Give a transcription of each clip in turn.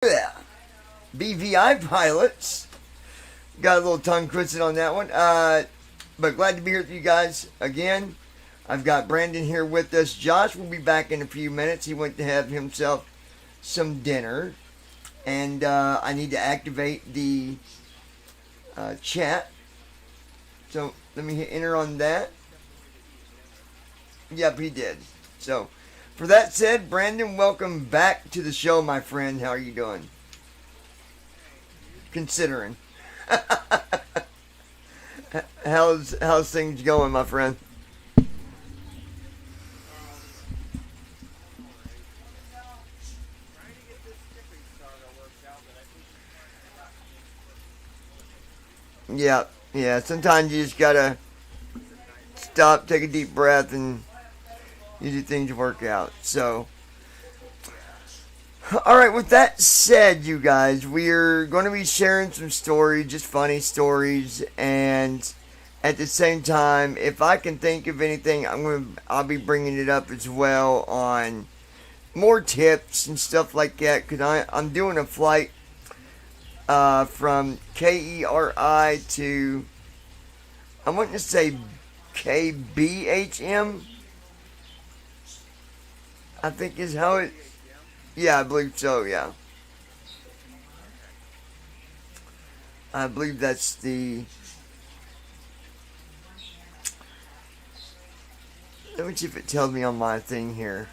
Yeah. BVI pilots. Got a little tongue twisted on that one. But glad to be here with you guys again. I've got Brandon here with us. Josh will be back in a few minutes. He went to have himself some dinner. And I need to activate the chat. So let me hit enter on that. Yep, he did. So, for that said, Brandon, welcome back to the show, my friend. How are you doing? Considering. how's things going, my friend? Yeah, yeah. Sometimes you just gotta stop, take a deep breath, and usually things work out. So, all right. With that said, you guys, we're going to be sharing some stories, just funny stories, and at the same time, if I can think of anything, I'll be bringing it up as well on more tips and stuff like that. Cause I'm doing a flight from KERI to, I want to say KBHM. I think is how it. Yeah, I believe so. Yeah, I believe that's the. Let me see if it tells me on my thing here.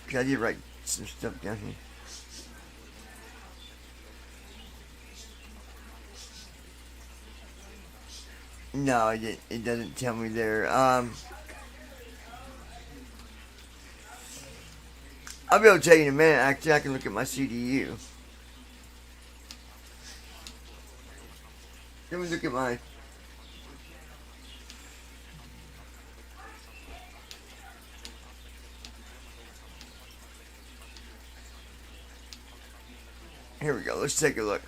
Cause I did write some stuff down here. No, it doesn't tell me there. I'll be able to tell you in a minute. Actually, I can look at my CDU. Let me look at my. Here we go. Let's take a look.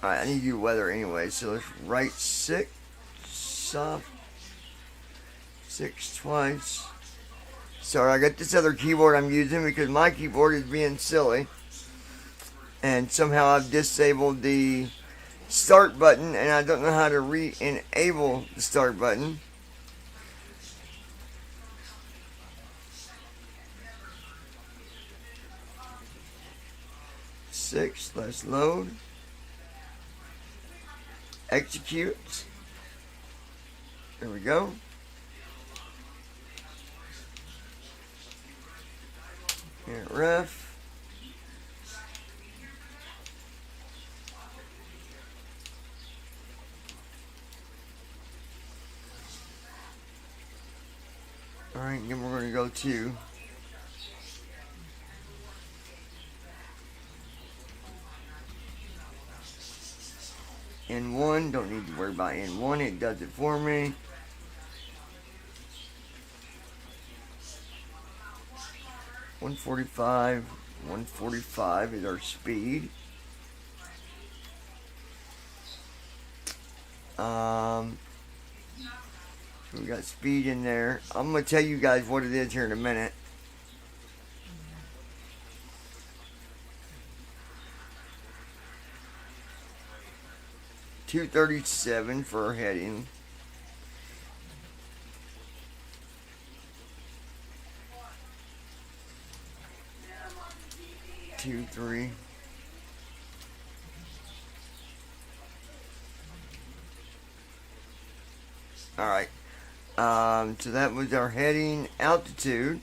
Alright, I need to do weather anyway, so let's write 6, soft, 6 twice. Sorry, I got this other keyboard I'm using because my keyboard is being silly. And somehow I've disabled the start button and I don't know how to re-enable the start button. Six, let's load. Execute. There we go. Here, ref. Alright, then we're going to go to N1. Don't need to worry about N1. It does it for me. One 145 is our speed. So we got speed in there. I'm gonna tell you guys what it is here in a minute. $237 for our heading. Two, three. All right. So that was our heading altitude.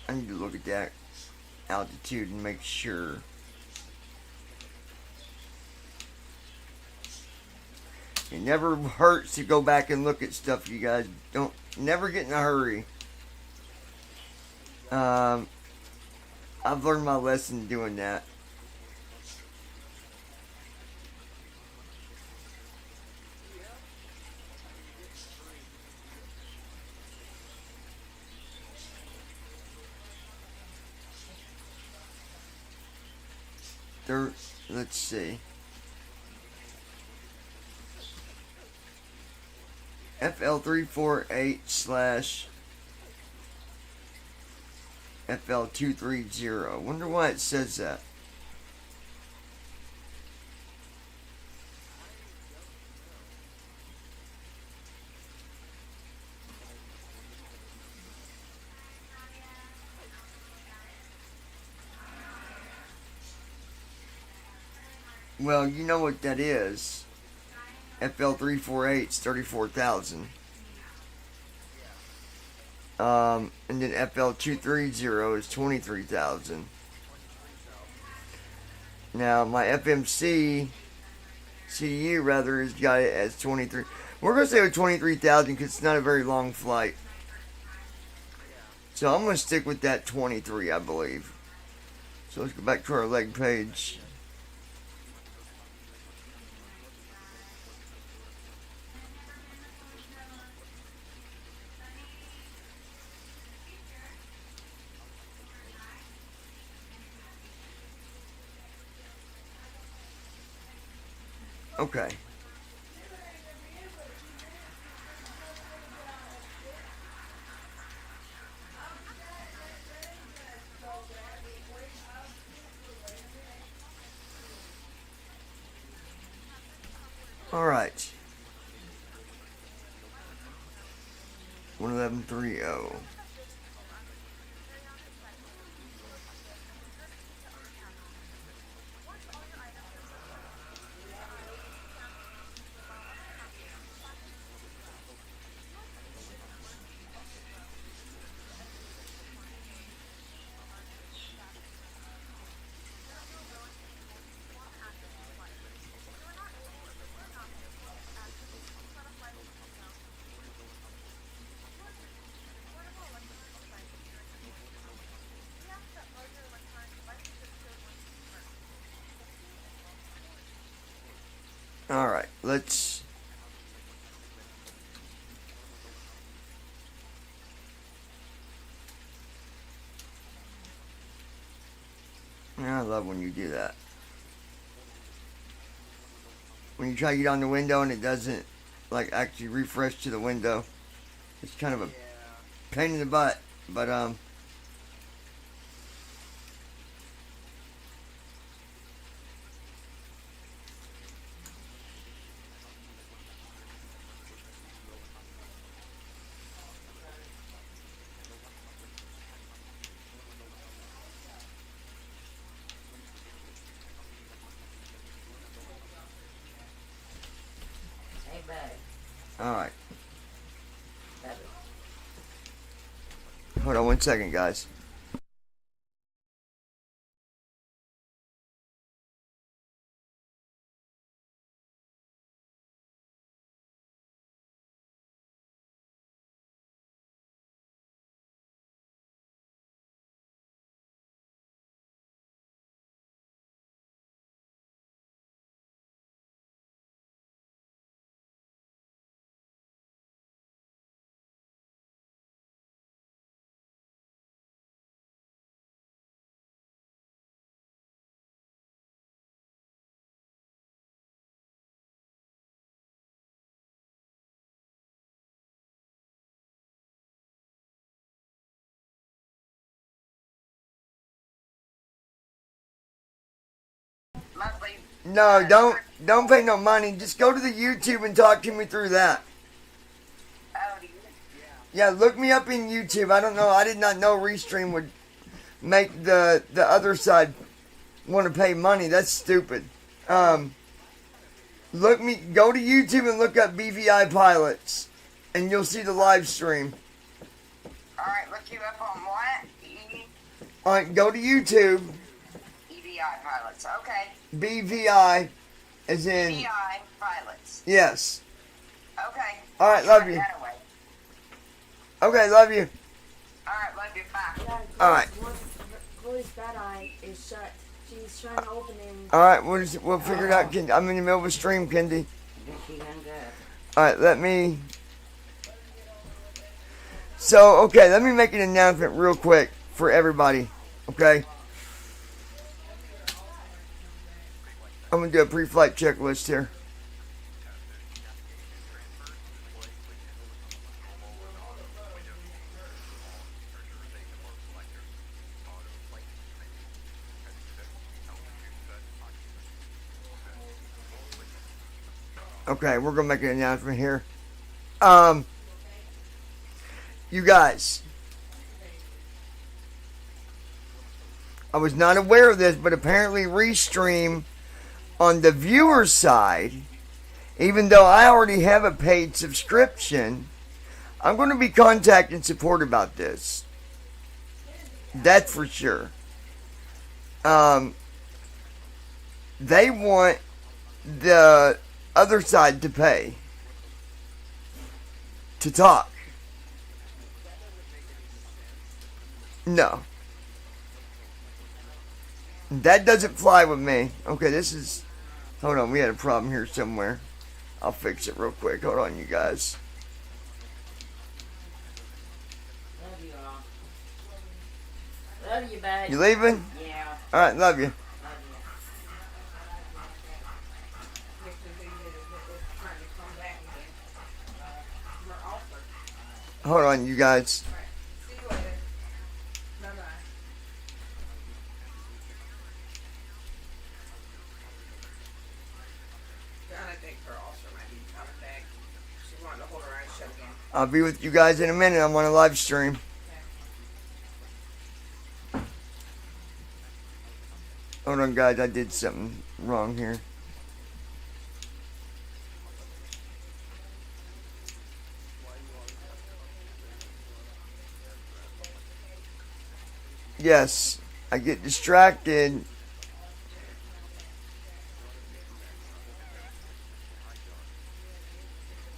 I need to look at that altitude and make sure. It never hurts to go back and look at stuff, you guys. Don't never get in a hurry. I've learned my lesson doing that. Let's see. FL348 slash FL230. Wonder why it says that. Well, you know what that is. FL348 is 34,000. And then FL230 is 23,000. Now my FMC CDU rather has got it as 23. We're gonna say with 23,000 because it's not a very long flight. So I'm gonna stick with that 23, I believe. So let's go back to our leg page. Okay. All right. 111.30. All right, let's. I love when you do that. When you try to get on the window and it doesn't, like, actually refresh to the window. It's kind of a pain in the butt, but all right. Hold on 1 second, guys. No, don't pay no money. Just go to the YouTube and talk to me through that. Yeah, look me up in YouTube. I don't know. I did not know Restream would make the other side want to pay money. That's stupid. Go to YouTube and look up BVI Pilots, and you'll see the live stream. All right, look you up on what? All right, go to YouTube. EVI Pilots. Okay. BVI, as in BVI Pilots. yes. All right, love you. That away. Okay, love you. Alright, love you. Bye. Yeah, All right. Chloe's bad eye is shut. She's trying to open it. All right, we'll figure it out, Kendi. I'm in the middle of a stream, Kendi. She hung up. All right, let me. So, okay, let me make an announcement real quick for everybody. Okay. I'm gonna do a pre-flight checklist here. Okay, we're gonna make an announcement here. You guys, I was not aware of this, but apparently Restream on the viewer side, even though I already have a paid subscription, I'm going to be contacting support about this. That's for sure. They want the other side to pay to talk. No. That doesn't fly with me. Okay, this is... Hold on, we had a problem here somewhere. I'll fix it real quick. Hold on, you guys. Love you all. Love you, bud. You leaving? Yeah. Alright, love you. Love Hold on, you guys. See you later. Bye-bye. I think her ulcer might be coming back. She wanted to hold her eyes shut again. I'll be with you guys in a minute. I'm on a live stream. Hold on, guys. I did something wrong here. Yes, I get distracted.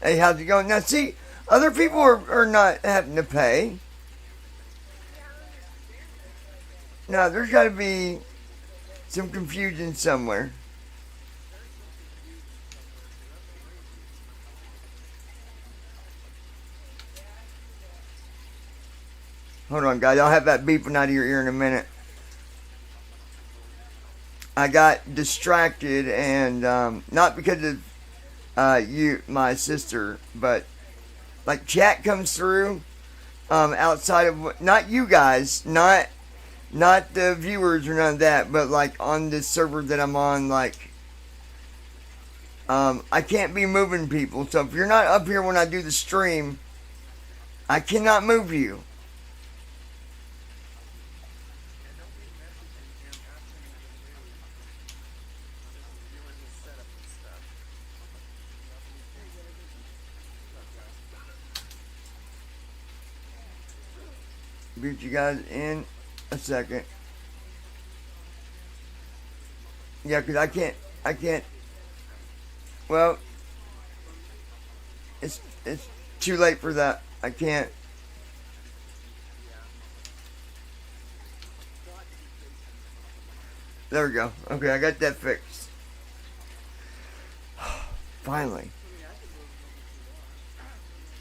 Hey, how's it going? Now, see, other people are not having to pay. Now, there's got to be some confusion somewhere. Hold on, guys. I'll have that beeping out of your ear in a minute. I got distracted, and not because of you, my sister, but like chat comes through outside of not you guys, not the viewers or none of that, but like on this server that I'm on, like I can't be moving people. So if you're not up here when I do the stream, I cannot move you. Beat you guys in a second. Yeah, because I can't. Well, it's too late for that. I can't. There we go. Okay, I got that fixed. Finally.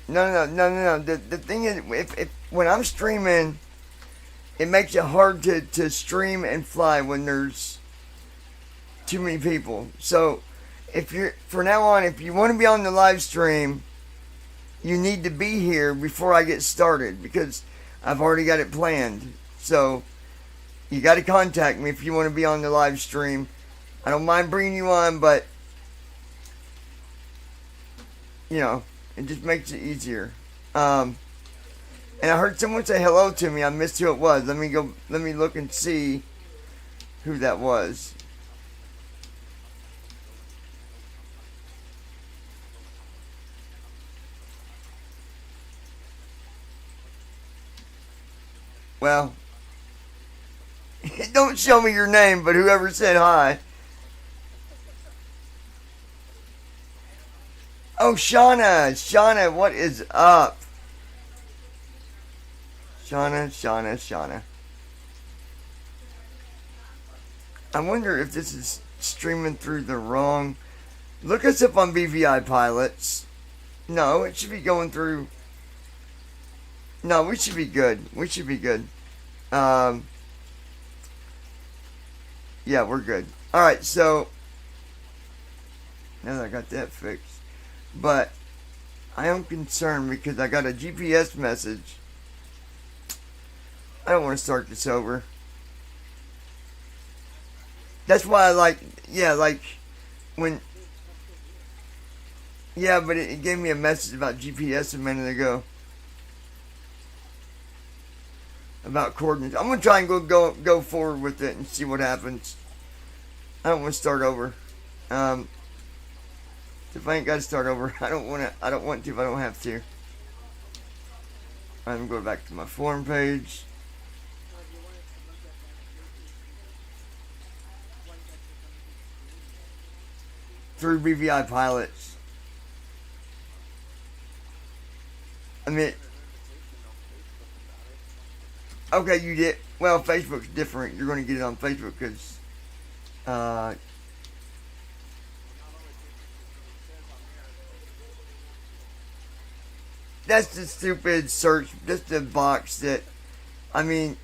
No. The thing is, if when I'm streaming, it makes it hard to stream and fly when there's too many people. So, from now on, if you want to be on the live stream, you need to be here before I get started because I've already got it planned. So, you got to contact me if you want to be on the live stream. I don't mind bringing you on, but you know. It just makes it easier. And I heard someone say hello to me. I missed who it was. Let me look and see who that was. Well, don't show me your name, but whoever said hi. Oh, Shauna. Shauna, what is up? Shauna. I wonder if this is streaming through the wrong. Look us up on BVI Pilots. No, it should be going through. No, we should be good. We should be good. Yeah, we're good. Alright, so. Now that I got that fixed. But I am concerned because I got a GPS message. I don't want to start this over. That's why I like. Yeah, like. When. Yeah, but it gave me a message about GPS a minute ago. About coordinates. I'm gonna try and go forward with it and see what happens. I don't want to start over. If I ain't got to start over, I don't want to if I don't have to. I'm going back to my forum page. Through BVI Pilots. I mean, okay, you did. Well, Facebook's different. You're going to get it on Facebook because, that's the stupid search. That's the box that, I mean,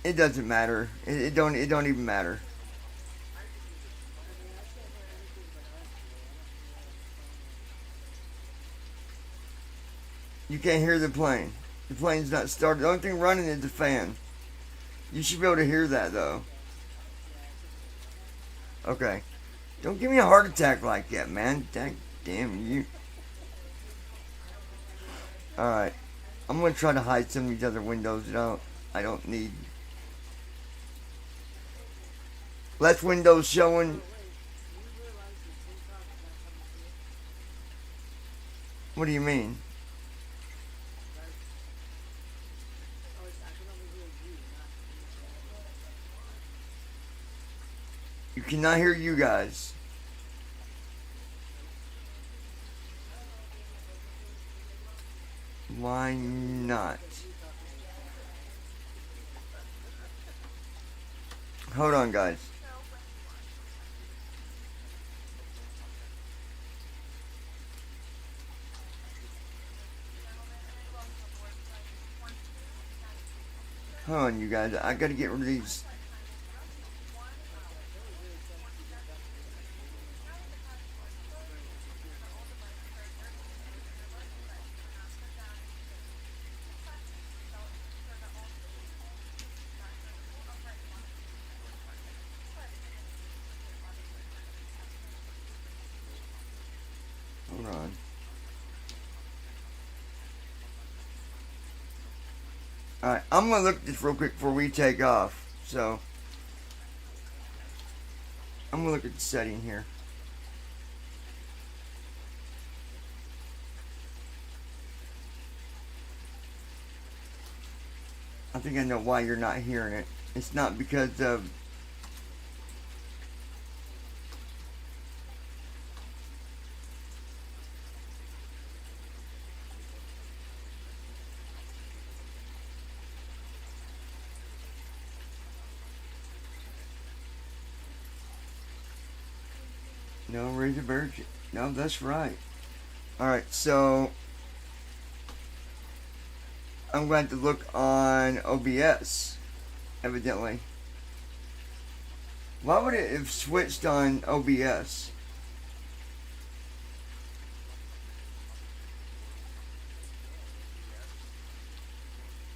it doesn't matter. It don't even matter. You can't hear the plane. The plane's not started. The only thing running is the fan. You should be able to hear that though. Okay. Don't give me a heart attack like that, man. Damn you. Alright. I'm gonna try to hide some of these other windows that I don't need. Less windows showing. What do you mean? You cannot hear you guys. Why not? Hold on, guys. Hold on, you guys. I gotta get rid of these. Hold on. Alright, I'm gonna look at this real quick before we take off. So, I'm gonna look at the setting here. I think I know why you're not hearing it. It's not because of... No, Razor Virgin. No, that's right. Alright, so I'm going to look on OBS, evidently. Why would it have switched on OBS?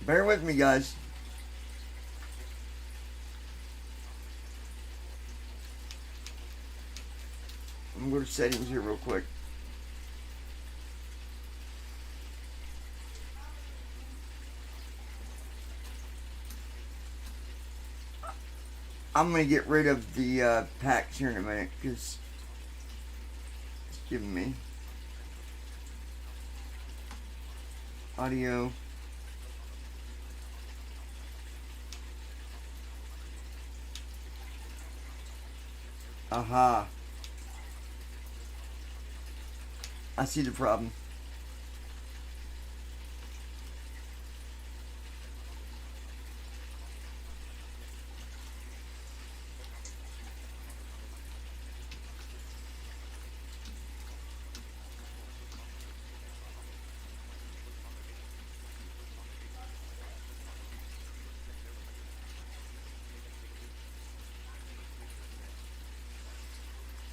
Bear with me, guys. I'm going to go to settings here real quick. I'm going to get rid of the packs here in a minute because it's giving me audio. Aha. I see the problem.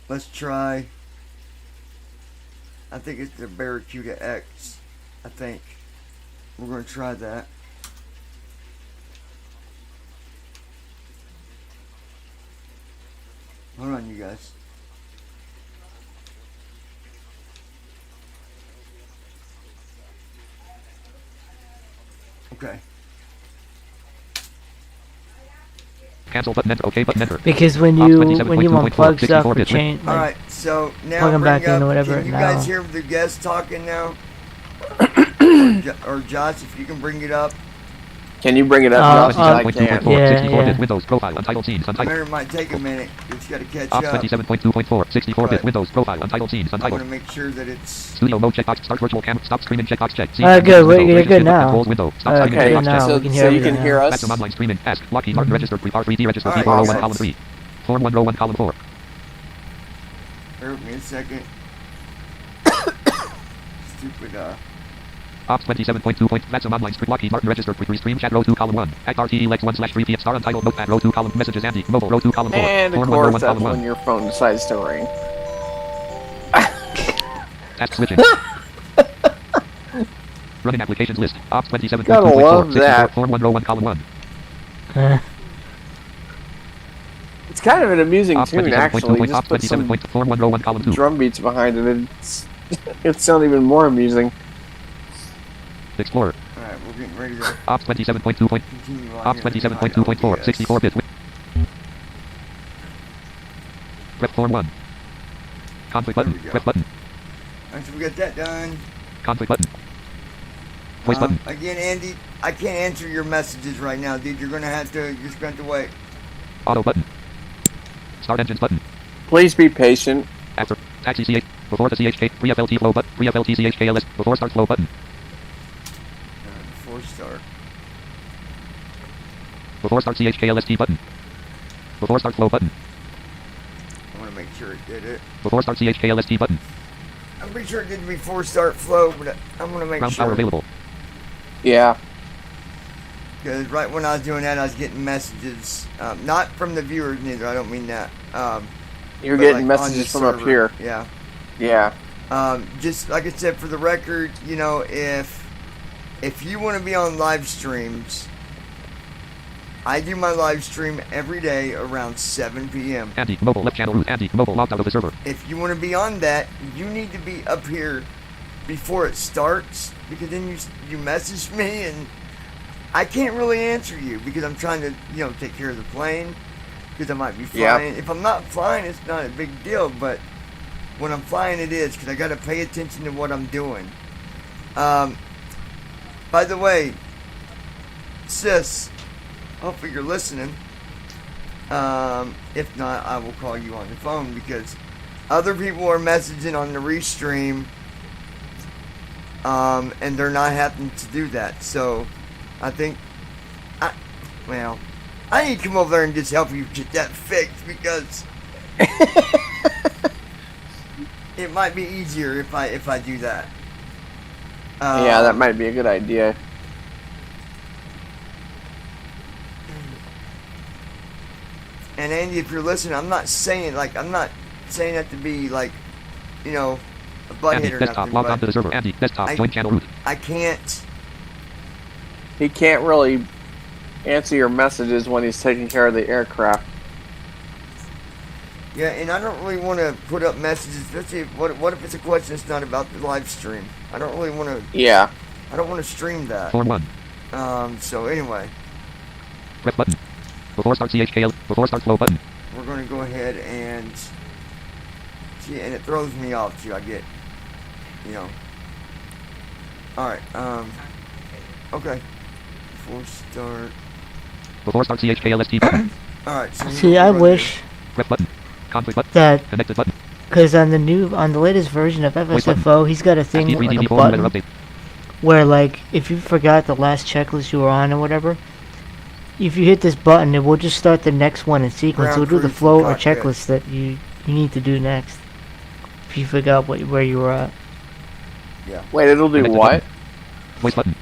Let's try. I think it's the Barracuda X. I think. We're going to try that. Hold on, you guys. Okay. Cancel button, enter, OK button, enter. Because when you unplug stuff or change, All like, right, so now plug 'em bring back in up, or whatever can you now. guys hear the guest talking now? or Josh, if you can bring it up. Can you bring it up, Josh? I 27.2.4, can't. Yeah, 64-bit yeah. Windows profile, untitled scenes, untitled. Remember, it might take a minute. We just got to catch Ops up. 27.2.4, 64-bit But Windows profile, untitled scenes, I want untitled. to make sure that it's... Studio mode checkbox, start virtual cam, stop streaming checkbox check. Good, window, you're register good now. controls window, stop streaming Okay, good checkbox now. check. so, We can so hear you can everything hear now. us? Maximum online streaming, ask, Lockheed Martin registered, pre-par 3D registered, All right, P401 guys. column 3. Form 1 row 1 column 4. Bear with me a second. Stupid, Ops 27.2. Maximum online stream, Lockheed Martin registered, pre stream chat row 2 column 1. Act RTE lex 1/3 PM star untitled notepad row 2 column messages Andy, mobile row 2 column 4. And of Form 1 row course, 1 that's column 1. when your phone decides to ring. Task switching. Running applications list. Ops 27.2.4. Gotta love 64. that. Form 1 row 1 column 1. It's kind of an amusing Ops tune, 27.2. actually. Ops Just put some 27. Form 1 row 1 column 2. drum beats behind it. It's sound even more amusing. Explorer. Alright, we're getting ready to Ops 27.2. continue on Ops here. 27.2.4. Yes. 64-bit. Prep form 1. Conflict There button. we go. Prep button. Alright, so we got that done. Conflict button. Voice button. Again, Andy, I can't answer your messages right now, dude. You're just gonna have to wait. Auto button. Start engines button. Please be patient. After. Taxi CH. Before the CHK. Pre-FLT flow button. Pre-FLT CHKLS. Before start flow button. Before start. Before start CHKLST button. Before start flow button. I want to make sure it did it. Before start CHKLST button. I'm pretty sure it did before start flow, but I'm gonna make Ground power sure. available. Yeah. Because right when I was doing that, I was getting messages, not from the viewers neither. I don't mean that. You're but, getting like, on messages the from up server. here. Yeah. Yeah. Just like I said, for the record, you know, if you want to be on live streams, I do my live stream every day around 7 p.m. Andy, mobile left channel root. Andy, mobile logged out of the server. If you want to be on that, you need to be up here before it starts, because then you message me and I can't really answer you because I'm trying to, you know, take care of the plane, because I might be flying. If I'm not flying, it's not a big deal, but when I'm flying, it is, because I got to pay attention to what I'm doing. By the way, sis, hopefully you're listening. If not, I will call you on the phone, because other people are messaging on the restream, and they're not having to do that. So I think, I need to come over there and just help you get that fixed, because it might be easier if I do that. Yeah, that might be a good idea. And Andy, if you're listening, I'm not saying that to be like, you know, a butthead Andy, or desktop, nothing, logged but onto the server. Andy, desktop, join channel root. I can't. He can't really answer your messages when he's taking care of the aircraft. Yeah, and I don't really want to put up messages, especially what if it's a question that's not about the live stream. I don't really want to. Yeah. I don't want to stream that. Form 1. So anyway, Prep button. Before start CHKL. Before start flow button. we're going to go ahead and see, and it throws me off too. I get, you know. All right. Okay. Before start. Before start CHKLST button. All right. So See, I wish Prep button. Conflict button. that Connected button. Because on the latest version of FSFO, he's got a thing like a ST3DV4 weather button update. where, like, if you forgot the last checklist you were on or whatever, if you hit this button, it will just start the next one in sequence. It will do the flow or checklist that you need to do next. If you forgot where you were at. Wait, it'll do Connected what? Voice button.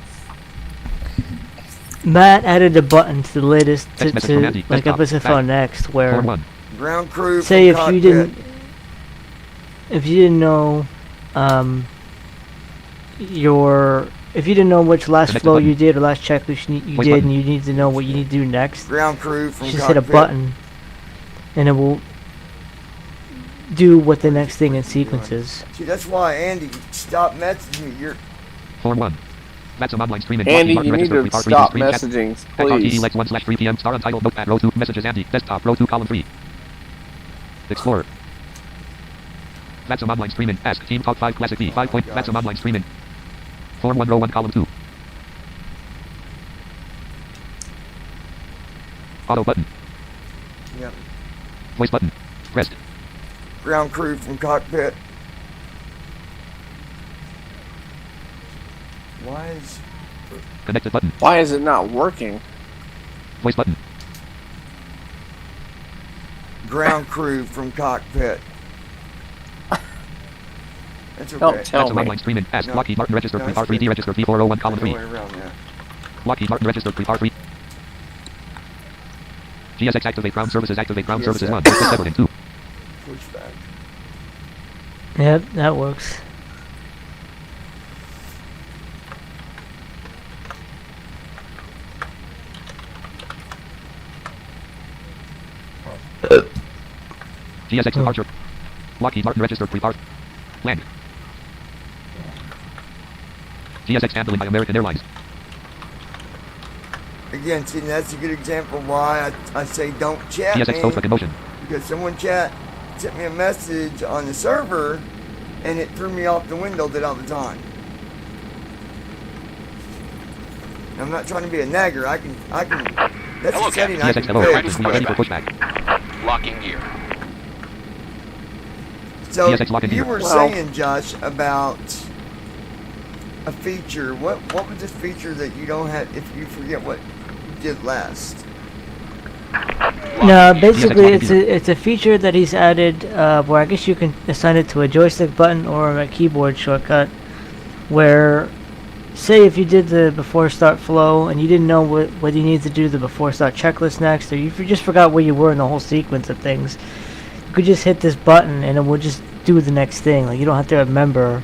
Matt added a button to the latest Text message from Andy. like Desktop. FSFO Back. Next, where 4-1. Ground crew. say from if you cockpit. didn't know if you didn't know which last Connected flow button. you did or last checklist you Voice did, button. and you need to know what you need to do next, Ground crew from just cockpit. hit a button, and it will do what the next thing in sequence is. See, that's why Andy, stop messaging me. You're 4-1. Maximum online streaming. Andy, Lockheed you Martin need registered. to Prepar 3D stop stream chat. messaging, XRT please. Lex 1/3 p.m. Star untitled notepad row 2 messages Andy. Desktop row 2 column 3. Explorer. Maximum online streaming. Ask Team Talk 5 Classic V 5 point. gosh. Maximum online streaming. Form 1 row 1 column 2. Auto button. Yep. Voice button. Rest. Ground crew from cockpit. Why is Connected button. Why is it not working? Voice button. ground crew from cockpit? That's okay. Don't tell Maximum me. online streaming. Ask No. Lockheed Martin registered. No, Prepar it's 3D good. registered. 3401 column Other 3. way around, yeah. Lockheed Martin registered. Prepar 3. GSX activate ground services. Activate ground services 1. Separate in 2. Pushback. Yep, that works. GSX departure. Lockheed Martin registered. Prepar. Land. GSX handling by American Airlines. Again, see, that's a good example why I say don't chat GSX me, tow truck in motion. because someone sent me a message on the server, and it threw me off the window that all the time. I'm not trying to be a nagger. I can. That's Hello, a setting I GSX can hello. fix. Active. We are ready for pushback. Locking gear. So GSX lock in you here. were Well- saying, Josh, about a feature. What was this feature that you don't have if you forget what you did last? No, basically GSX it's a feature that he's added where I guess you can assign it to a joystick button or a keyboard shortcut, where say if you did the before start flow and you didn't know what you needed to do the before start checklist next, or you just forgot where you were in the whole sequence of things, you could just hit this button and it will just do the next thing. Like you don't have to remember,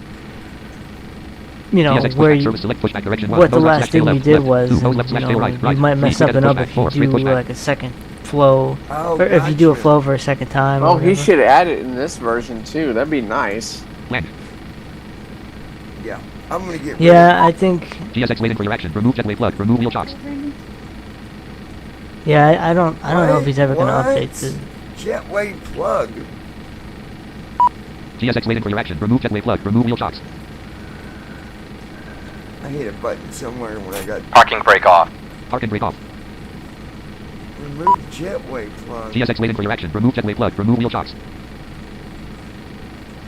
you know, GSX where pushback you service select pushback direction 1. what the Nose left last slash thing tail you left, did left, was. 2. And, Nose left you slash know, tail right, right. you might 3. mess something Connected up pushback. if 4. you Free do pushback. like a second flow, Oh, or if you do a gotcha. flow for a second time. or Oh, he whatever. should add it in this version too. That'd be nice. Land. Yeah, I'm gonna get. Yeah, I think. GSX waiting for your action. Remove jetway plug. Remove wheel chocks. Yeah, I don't know if he's ever gonna What? update the. Jetway plug. GSX waiting for your action. Remove jetway plug. Remove wheel chocks. I hit a button somewhere when I got Parking brake off. Park and brake off. remove jetway plug. GSX waiting for your action. Remove jetway plug. Remove wheel chocks.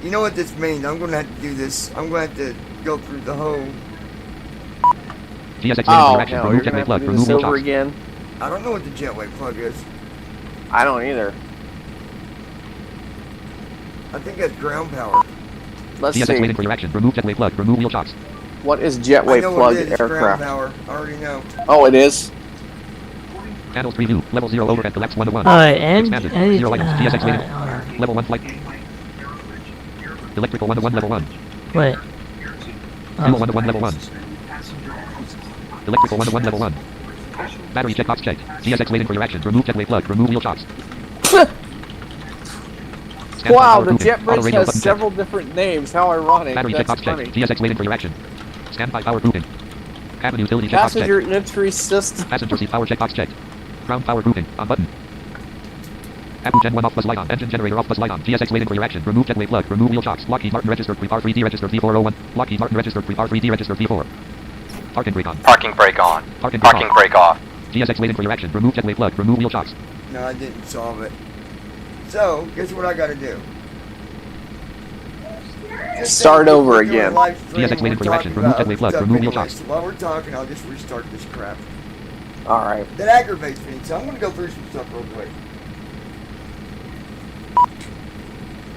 You know what this means? I'm gonna have to do this. I'm gonna have to go through the whole. GSX waiting for Oh your action. no, you're Remove gonna jetway have plug. to do Remove this wheel over chocks. again. I don't know what the jetway plug is. I don't either. I think that's ground power. Let's GSX see. waiting for your action. Remove jetway plug. Remove wheel chocks. What is I jetway know what plug it is. It's ground aircraft? power. I already know. Oh, it is. Panels preview. Level 0 over at the left 1 to 1. Alright, and Expanded. 0 items. GSX waiting. alright. Level 1 flight. Electrical 1 to 1 level 1. Wait. Fuel 1 to 1 level 1. Electrical 1 to 1 level 1. Battery checkbox checked. GSX waiting for your action. Remove jetway plug. Remove wheel chocks. Stand by Wow, power the grouping. jet Auto bridge radio has button several different names. How ironic. checked. Battery That's checkbox funny. checked. GSX waiting for your action. Stand by power grouping. Cabin utility checkbox Passenger checked. entry system. Passenger seat power checkbox checked. Ground power grouping. On button. Apple Gen 1 off plus light on. Engine generator off plus light on. GSX waiting for your action. Remove jetway plug. Remove wheel chocks. Lockheed Martin registered. Prepar 3D registered V401. Lockheed Martin registered. Prepar 3D registered V4. Park and brake on. Parking brake on. Park and brake Parking off. brake off. GSX waiting for your action. Remove jetway plug. Remove wheel chocks. No, I didn't solve it. So, guess what I gotta do? Just Start think if over we're doing a again. live stream, TSX waiting we're for direction. talking Remove about deadweight plug. stuff Remove wheel anyway. chocks. So while we're talking, I'll just restart this crap. Alright. That aggravates me, so I'm gonna go through some stuff real quick.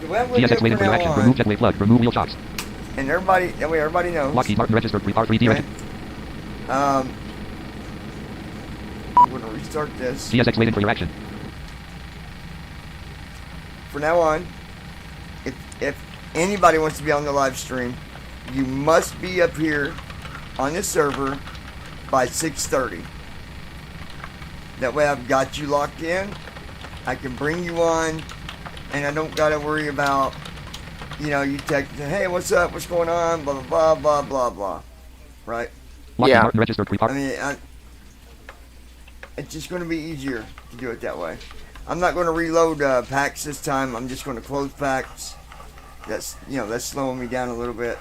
The way I'm gonna do TSX it waiting from for now direction. Remove on, deadweight plug. Remove wheel chocks. and everybody, that way everybody knows. Lockheed Martin registered R3D Okay. registered. I'm gonna restart this. TSX waiting for your action. For now on, if anybody wants to be on the live stream, you must be up here on the server by 6:30. That way I've got you locked in. I can bring you on, and I don't gotta worry about, you text, hey, what's up, what's going on, blah, blah, blah, blah, blah. Right? Lockheed Yeah. Martin registered I mean, it's just going to be easier to do it that way. I'm not going to reload packs this time. I'm just going to close packs. That's slowing me down a little bit.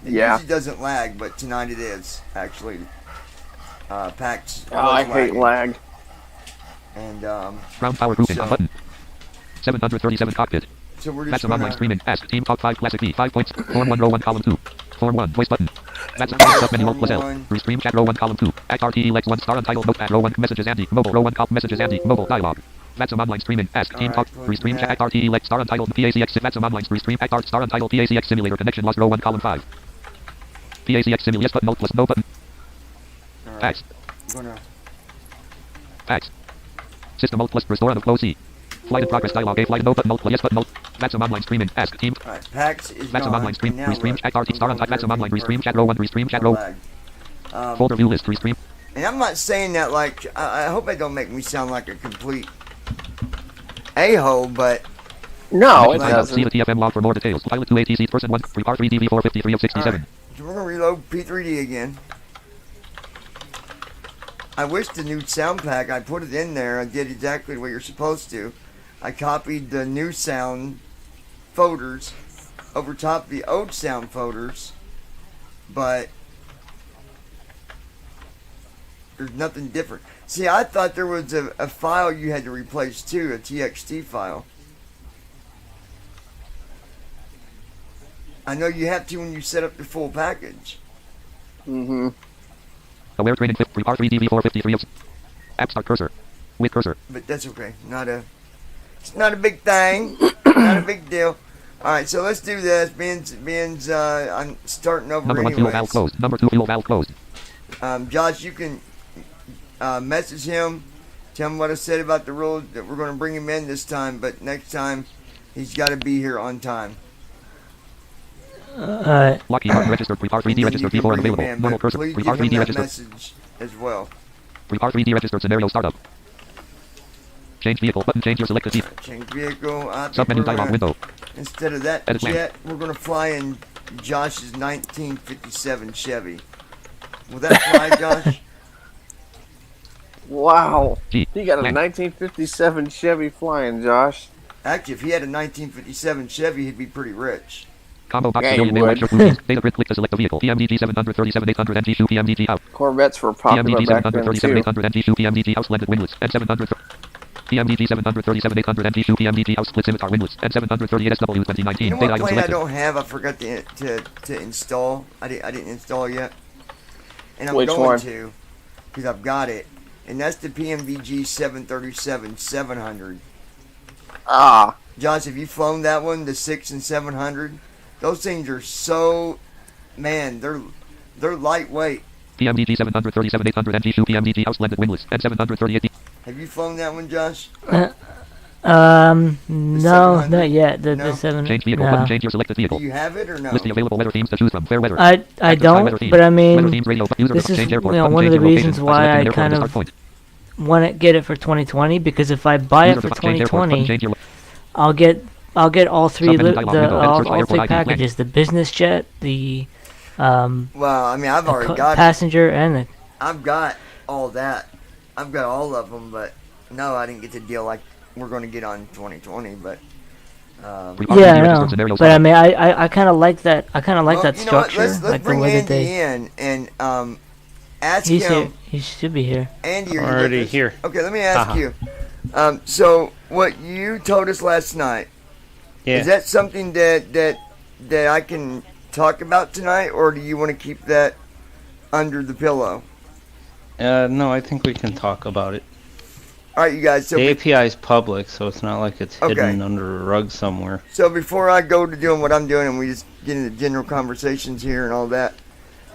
It Yeah. usually doesn't lag, but tonight it is actually. Packs. Oh, I was hate lagging. lag. And Ground power grouping. So- On button. 737 cockpit. so we're just That's some going online to. streaming. Ask Team Talk 5 Classic B. 5 points. Form 1 row 1 column 2. Form 1 voice button. That's a sub menu Alt plus L. Form 1. Restream chat row 1 column 2. Act RTE Lex 1 star untitled notepad row 1 messages Andy. Mobile row 1 cop messages Andy. Mobile dialogue. That's some online streaming. Ask Team Talk. Alright, close Restream chat that. Act RTE Lex star untitled PACX. That's some online restream Act Art star untitled PACX simulator connection lost row 1 column 5. PACX simulator yes button Alt plus no button. Alright, Packs. I'm gonna. Packs. System Alt plus restore on the flow C. Flight in progress dialogue A flight no button Alt plus yes button Alt. That's some online streaming. Ask Team. Alright, packs is That's some gone. online stream. And now Restream look, chat RT star I'm untitled. That's some going online there restream for chat row 1 restream chat row. lag. Folder view list restream. And I'm not saying that like I hope I don't make me sound like a complete a-hole, but No, it Next line up, see doesn't. the TFM log for more details. Pilot 2 ATC person 1. Prepar 3 DV 453 of 67. so we're gonna reload P3D again. I wish the new sound pack, I put it in there. I did exactly what you're supposed to. I copied the new sound folders over top the old sound folders, but there's nothing different. See, I thought there was a file you had to replace too, a TXT file. I know you have to when you set up the full package. Mm-hmm. Aware training clip. Prepar 3 DV 453 of. App start cursor. With cursor. But that's okay. It's not a big thing. Not a big deal. Alright, so let's do this. Ben's I'm starting over Number 1 fuel valve anyways. closed. Number 2 fuel valve closed. Josh, you can message him. Tell him what I said about the rules, that we're going to bring him in this time, but next time he's got to be here on time. Alright. Lockheed Martin registered. Prepar 3D And then registered you can V4 bring him unavailable. in, Normal but cursor. please Prepar give him 3D that registered. message as well. Prepar 3D registered scenario startup. Change vehicle button. Change your selected vehicle. Change vehicle. I think Submenu we're dialog gonna- window. Instead of that Edit plan. jet, we're going to fly in Josh's 1957 Chevy. Will that fly, Josh? Wow. G. He got a Lang. 1957 Chevy flying, Josh. Actually, if he had a 1957 Chevy, he'd be pretty rich. Combo box Yeah, civilian you mail would. lecture routines. Data grid click to select the vehicle. PMDG 737 800 NG shoe PMDG out. Corvettes were popular PMDG back then 737 too. 800 NG shoe PMDG house blended wingless. And 700. PMDG 737 800 NG shoe PMDG house split scimitar wingless. And 738 SW 2019. You know Data what item plane I selected. don't have? I forgot to install. I didn't install yet, and I'm Which going one? to because I've got it, and that's the PMVG 737 700. Ah, Josh, have you flown that one? The 6 and 700. Those things are so, man, they're lightweight. PMDG 737 800 NG shoe PMDG house blended wingless. And 738. Have you flown that one, Josh? No, 700? not yet. The No? 7. Change vehicle No. button. Change your selected Do vehicle. you have it or no? List the available weather themes to choose from. Fair weather. I Active sky don't, weather theme. but I Weather mean, themes radio. User this is change airport. you know, button, one of change the your reasons location. why By I selecting kind airport of start point. want to get it for 2020, because if I buy it User for change airport button. 2020, Change your I'll get all three Submenu dialog window. Edit search by all airport three ID. Blank. packages: the business jet, the Well, I mean, I've already got it. passenger, and the I've got all that. I've got all of them, but no, I didn't get the deal like we're going to get on 2020. But Prepar 3D yeah, I registered know. scenario But I startup. mean, I kind of like that. I kind of like well, that you know what? structure, Let's like the bring way that Andy they. in and ask He's him. here. He should be here. Andy, are you Already with us? here. Okay, let me ask Haha. you. So what you told us last night, Yeah. is that something that that I can talk about tonight, or do you want to keep that under the pillow? No, I think we can talk about it. All right, you guys. The API is public, so it's not like it's hidden Okay. under a rug somewhere. So before I go to doing what I'm doing and we just get into general conversations here and all that,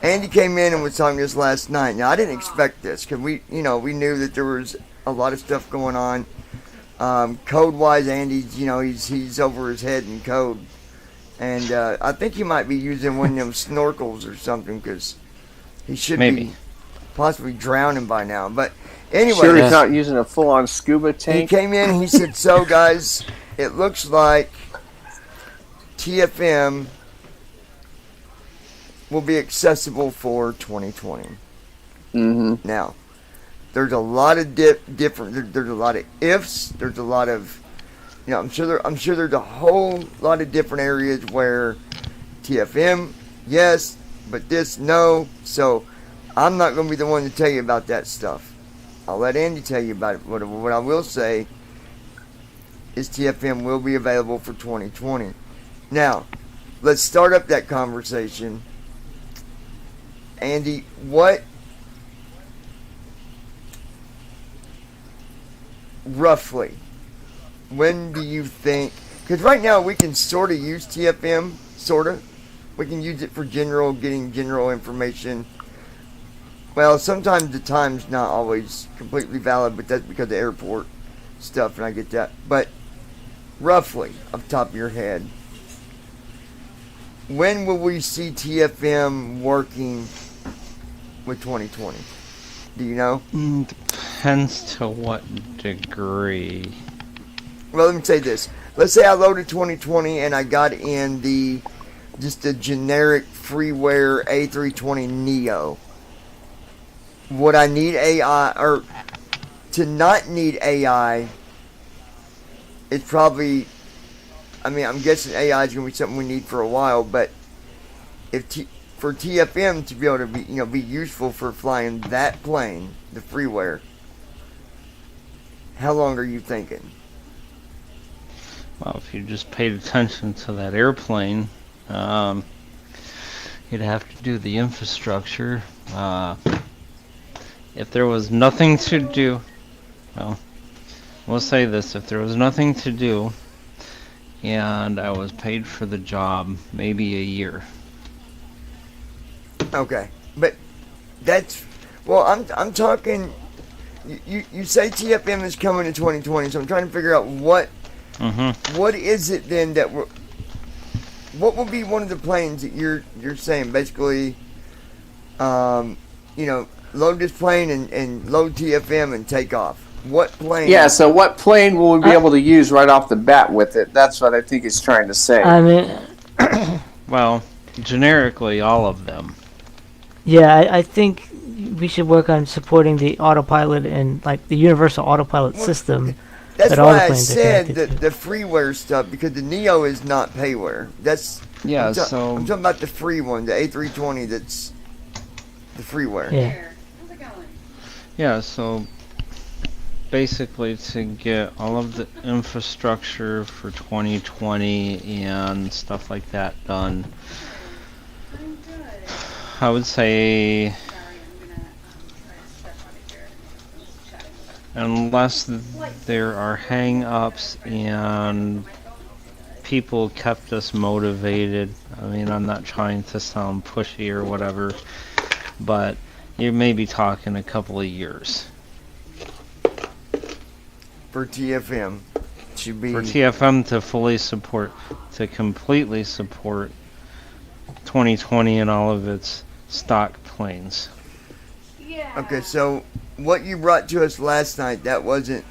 Andy came in and was talking to us last night. Now I didn't expect this because we knew that there was a lot of stuff going on. Code-wise, Andy's, he's over his head in code, and I think he might be using one of them snorkels or something because he should Maybe. be possibly drowning by now. But anyway, Sure, he's not using a full-on scuba he tank. came in and he said, so guys, it looks like TFM will be accessible for 2020. Mm-hmm. Now, there's a lot of different. There's a lot of ifs. There's a lot of, I'm sure there's a whole lot of different areas where TFM, yes, but this, no. So, I'm not going to be the one to tell you about that stuff. I'll let Andy tell you about it. What I will say is TFM will be available for 2020. Now, let's start up that conversation. Andy, what roughly, when do you think, because right now we can sort of use TFM, we can use it for getting general information. Well, sometimes the time's not always completely valid, but that's because of airport stuff, and I get that. But roughly, off the top of your head, when will we see TFM working with 2020? Do you know? Depends to what degree. Well, let me say this. Let's say I loaded 2020 and I got in just the generic freeware A320 Neo. Would I need AI, or to not need AI, it's probably, I'm guessing AI is going to be something we need for a while, but for TFM to be able to be useful for flying that plane, the freeware, how long are you thinking? Well, if you just paid attention to that airplane, you'd have to do the infrastructure. If there was nothing to do, well, we'll say this, if there was nothing to do and I was paid for the job, maybe a year. Okay, but I'm talking, you say TFM is coming in 2020, so I'm trying to figure out what is it then what will be one of the planes that you're saying, basically, load this plane and load TFM and take off. What plane? Yeah, so what plane will we be able to use right off the bat with it? That's what I think he's trying to say. I mean, Well, generically, all of them. yeah, I think we should work on supporting the autopilot and like the universal autopilot system. That's that all the why I planes are said connected to. the freeware stuff, because the Neo is not payware. Yeah, I'm so talking about the free one, the A320. That's the freeware. Yeah. yeah, so basically to get all of the infrastructure for 2020 and stuff like that done, I would say unless there are hang-ups and people kept us motivated. I mean, I'm not trying to sound pushy or whatever, but you may be talking a couple of years. For TFM, should be For TFM to completely support 2020 and all of its stock planes. Okay. So what you brought to us last night, that wasn't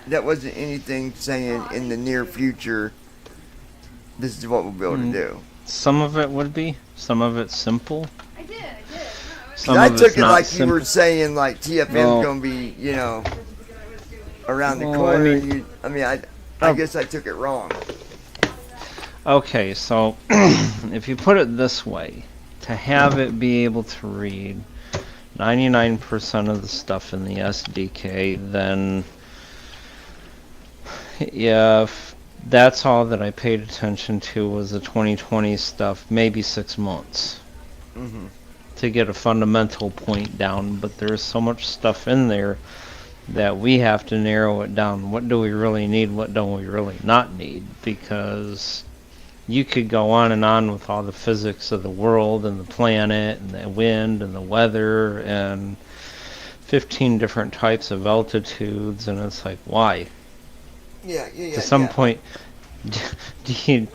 anything saying in the near future this is what we'll be able to do. Some of it would be, some of it's simple. I did. Some I of took it's it not like simple. you were saying, like TFM's No. gonna be, around the Well, corner. I mean- I guess I took it wrong. Okay, so if you put it this way, to have it be able to read 99% of the stuff in the SDK, then if that's all that I paid attention to was the 2020 stuff, maybe 6 months Mm-hmm. to get a fundamental point down. But there's so much stuff in there that we have to narrow it down. What do we really need? What don't we really not need? Because you could go on and on with all the physics of the world and the planet and the wind and the weather and 15 different types of altitudes, and it's like, why? Yeah, yeah, yeah. To some yeah. point,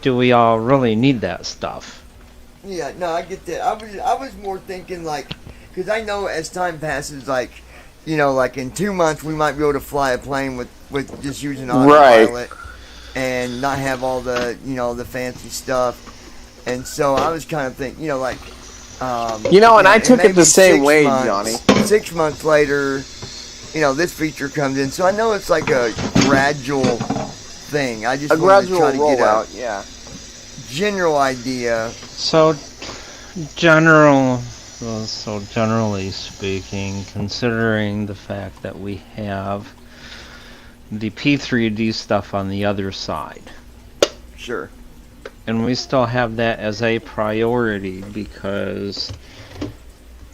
do we all really need that stuff? Yeah, no, I get that. I was more thinking like, because I know as time passes, like, you know, like in 2 months we might be able to fly a plane with just using autopilot and not have all the, you know, the fancy stuff. And so I was kind of thinking, you know, like, You know, and I and took it maybe the same 6 way, months- Johnny. 6 months later, you know, this feature comes in. So I know it's like a gradual thing. I just A wanted to gradual try to get rollout, yeah. a general idea. So generally speaking, considering the fact that we have the P3D stuff on the other side, Sure. and we still have that as a priority because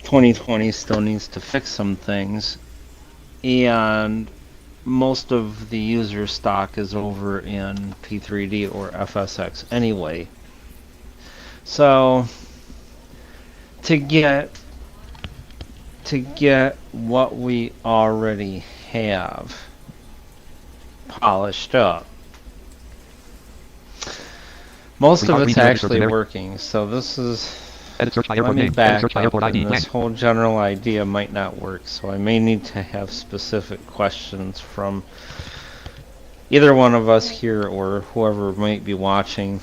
2020 still needs to fix some things, and most of the user stock is over in P3D or FSX anyway. So to get what we already have polished up, most of it's actually working. So this is, Edit search by let airport me name. Edit back search by up, airport ID. and this Blank. whole general idea might not work. So I may need to have specific questions from either one of us here or whoever might be watching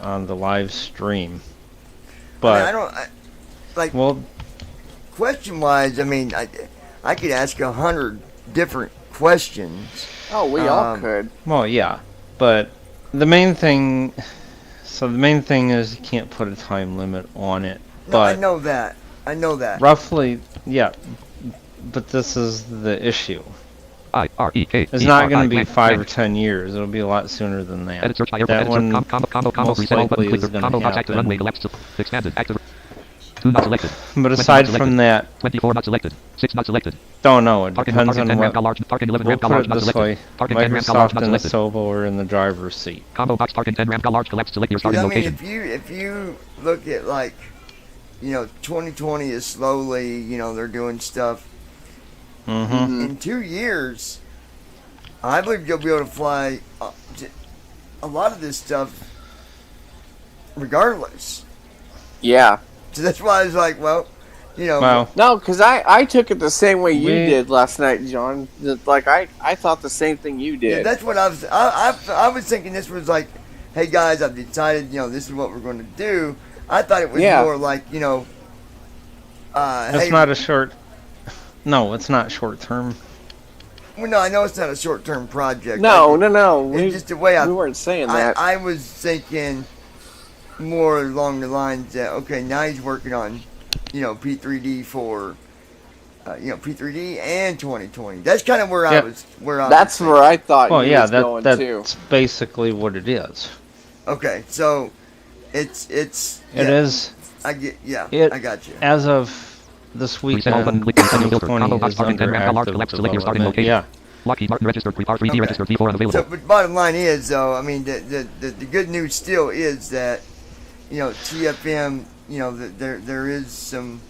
on the live stream. But well, question wise, I mean, I could ask 100 different questions. Oh, we all could. well, yeah, but the main thing. So the main thing is you can't put a time limit on it. No, But I know that. I know that. roughly, yeah. But this is the issue. IREK. It's not going to be 5 or 10 years. It'll be a lot sooner than that. Edit search by airport. That Edit search. one Combo most resetting button. likely Click is the going combo to box. Active runway. happen. Elapsed. Expanded. Active. 2 not selected. But 20 aside not selected. from that, 24 not selected. 6 not selected. don't know. It Parking depends 10 on ramp what. large. Parking 11 We'll ramp put large it not this selected. way. Parking 10 ramp large Microsoft not and the selected. Sovo are in the driver's seat. Combo box. Parking 10 ramp large. Collapse. Select your starting I mean, location. if you look at like, you know, 2020 is slowly, you know, they're doing stuff. Mm-hmm. In 2 years, I believe you'll be able to fly a lot of this stuff regardless. Yeah. So that's why I was like, well, you know, Well, No, because I took it the same way you We- did last night, John. Like, I thought the same thing you yeah, did. that's what I was. I was thinking this was like, hey guys, I've decided, you know, this is what we're going to do. I thought it was Yeah. more like, you know, it's hey, not a short. No, it's not short term. well, no, I know it's not a short-term project. no. It's We, just the way we weren't saying that. I was thinking more along the lines that, okay, now he's working on, you know, P3D for, you know, P3D and 2020. That's kind of where I Yeah. was. Where I That's was where I thought Well, you yeah, was going that's too. basically what it is. Okay, so it's It yeah, is, I get I got you. as of this Reset all button. weekend, Click the filter. 2020 Combo box. is Parking 10 under ramp large. active Collapse. Select your starting development. location. Yeah. Lockheed Martin registered. Pre-par 3D Okay. registered. V4 unavailable. So, but bottom line is, though, I mean, the good news still is that, you know, TFM, you know, there is some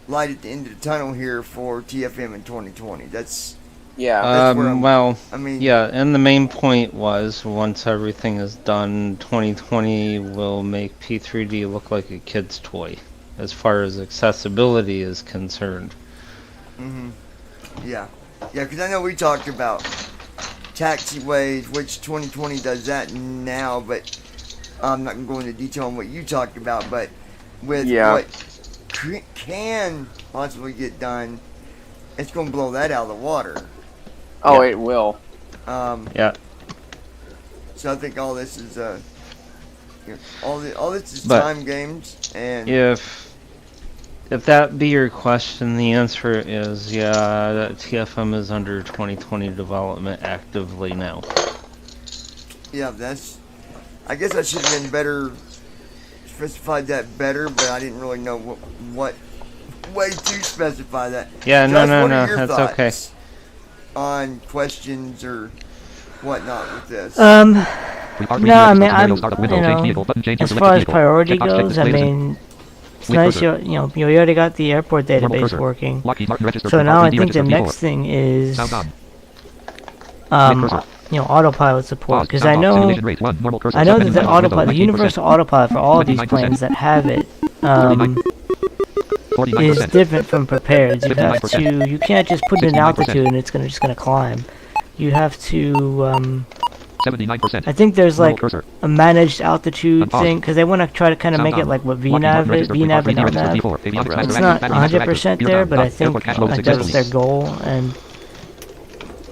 light at the end of the tunnel here for TFM in 2020. That's, Yeah. That's where I'm- Well, I mean, yeah, and the main point was once everything is done, 2020 will make P3D look like a kid's toy, as far as accessibility is concerned. yeah, because I know we talked about taxiways, which 2020 does that now, but I'm not going to go into detail on what you talked about, but with Yeah. what can possibly get done, it's going to blow that out of the water. Oh, it will. Yeah, So I think all this is you know, all this is But time games, and if that be your question, the answer is yeah, that TFM is under 2020 development actively now. Yeah, that's. I guess I should have been better. Specified that better, but I didn't really know what way to specify that. Yeah, Josh, no, what are your that's thoughts okay. on questions or whatnot with this? No, I mean, as far as priority goes, I mean, it's nice you already got the airport database working. So now I think the next thing is autopilot support, because I know that the autopilot, the universal autopilot for all of these planes that have it is different from prepared. You can't just put it in altitude and it's just gonna climb. You have to 79%. I think there's like a managed altitude thing, because they want to try to kind of make it like what VNAV is, VNAV and LNAV. It's not 100% there, but I think like that's their goal, and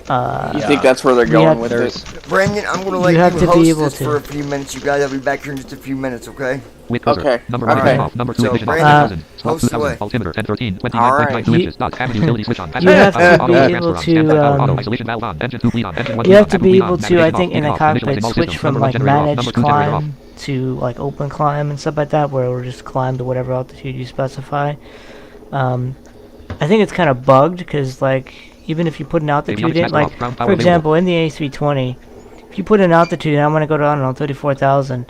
You think that's where they're going with it? Brandon, I'm going to let you host this for a few minutes. You guys, I'll be back here in just a few minutes, okay? Okay. Number All right. off. Number 2 So, ignition. Brandon, Slot host 2000. away. Altimeter 1013. All right. 29.2 inches. Dot. Avenue ability switch on. You have to be able to, auto isolation valve on. Engine 2 bleed on. Engine 1 you have to bleed be on. able Navigation to, I off. think, in Taking a off. cockpit Initializing all switch systems. from Number 1 like generator off. managed Number 2 generator off. climb to like open climb and stuff like that, where it'll just climb to whatever altitude you specify. I think it's kind of bugged, because like even if you put an altitude in, like for example in the A320, if you put an altitude and I want to go to, I don't know, 34,000,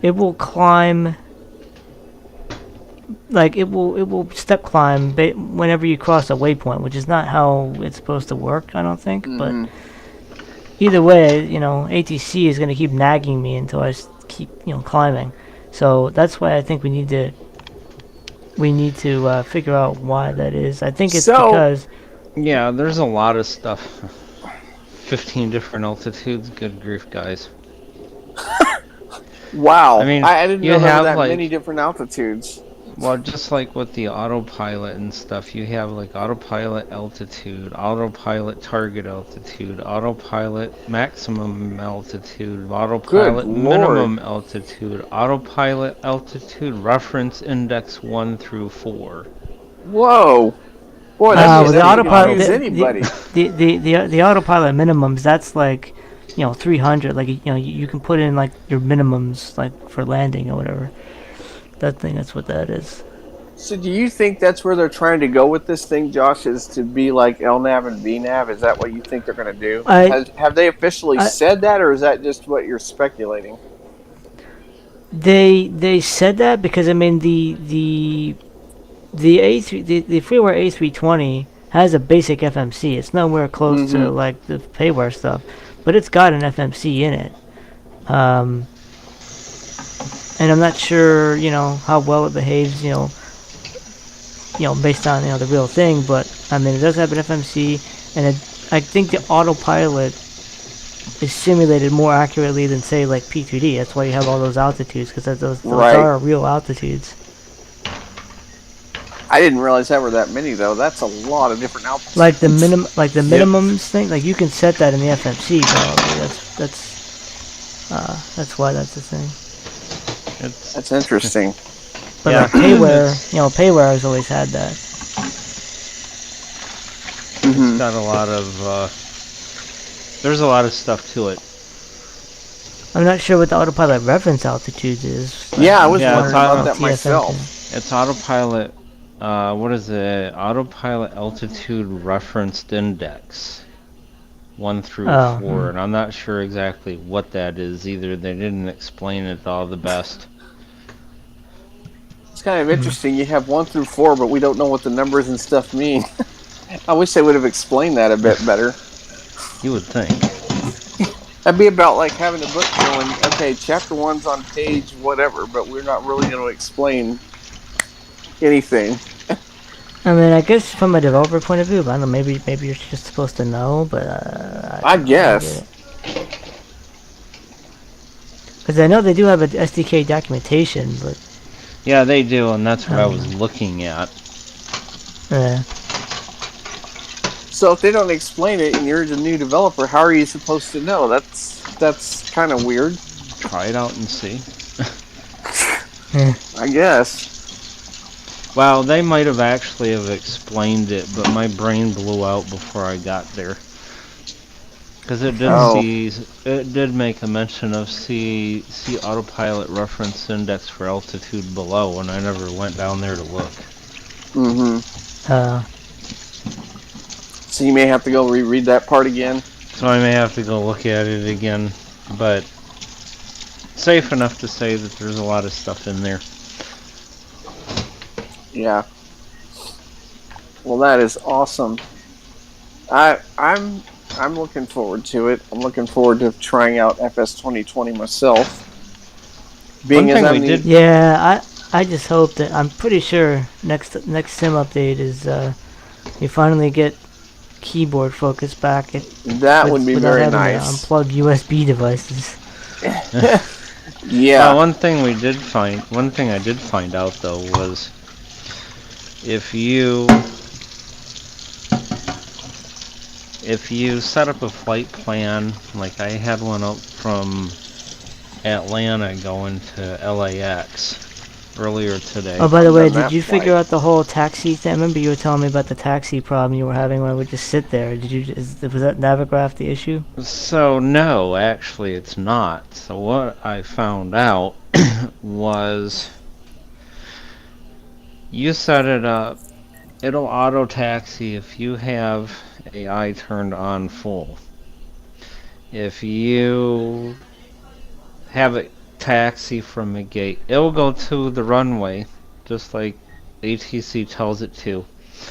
it will climb, like it will step climb whenever you cross a waypoint, which is not how it's supposed to work, I don't think. But either way, ATC is going to keep nagging me until I keep climbing. So that's why I think we need to figure out why that is. I think it's because Yeah, there's a lot of stuff. 15 different altitudes. Good grief, guys. Wow. I mean, I didn't you know there have, were that like- many different altitudes. Well, just like with the autopilot and stuff, you have like autopilot altitude, autopilot target altitude, autopilot maximum altitude, autopilot Good minimum Lord. altitude, autopilot altitude reference index 1 through 4. Whoa. Boy, that's with just the doesn't autopilot, confuse anybody. the autopilot minimums, that's like 300. Like you can put in like your minimums like for landing or whatever. That's what that is. So do you think that's where they're trying to go with this thing, Josh, is to be like LNAV and VNAV? Is that what you think they're going to do? Have they officially said that, or is that just what you're speculating? They said that because I mean the freeware A320 has a basic FMC. It's nowhere close to like the payware stuff, but it's got an FMC in it. And I'm not sure, how well it behaves, based on, the real thing, but, I mean, it does have an FMC, and I think the autopilot is simulated more accurately than, say, like P3D. That's why you have all those altitudes, because those are real altitudes. I didn't realize there were that many, though. That's a lot of different altitudes. Like the minimums thing, like you can set that in the FMC, probably. That's why that's the thing. That's interesting. But like payware has always had that. It's got a lot of, there's a lot of stuff to it. I'm not sure what the autopilot reference altitude is. Yeah, I was Yeah, wondering about that myself. It's autopilot, what is it? Autopilot altitude referenced index. 1 through 4, and I'm not sure exactly what that is either. They didn't explain it all the best. It's kind of interesting. You have 1 through 4, but we don't know what the numbers and stuff mean. I wish they would have explained that a bit better. You would think. That'd be about like having a book going, okay, chapter 1's on page whatever, but we're not really going to explain anything. I mean, I guess from a developer point of view, I don't know, maybe you're just supposed to know, but I guess. Because I know they do have an SDK documentation, but Yeah, they do, and that's what I was looking at. So if they don't explain it and you're the new developer, how are you supposed to know? That's kind of weird. Try it out and see. I guess. Well, they might have actually have explained it, but my brain blew out before I got there. Because it did Oh. it did make a mention of see autopilot reference index for altitude below, and I never went down there to look. Mm-hmm. So you may have to go reread that part again. So I may have to go look at it again, but safe enough to say that there's a lot of stuff in there. Yeah. Well, that is awesome. I'm looking forward to it. I'm looking forward to trying out FS 2020 myself. Being as I'm the, yeah, I just hope that I'm pretty sure next sim update is you finally get keyboard focus back. That would be very nice. Unplug USB devices. Yeah. One thing I did find out though was if you set up a flight plan, like I had one up from Atlanta going to LAX earlier today. Oh, by the way, did you figure out the whole taxi thing? I remember you were telling me about the taxi problem you were having when it would just sit there. Was that Navigraph the issue? So no, actually it's not. So what I found out was you set it up, it'll auto taxi if you have AI turned on full. If you have it taxi from a gate, it'll go to the runway just like ATC tells it to.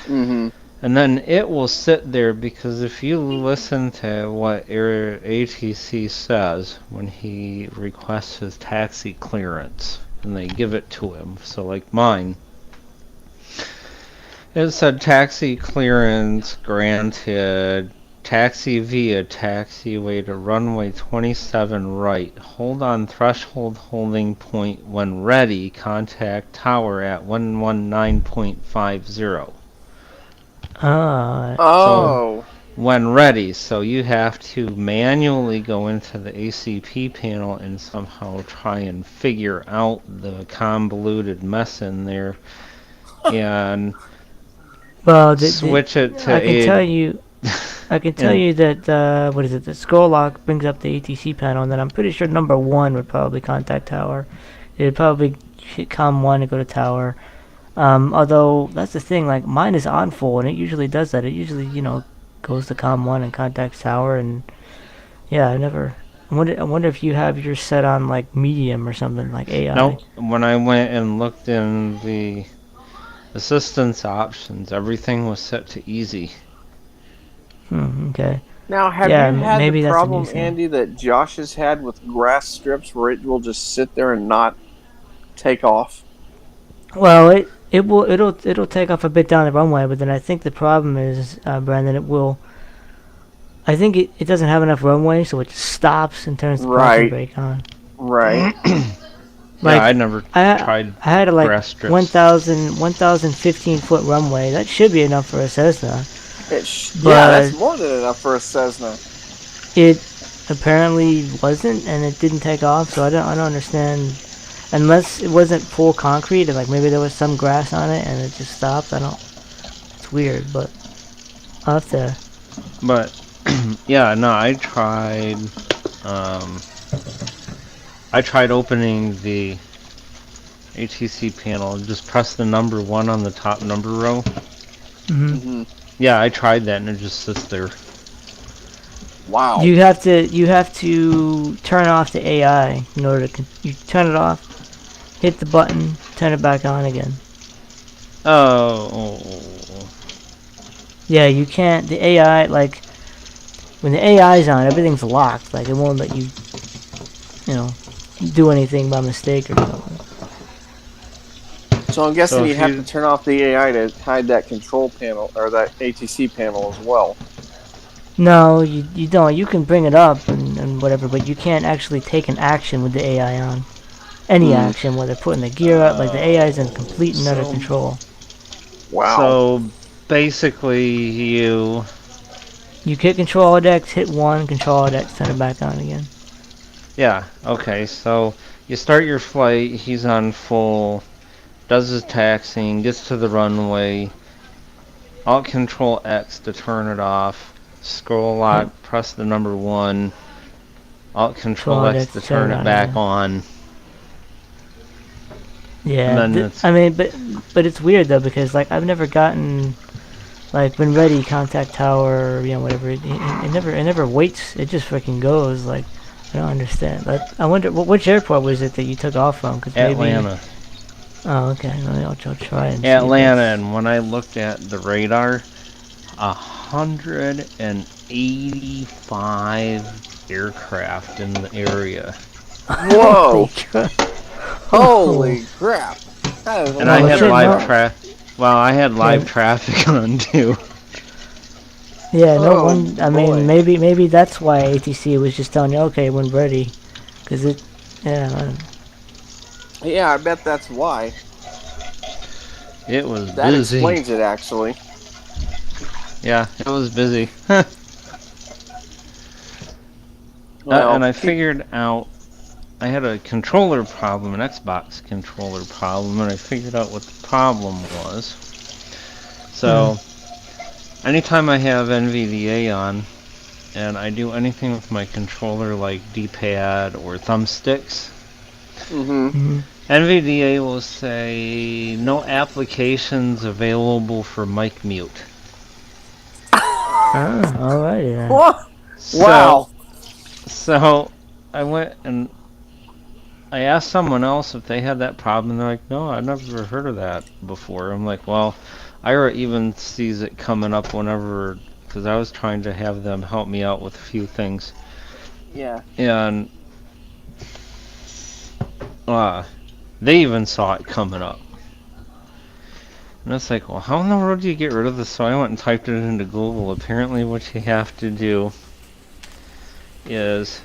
Mm-hmm. And then it will sit there, because if you listen to what ATC says when he requests his taxi clearance and they give it to him, so like mine, it said taxi clearance granted, taxi via taxiway to runway 27 right, hold on threshold holding point when ready, contact tower at 119.50. Oh. So, when ready, so you have to manually go into the ACP panel and somehow try and figure out the convoluted mess in there and switch it to I can tell you that what is it? The scroll lock brings up the ATC panel, and then I'm pretty sure number 1 would probably contact tower. It'd probably hit COM 1 to go to tower. Although that's the thing, like mine is on full, and it usually does that. It usually, goes to COM 1 and contacts tower, and yeah, I wonder if you have yours set on like medium or something like AI. No, when I went and looked in the assistance options, everything was set to easy. Okay. Now, have Yeah, you had maybe the that's a new problem, thing. Andy, that Josh has had with grass strips where it will just sit there and not take off? Well, it'll take off a bit down the runway, but then I think the problem is, Brandon, I think it doesn't have enough runway, so it stops and turns the parking brake on. Right. Yeah, I never tried I had a grass strips. 1,015 foot runway. That should be enough for a Cessna. Yeah, that's more than enough for a Cessna. It apparently wasn't, and it didn't take off. So I don't understand. Unless it wasn't full concrete, and like maybe there was some grass on it, and it just stopped. It's weird, but I'll have to. But yeah, no, I tried opening the ATC panel and just press the number 1 on the top number row. Mm-hmm. Yeah, I tried that and it just sits there. Wow. You have to turn off the AI in order to you turn it off, hit the button, turn it back on again. Oh. Yeah, you can't. The AI, like when the AI's on, everything's locked. Like it won't let you, do anything by mistake or something. So I'm guessing you have to turn off the AI to hide that control panel or that ATC panel as well. No, you don't. You can bring it up and whatever, but you can't actually take an action with the AI on. Any action, whether putting the gear up, like the AI is in complete and utter control. Wow. So basically you hit Control X, hit 1, Control X, turn it back on again. Yeah, okay, so you start your flight, he's on full, does his taxiing, gets to the runway, Alt Control X to turn it off, scroll lock, press the number 1, Alt Control Control X X to to turn turn it back on. on. Yeah, And then it's- I mean, but it's weird though because like I've never gotten like when ready contact tower or whatever. It never waits. It just freaking goes. Like I don't understand. But I wonder which airport was it that you took off from? 'Cause maybe, Atlanta. Oh, okay. I'll try and see Atlanta, this. and when I looked at the radar, 185 aircraft in the area. Whoa! Holy crap! That is a And lot I of had shit, live no. I had live Yeah. traffic on too. Yeah, no Oh, one. I boy. mean, maybe that's why ATC was just telling you, okay, when ready, because it. Yeah. Yeah, I bet that's why. It was That busy. explains it, actually. Yeah, it was busy. Well, and I figured out I had a controller problem, an Xbox controller problem, and I figured out what the problem was. So, anytime I have NVDA on, and I do anything with my controller like D-pad or thumbsticks, NVDA will say no applications available for mic mute. Oh, alrighty then. What? So, Wow. So I went and I asked someone else if they had that problem, and they're like, no, I've never heard of that before. I'm like, well, Ira even sees it coming up whenever, because I was trying to have them help me out with a few things. Yeah. And they even saw it coming up. And it's like, well, how in the world do you get rid of this? So I went and typed it into Google. Apparently what you have to do is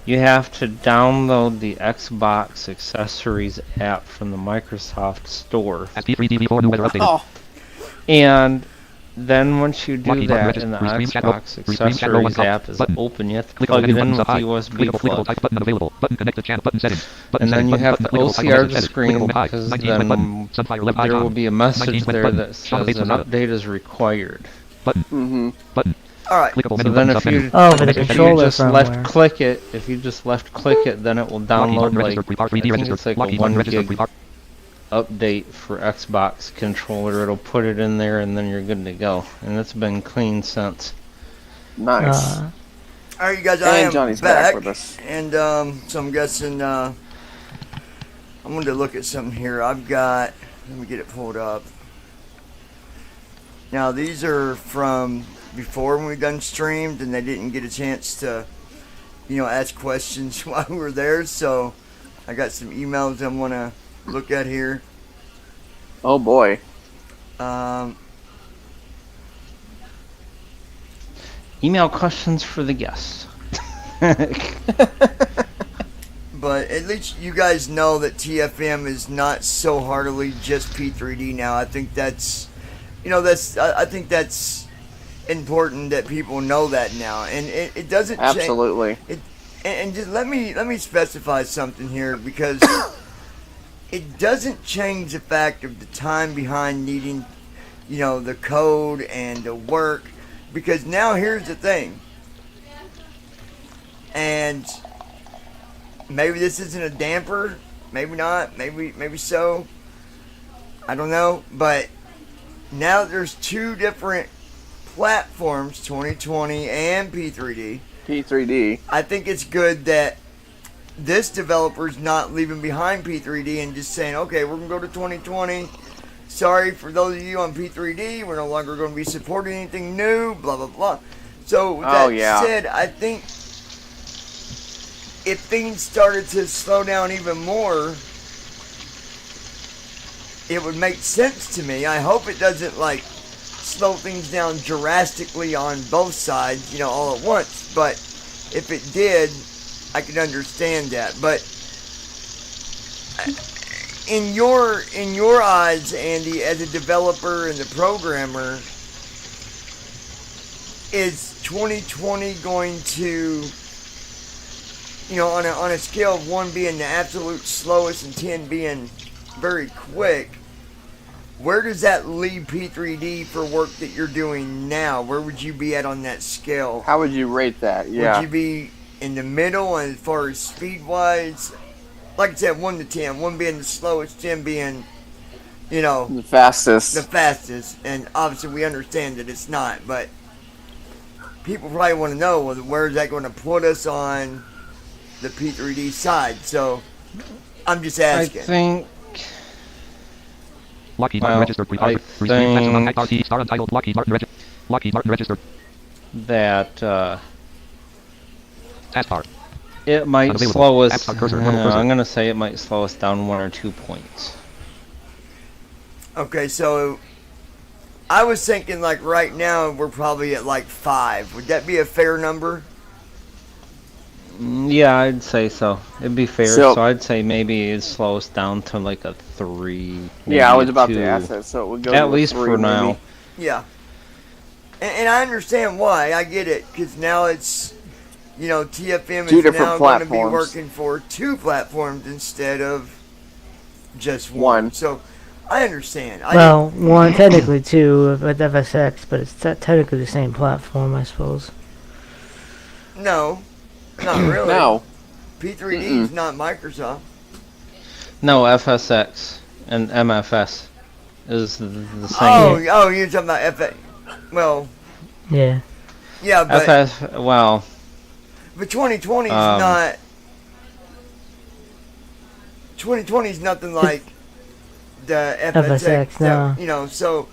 you have to download the Xbox Accessories app from the Microsoft Store. SP3DV4 new weather updated. Oh, And then once you do Lockheed Martin that Regis- and the Rescreen chat mode. Xbox Rescreen chat row one Accessories top. app is Button. open, you have to Clickable plug it menu in buttons with up high. USB Clickable plug. type button unavailable. Button connect to channel. Button settings. Button And then you settings. have Button to clickable type OCR message the edit. screen Clickable high. because 19 button. then Sunfire left there icon. will be a message 19 there button. that Shadow says face an was update is required. Button. Button. All right. Clickable So menu then buttons if up menu. you, Oh, for the if you controller just firmware. left click it, if you just left click it, then it will Lockheed download Martin like, registered prepar I 3D think registered. it's like a Lockheed 1 Martin registered gig prepar. update for Xbox controller. It'll put it in there and then you're good to go. And it's been clean since. nice. All right, you guys. I And am Johnny's back, back with us. and so I'm guessing I'm going to look at something here. I've got. Let me get it pulled up. Now these are from before when we done streamed, and they didn't get a chance to, ask questions while we were there. So I got some emails I want to look at here. Oh boy. Email questions for the guests. But at least you guys know that TFM is not so heartily just P3D now. I think that's, I think that's important that people know that now, and it doesn't change. Absolutely. And just let me specify something here, because it doesn't change the fact of the time behind needing, the code and the work, because now here's the thing, and maybe this isn't a damper, maybe not, maybe so, I don't know, but now there's two different platforms, 2020 and P3D. P3D. I think it's good that this developer's not leaving behind P3D and just saying, okay, we're going to go to 2020. Sorry for those of you on P3D, we're no longer going to be supporting anything new, blah, blah, blah. So, with that said, I think if things started to slow down even more, it would make sense to me. I hope it doesn't, slow things down drastically on both sides, all at once. But if it did, I could understand that. But in your eyes, Andy, as a developer and the programmer, is 2020 going to, on a scale of 1 being the absolute slowest and 10 being very quick, where does that leave P3D for work that you're doing now? Where would you be at on that scale? How would you rate that? Yeah. Would you be in the middle as far as speed wise? Like I said, 1 to 10. 1 being the slowest, 10 being, The fastest. the fastest. And obviously we understand that it's not, but people probably want to know, well, where is that going to put us on the P3D side? So I'm just I asking. think. Lockheed Martin Well, registered. I Receive maximum think XRT star untitled Lockheed Martin registered. that Taskbar. it might Unavailable. slow us. App start cursor, normal cursor. I'm gonna say it might slow us down 1 or 2 points. Okay, so I was thinking like right now we're probably at like 5. Would that be a fair number? Yeah, I'd say so. It'd be fair. So- So I'd say maybe it slows down to like a 3. Yeah, I maybe was a about 2. to ask that. So it would go At to a least 3 for now. maybe. Yeah. And I understand why. I get it. Because now it's, TFM Two is different now going to be platforms. working for 2 platforms instead of just One. one. So I understand. Well, one technically two with FSX, but it's technically the same platform, I suppose. No, not really. No. P3D is not Microsoft. No, FSX and MFS is the same. Oh, you're talking about FA. Well, Yeah. yeah, but FS. Well, but 2020 is not. 2020 is nothing like the FSX. FSX, no. So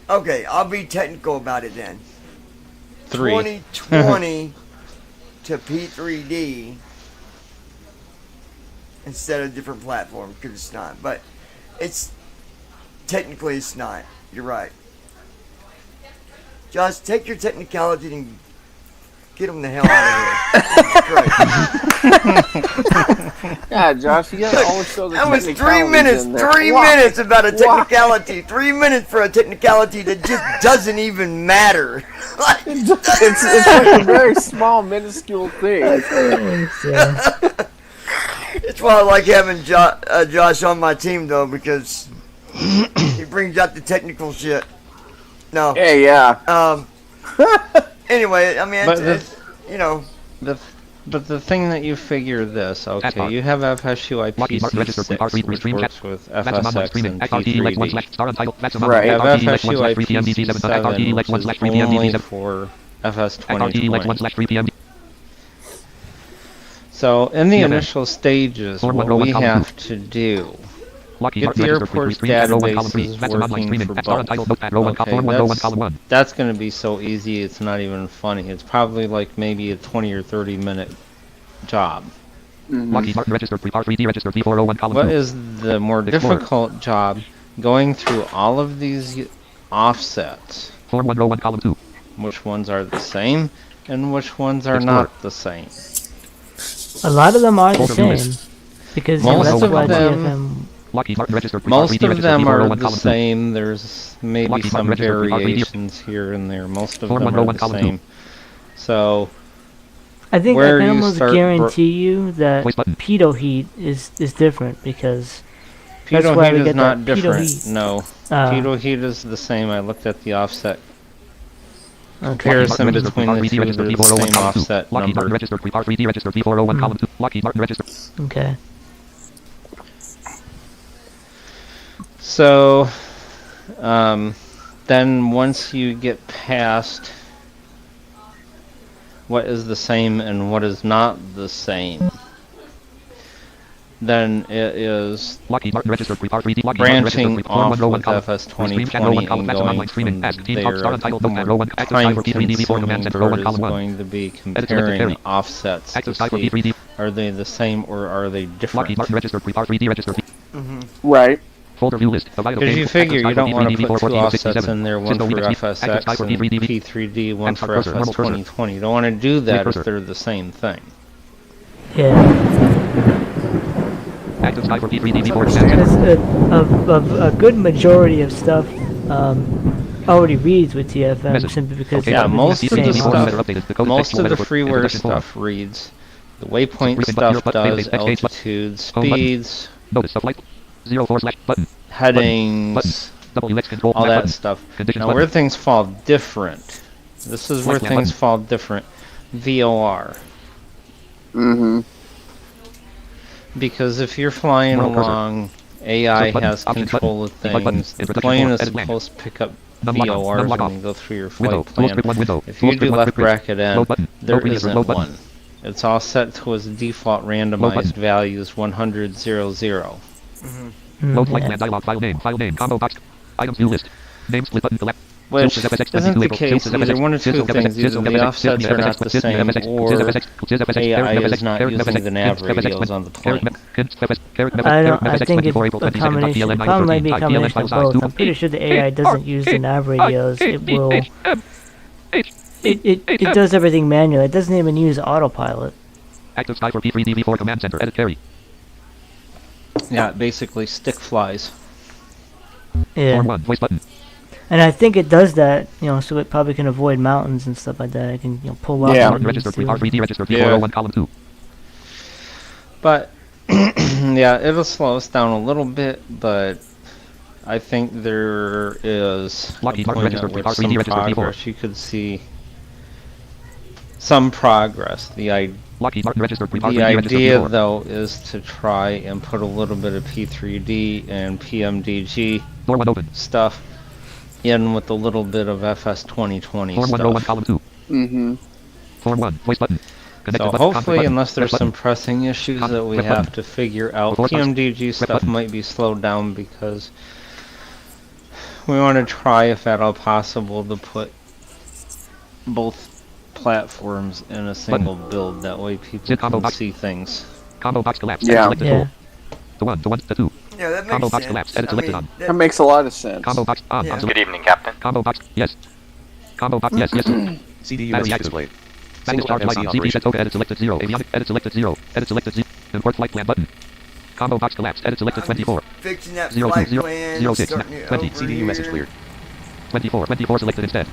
okay, I'll be technical about it then. 3. 2020 to P3D instead of different platforms because it's not. But it's technically it's not. You're right. Josh, take your technicality and get them the hell out of here. Yeah, Josh, you gotta always show the That was 3 technicalities minutes. in there. 3 Why? minutes about a Why? technicality. 3 minutes for a technicality that just doesn't even matter. It's like a very small, minuscule thing. It's why I like having Josh on my team, though, because he brings out the technical shit. No. Hey, yeah. Anyway, I mean, But But the thing that you figure this, okay, Taskbar. you have FSU Lockheed Martin registered. IP6, which Stream works chat. with Maximum online FSX streaming. and XRT Lex 1 P3D. star untitled. Maximum Right. You have XRT Lex 1 FSU 3 PM DC7. XRT Lex 1 IP7, 3 which PM is only DC7. for FS XRT Lex 1 2020. 3 PM. So, in the Yeah, initial stages, Form what one, row we one, column have to do, Lockheed if Martin the registered. airport's Stream chat. Row 1 column 3. database is Maximum online working streaming. for Star both, untitled. Notepad. Row 1 okay, column 1. Row 1 column 1. that's going to be so easy, it's not even funny. It's probably like maybe a 20 or 30 minute job. Lockheed Martin registered. R3D registered. V401 column 2. What is the more Explorer. difficult job going through all of these offsets? Form 1 row 1 column 2. Which ones are the same and which ones are Explorer. not the same? A lot of them are the Folder view same. list. Because Most that's of why them- TFM. Lockheed Martin registered. Most R3D of registered. them are V401 the column 2. same. There's maybe Lockheed some Martin registered. R3D. variations here and there. Most of Form them one, row are one, the column same. So, I think Where I can you almost start guarantee you that Voice button. pitot heat is different because that's pitot why heat we is get not that pitot different. heat. No, pitot heat is the same. I looked at the offset Okay. comparison Registered. between the R3D two. registered. They're the V401 same column 2. offset Lockheed Martin number. registered. R3D registered. V401 column 2. Lockheed Martin registered. Okay. So, then once you get past what is the same and what is not the same, then it is Lockheed Martin registered. R3D. Lockheed Martin registered. branching Form 1 off row 1 with column. FS Stream chat. Row 1 2020 column. and Maximum going online streaming. from Ask team there. top star The untitled. Notepad. Row 1. Active more cyber P3D. V4 command center. Row 1 time-consuming part is column 1. going to be selected comparing Terry. offsets to Active cyber see P3D. are they the same or are they different. Lockheed Martin registered. R3D registered. Right. Folder view list. Because you figure you don't want to put two offsets in there, one for Cisco FSX and P3D, one for cursor, FS normal cursor. 2020. You don't want to do that cursor. if they're the same thing. Yeah. Active cyber P3D. V4 command Because a good majority of stuff already reads with TFM Message. simply because Okay, Yeah, everything's most of the same. stuff- updated. The code Most textual of the weather- freeware introduction form. stuff reads. The waypoint Briefing button, stuff zero button, does backspace button. altitudes, Home button. speeds, Notice of flight. 04 slash button. headings, WX control. all back that button. stuff. Conditions Now, button. where things fall different, this is where Select things button. fall different. VOR. Mm-hmm. Because if you're flying World cursor. along, AI Search button. has Options control of button. Invite button. things. The Introduction plane form. is Edit blank. supposed to pick up Num lock off. VORs Num lock when off. you go through your Window. flight Full plan. script 1 window. If Full you do script 1 left script grid. bracket N, Load button. there Load preset. isn't Load button. one. It's all set to its default button. randomized values 100, 00. Load flight yeah. plan dialog. File name. File name. Combo box. Items view list. Name split button collapse. Which isn't the case. Either one of two things. Either the offsets are not the same, or AI is not using the nav radios on the plane. I think it's a combination. It probably might be a combination of both. I'm pretty sure the AI doesn't use the nav radios. It will. It does everything manually. It doesn't even use autopilot. Active Sky for P3DV4 command center. Edit carry. Yeah, it basically stick flies. Yeah. Form 1. Voice button. And I think it does that, so it probably can avoid mountains and stuff like that. It can, pull up. Yeah. mountains Registered too. R3D registered Yeah. P401 column 2. But yeah, it'll slow us down a little bit, but I think there is a Lockheed Martin point registered at which R3D some registered P4. progress. You could see some progress. Lockheed Martin registered The R3D registered idea, P4. though, is to try and put a little bit of P3D and PMDG Door 1 open. stuff in with a little bit of FS 2020 Form 101 stuff. column 2. Mm-hmm. Form 1. Voice button. Connected So button. hopefully, Conflict button. unless there's Rep some button. pressing issues that we Rep have button. to figure out, Before touch. PMDG Rep stuff button. might be slowed down because we want to try, if at all possible, to put both platforms in a single build. That way people Zip combo can box. see things. Combo box collapse. Yeah. Selected Yeah. tool. The 1. The 1. The 2. Yeah, that makes Combo sense. box collapse. Edit selected on. That makes a lot of sense. Combo box on. Yeah. Observe. Good evening, Captain. Combo box. Yes. Combo box. Yes. Yes. CDU Battery message active. displayed. Magnus Single charge light MC on. CP operation. set token. Edit selected 0. Avionic. Edit selected 0. Edit selected 0. Import flight plan button. Combo box collapse. Edit selected 24. Fixing that 0, flight 0, plan. 0, 6, starting it 20. over CDU message here. cleared. 24. 24 selected instead.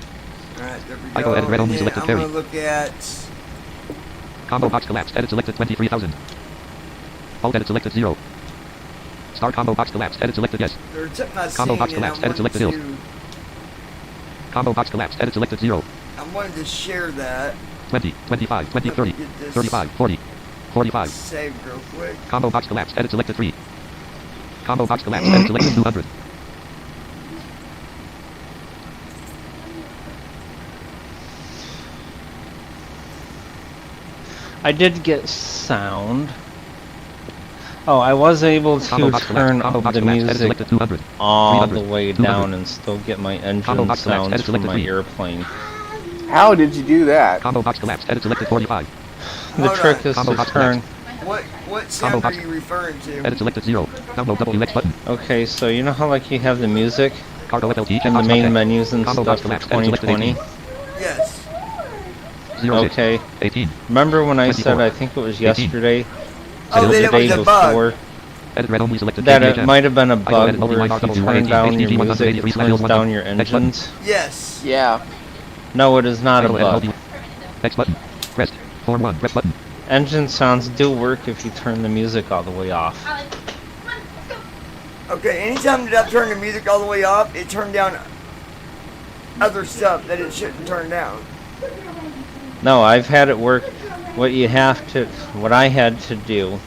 Alright, there we I go. go edit red only And selected I'm carry. gonna look at. Combo box collapsed. Edit selected 23,000. Alt edit selected 0. Star combo box collapsed. Edit selected yes. There's something I Combo seen box and collapsed. I Edit selected wanted hills. Combo box collapsed. Edit selected 0. I wanted to share that. 20, 25, 20, Let me 30, get this 35, 40, 45. saved real quick. Combo box collapsed. Edit selected 3. Combo box collapsed. Edit selected 200. I did get sound. Oh, I was able Combo to box collapsed. turn Combo box the collapsed. Edit music selected 200. all the 300, way 200. down and still get my Combo engine box collapsed. sounds Edit from selected my 3. airplane. How did you do that? Combo box collapsed. Edit selected 45. The Hold trick on. is Combo to box turn. What sound box. are you referring to? Edit selected 0. Download WX button. Okay, so you know how like you have the music Cargo FLT. in the checkbox main check. menus and Combo box stuff for collapsed. Edit selected 2020? 18. Yes. 0, Okay. 18. Remember when I said 24. I think it was 18. yesterday, Oh, or then the it was day a bug. before, Edit red only selected that it KVHM. might have been a I go bug edit where LDY if you RW turn down your HTTP music, it 183 turns /1 down your X button. engines. Yes. Yeah. No, it is not I a go edit bug. LDY. X button. Rest. Form 1. Rest button. Engine sounds do work if you turn the music all the way off. Okay, anytime that I've turned the music all the way off, it turned down other stuff that it shouldn't turn down. No, I've had it work. What I had to do,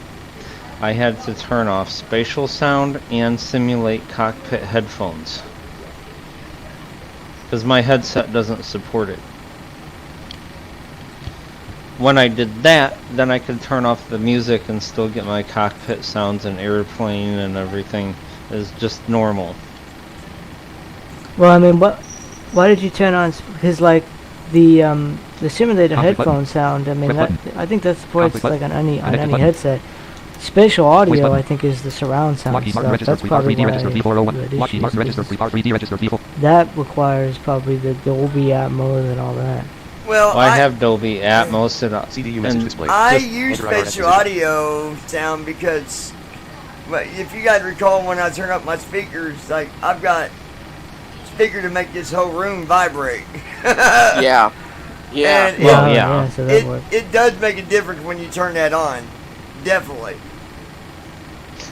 I had to turn off spatial sound and simulate cockpit headphones. Because my headset doesn't support it. When I did that, then I could turn off the music and still get my cockpit sounds and airplane and everything is just normal. Well, I mean, why did you turn on? Because like the simulated Conflict headphone button. sound. I mean, Red that I think that supports Conflict like button. on any Connected button. headset. Spatial audio, button. I think, is the surround sound Lockheed Martin stuff. registered That's 3 probably 3D registered why V401. you had Lockheed Martin issues, registered 3 3D registered V4. that requires probably the Dolby Atmos and all that. Well, Well, I have Dolby Atmos and CDU message displayed. I just use override spatial acquisition. audio sound because, well, if you guys recall, when I turn up my speakers, like I've got speaker to make this whole room vibrate. Yeah. Yeah. And Well, yeah. So that works. it does make a difference when you turn that on. Definitely.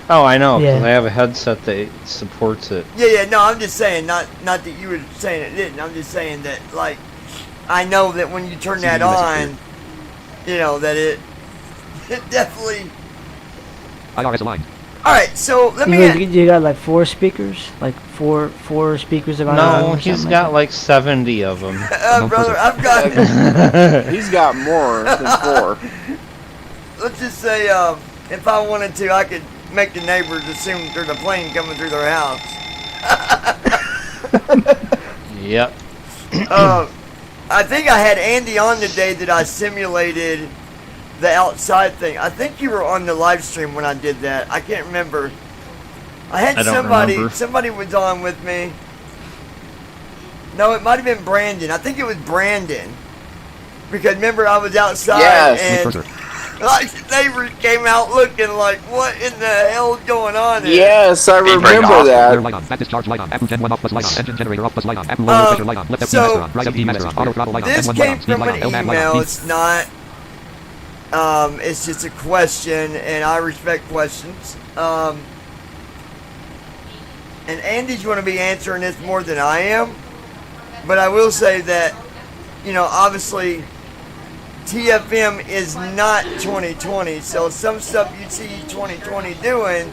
Oh, I know, because Yeah. I have a headset that supports it. Yeah, no, I'm just saying, not that you were saying it didn't. I'm just saying that, like, I know that when you turn that on, you know, that it definitely... IRS aligned. Alright, so let me... You got like 4 speakers? Like four speakers around? No, he's got like 70 of them. brother, I've got... He's got more than 4. Let's just say, if I wanted to, I could make the neighbors assume there's a plane coming through their house. Yep. I think I had Andy on today that I simulated the outside thing. I think you were on the live stream when I did that. I can't remember. I had somebody was on with me. No, it might have been Brandon. I think it was Brandon. Because remember I was outside and like the neighbors came out looking like, what in the hell's going on here? Yes, I remember that. Light on. Back discharge light on. F10 1 off plus light on. Engine generator off plus light on. F low pressure light on. Left FD master on. Right FD master on. Auto throttle light on. This F1 light came on. Speed from light an on. LMAG light email. on. It's not. It's just a question, and I respect questions. And Andy's going to be answering this more than I am. But I will say that, you know, obviously, TFM is not 2020. So some stuff you see 2020 doing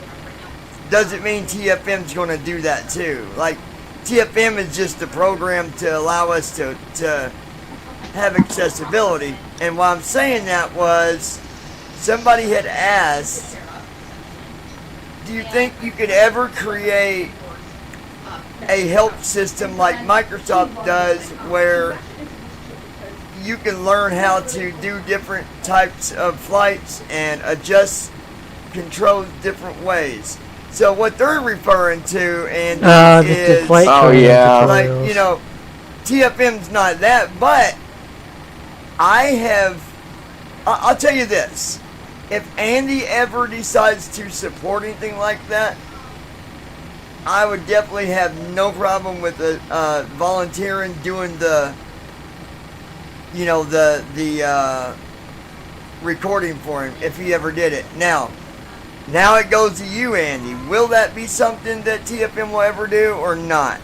doesn't mean TFM's going to do that too. Like, TFM is just a program to allow us to have accessibility. And why I'm saying that was somebody had asked, do you think you could ever create a help system like Microsoft does where you can learn how to do different types of flights and adjust controls different ways? So what they're referring to and is the flight training tutorials. like, you know, TFM's not that, but I'll tell you this. If Andy ever decides to support anything like that, I would definitely have no problem with volunteering, doing the, you know, the recording for him if he ever did it. Now it goes to you, Andy. Will that be something that TFM will ever do or not?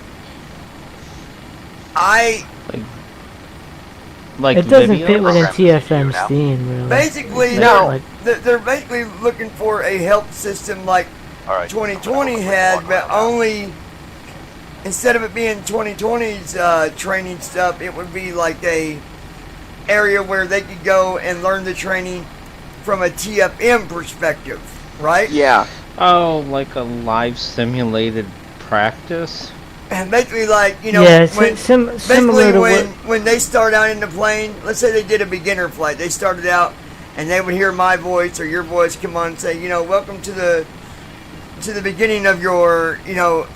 Like it doesn't video? fit within TFM's theme, really. Basically, they're basically looking for a help system like 2020 had, but only instead of it being 2020's training stuff, it would be like a area where they could go and learn the training from a TFM perspective, right? Yeah. Oh, like a live simulated practice? And basically, like, you know, when they start out in the plane, let's say they did a beginner flight, they started out and they would hear my voice or your voice come on and say, you know, welcome to the beginning of your, you know,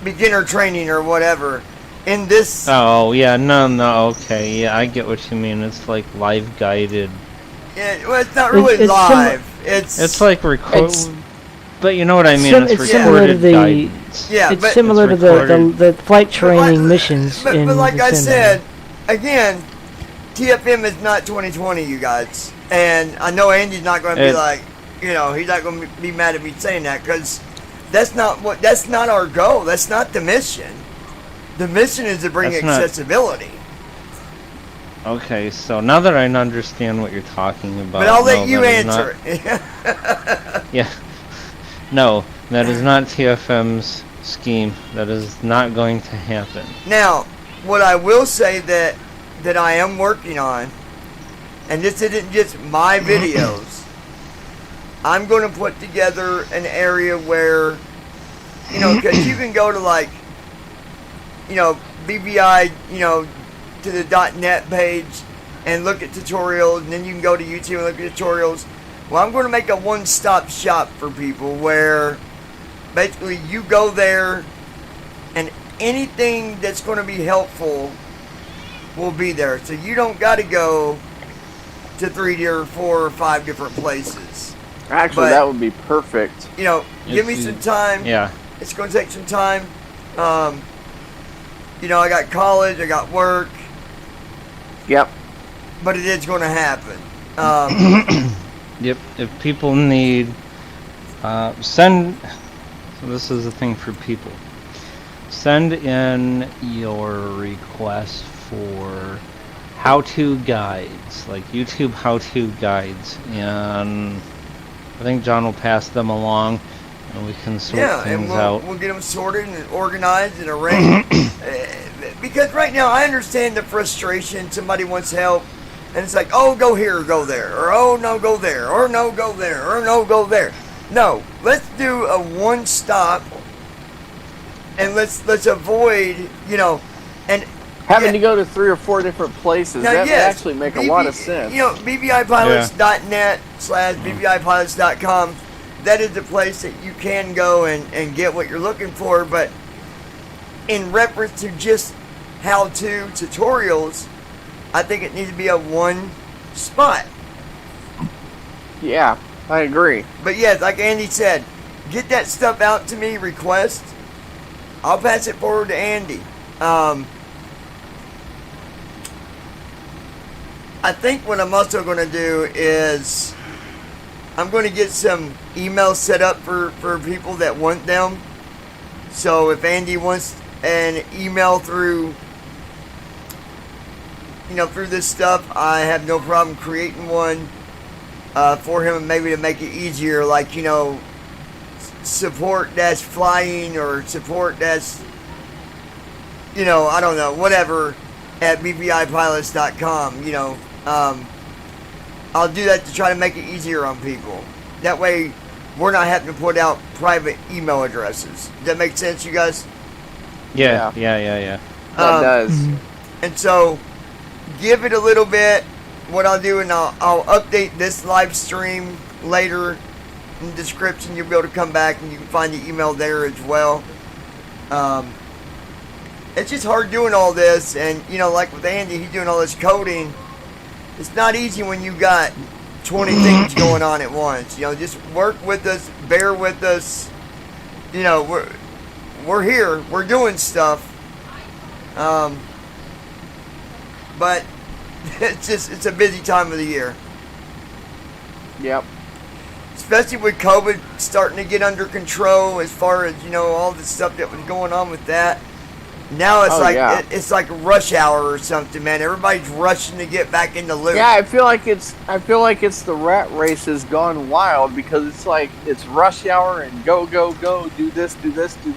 beginner training or whatever. In this. Oh yeah, no, okay, yeah, I get what you mean. It's like live guided. Yeah, well, it's not really live. It's like record. But you know what I mean. It's similar to the. guidance. Yeah, it's similar to the flight training missions. But like I said, again, TFM is not 2020, you guys. And I know Andy's not going to be like, you know, he's not going to be mad at me saying that because that's not our goal. That's not the mission. The mission is to bring accessibility. Okay, so now that I understand what you're talking about, but I'll let you answer it. Yeah. No, that is not TFM's scheme. That is not going to happen. Now, what I will say that I am working on, and this isn't just my videos, I'm going to put together an area where, you know, because you can go to like, you know, BBI, you know, to the .net page and look at tutorials, and then you can go to YouTube and look at tutorials. Well, I'm going to make a one-stop shop for people where basically you go there and anything that's going to be helpful will be there. So you don't got to go to 3 or 4 or 5 different places. Actually, that would be perfect. You know, give me some time. Yeah. It's going to take some time. You know, I got college, I got work. Yep. But it is going to happen. Yep. If people need Send. So this is the thing for people. Send in your requests for how-to guides, like YouTube how-to guides, and I think John will pass them along, and we can sort things out. We'll get them sorted and organized and arranged. Because right now, I understand the frustration. Somebody wants help, and it's like, oh, go here, or go there, or oh, no, go there, or no, go there, or no, go there. No, let's do a one-stop, and let's avoid, and having to go to 3 or 4 different places. That would actually make a lot of sense. BBIpilots.net/BBIpilots.com. That is the place that you can go and get what you're looking for. But in reference to just how-to tutorials, I think it needs to be a one spot. Yeah, I agree. But yes, like Andy said, get that stuff out to me, request. I'll pass it forward to Andy. I think what I'm also going to do is I'm going to get some emails set up for people that want them. So if Andy wants an email through this stuff, I have no problem creating one for him, maybe to make it easier, like, support-flying or support- I don't know, whatever, at BBIpilots.com, I'll do that to try to make it easier on people. That way, we're not having to put out private email addresses. Does that make sense, you guys? Yeah. That does. And so, give it a little bit. What I'll do, and I'll update this live stream later in the description. You'll be able to come back and you can find the email there as well. It's just hard doing all this, and like with Andy, he's doing all this coding. It's not easy when you got 20 things going on at once. Just work with us, bear with us. We're here, we're doing stuff. But it's a busy time of the year. Yep. Especially with COVID starting to get under control, as far as all the stuff that was going on with that. Now it's it's like rush hour or something, man. Everybody's rushing to get back in the loop. Yeah, I feel like it's the rat race has gone wild, because it's rush hour and go, do this.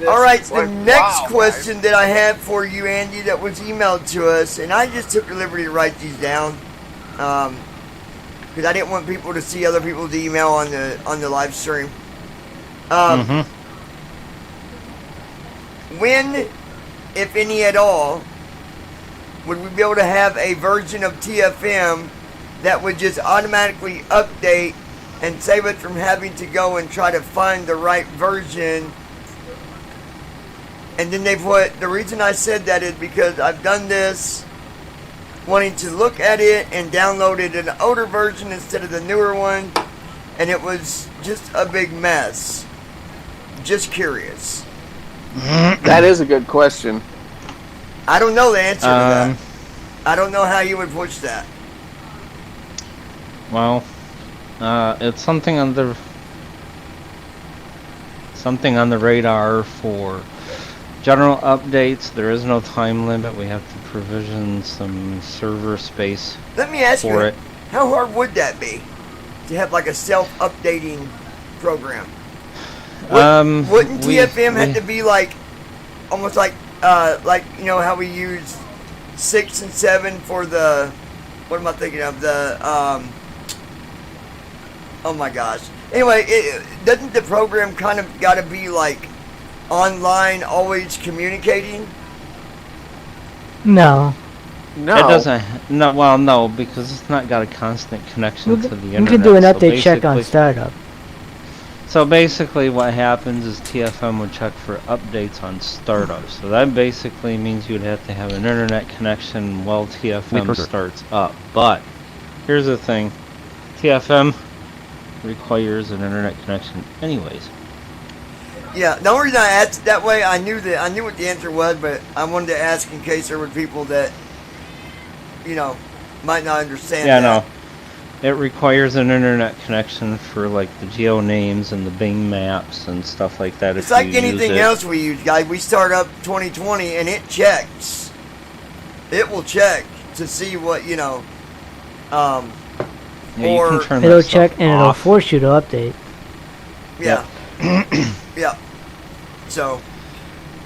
All right, the next question that I have for you, Andy, that was emailed to us, and I just took the liberty to write these down, because I didn't want people to see other people's email on the live stream. When, if any at all, would we be able to have a version of TFM that would just automatically update and save us from having to go and try to find the right version? And then the reason I said that is because I've done this wanting to look at it and downloaded an older version instead of the newer one, and it was just a big mess. Just curious. That is a good question. I don't know the answer to that. I don't know how you would push that. Well, it's something on the radar for general updates. There is no time limit. We have to provision some server space. Let me ask you, it. How hard would that be to have like a self-updating program? Wouldn't TFM have to be like almost like how we use 6 and 7 for the, what am I thinking of, the oh my gosh, anyway, doesn't the program kind of got to be like online, always communicating? No. It doesn't. No, well, no, because it's not got a constant connection to the internet. You can do an update check on startup. So basically what happens is TFM would check for updates on startup. So that basically means you'd have to have an internet connection while TFM starts up. But here's the thing. TFM requires an internet connection anyways. Yeah, the only reason I asked it that way, I knew what the answer was, but I wanted to ask in case there were people that, might not understand that. Yeah, no. It requires an internet connection for like the geo names and the Bing maps and stuff like that. It's if like you use anything it. else we use, guys. We start up 2020 and it checks. It will check to see what, you know. Yeah, you or- can turn It'll that stuff check and it'll off. force you to update. Yeah. Yeah. So,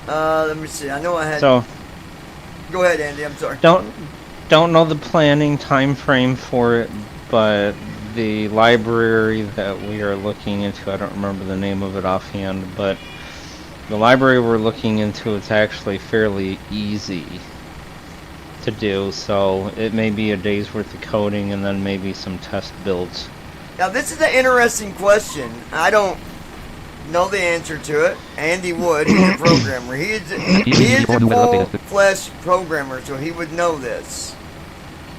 let me see. I know I had. So Go ahead, Andy. I'm sorry. don't know the planning time frame for it, but the library that we are looking into, I don't remember the name of it offhand, but the library we're looking into, it's actually fairly easy to do, so it may be a day's worth of coding and then maybe some test builds. Now, this is an interesting question. I don't know the answer to it. Andy would. He's a programmer. He is a full-fledged programmer, so he would know this.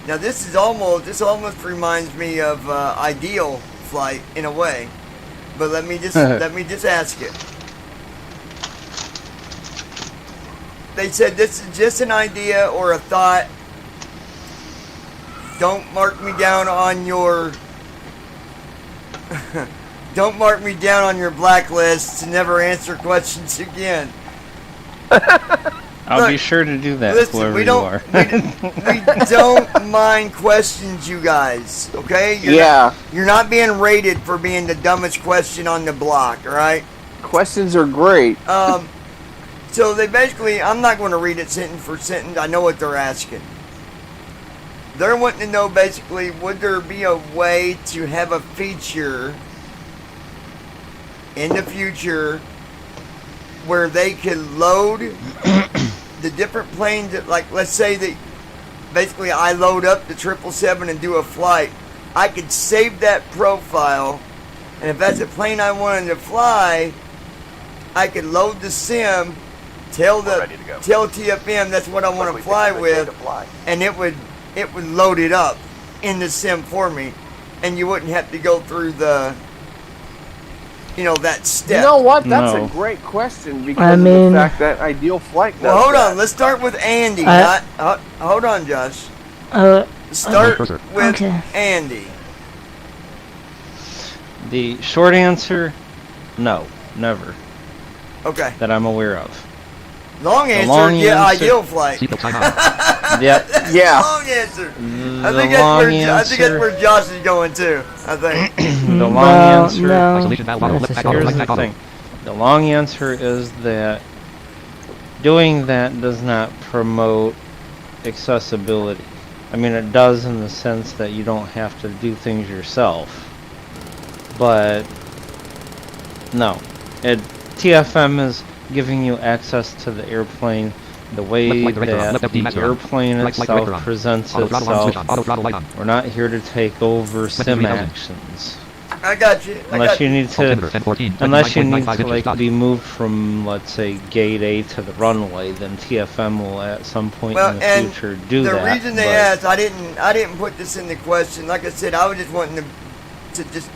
Now, this almost reminds me of Ideal Flight in a way. But let me just ask it. They said this is just an idea or a thought. Don't mark me down on your don't mark me down on your blacklist to never answer questions again. I'll Look, be sure to do that, Listen, whoever we you don't are. we don't mind questions, you guys. Okay? You're not being rated for being the dumbest question on the block, all right? Questions are great. So they basically, I'm not going to read it sentence for sentence. I know what they're asking. They're wanting to know basically, would there be a way to have a feature in the future where they could load the different planes that, like, let's say that basically I load up the 777 and do a flight. I could save that profile, and if that's a plane I wanted to fly, I could load the sim, tell TFM that's what I want to fly with, and it would load it up in the sim for me, and you wouldn't have to go through the, that step. You know what? That's No. a great question because I of mean- the fact that Ideal Flight does Well, hold that. on. Let's start with Andy. Hold on, Josh. Start Cursor. with Okay. Andy. The short answer, no, never, Okay. that I'm aware of. Long answer, long yeah, answer- Ideal Flight. Seatbelt sign on. Yep. Yeah. Long answer. I The think long that's where Josh is going too. I think. The long Well, answer. no, Isolation valve auto, not left back auto, Here's right the back auto. thing. The long answer is that doing that does not promote accessibility. I mean, it does in the sense that you don't have to do things yourself. But no, TFM is giving you access to the airplane the way Left light director on, that left FD the master on. airplane Right light director itself on. presents Auto throttle on, switch on. itself. Auto throttle light on. We're not here to take over sim 3000. actions. I got you. Unless you need to, Altimeter 1014. unless you need 29.95 to inches like dot. be moved from, let's say, gate A to the runway, then TFM will at some point Well, in the and future do the that. reason they but asked, I didn't put this in the question. Like I said, I was just wanting to just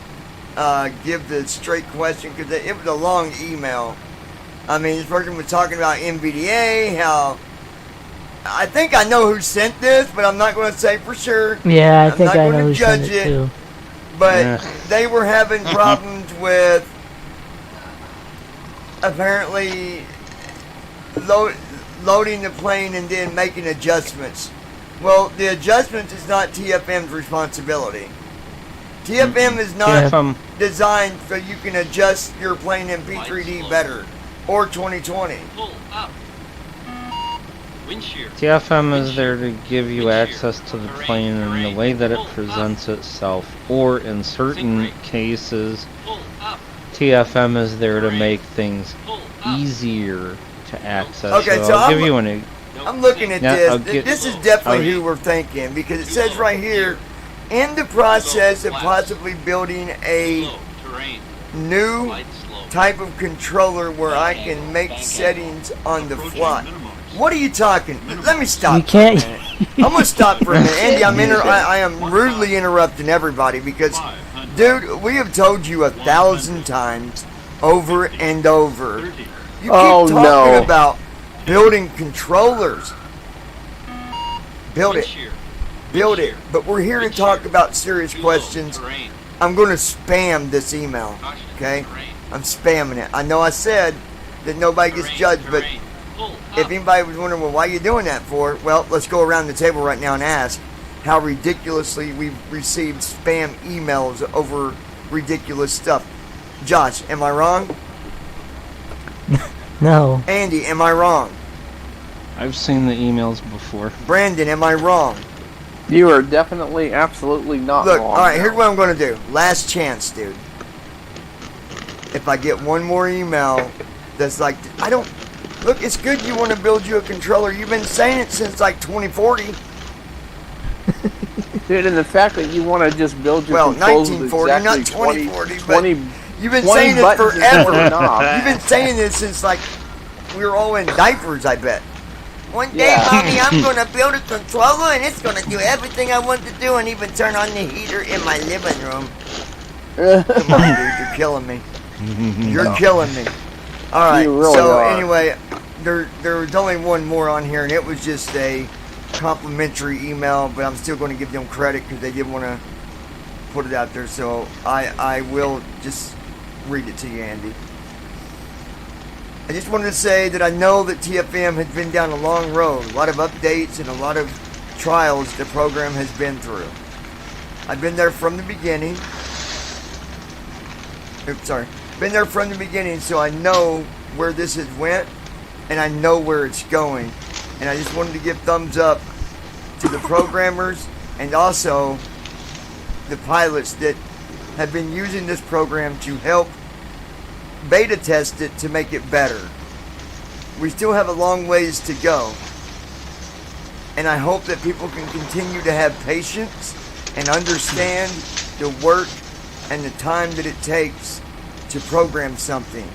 give the straight question because it was a long email. I mean, this person was talking about NVDA, how I think I know who sent this, but I'm not going to say for sure. Yeah, I I'm think not I gonna know who sent judge it it. too. But Yeah. they were having problems with apparently loading the plane and then making adjustments. Well, the adjustments is not TFM's responsibility. TFM is not TFM, designed so you can adjust your plane in P3D better or 2020. Pull up. Wind shear. TFM is there to give you access to the plane in the way that it presents itself, or in certain cases, Pull up. TFM is there to make things Pull up. easier to access. Okay, so I'll I'm- give you an I'm looking at Yeah, this. I'll get- This is definitely I'll- who we're thinking because it says right here, in the process of possibly building a Slow terrain. new Light slow. type of controller where I can make settings on the fly. What are you talking? Let me stop. You can't. for a minute. I'm gonna stop for a minute, Andy. I am rudely interrupting everybody because, dude, we have told you 1,000 times, over and over. You keep Oh, talking no. about building controllers. Build Wind it. shear. build it. But we're here to talk about serious questions. Terrain. I'm going to spam this email, okay? I'm spamming it. I know I said that nobody gets judged, but if anybody was wondering, well, why are you doing that for? Well, let's go around the table right now and ask how ridiculously we've received spam emails over ridiculous stuff. Josh, am I wrong? No. Andy, am I wrong? I've seen the emails before. Brandon, am I wrong? You are definitely, absolutely not Look, wrong. alright, here's what I'm going to do. Last chance, dude. If I get one more email that's like, I don't... Look, it's good you want to build you a controller. You've been saying it since like 2040. Dude, and the fact that you want to just build your Well, controls 1940, with not exactly 2040, 20, but you've been 20 saying it buttons and forever. one knob. You've been saying this since like we were all in diapers, I bet. One day, Yeah. Mommy, I'm going to build a controller and it's going to do everything I want to do and even turn on the heater in my living room. Come on, dude, you're killing me. You're killing me. All right, You really so are. anyway, there was only one more on here, and it was just a complimentary email, but I'm still going to give them credit because they did want to put it out there, so I will just read it to you, Andy. I just wanted to say that I know that TFM has been down a long road, a lot of updates and a lot of trials the program has been through. I've been there from the beginning. Oops, sorry. Been there from the beginning, so I know where this has went, and I know where it's going. And I just wanted to give thumbs up to the programmers and also the pilots that have been using this program to help beta test it to make it better. We still have a long ways to go. And I hope that people can continue to have patience and understand the work and the time that it takes to program something.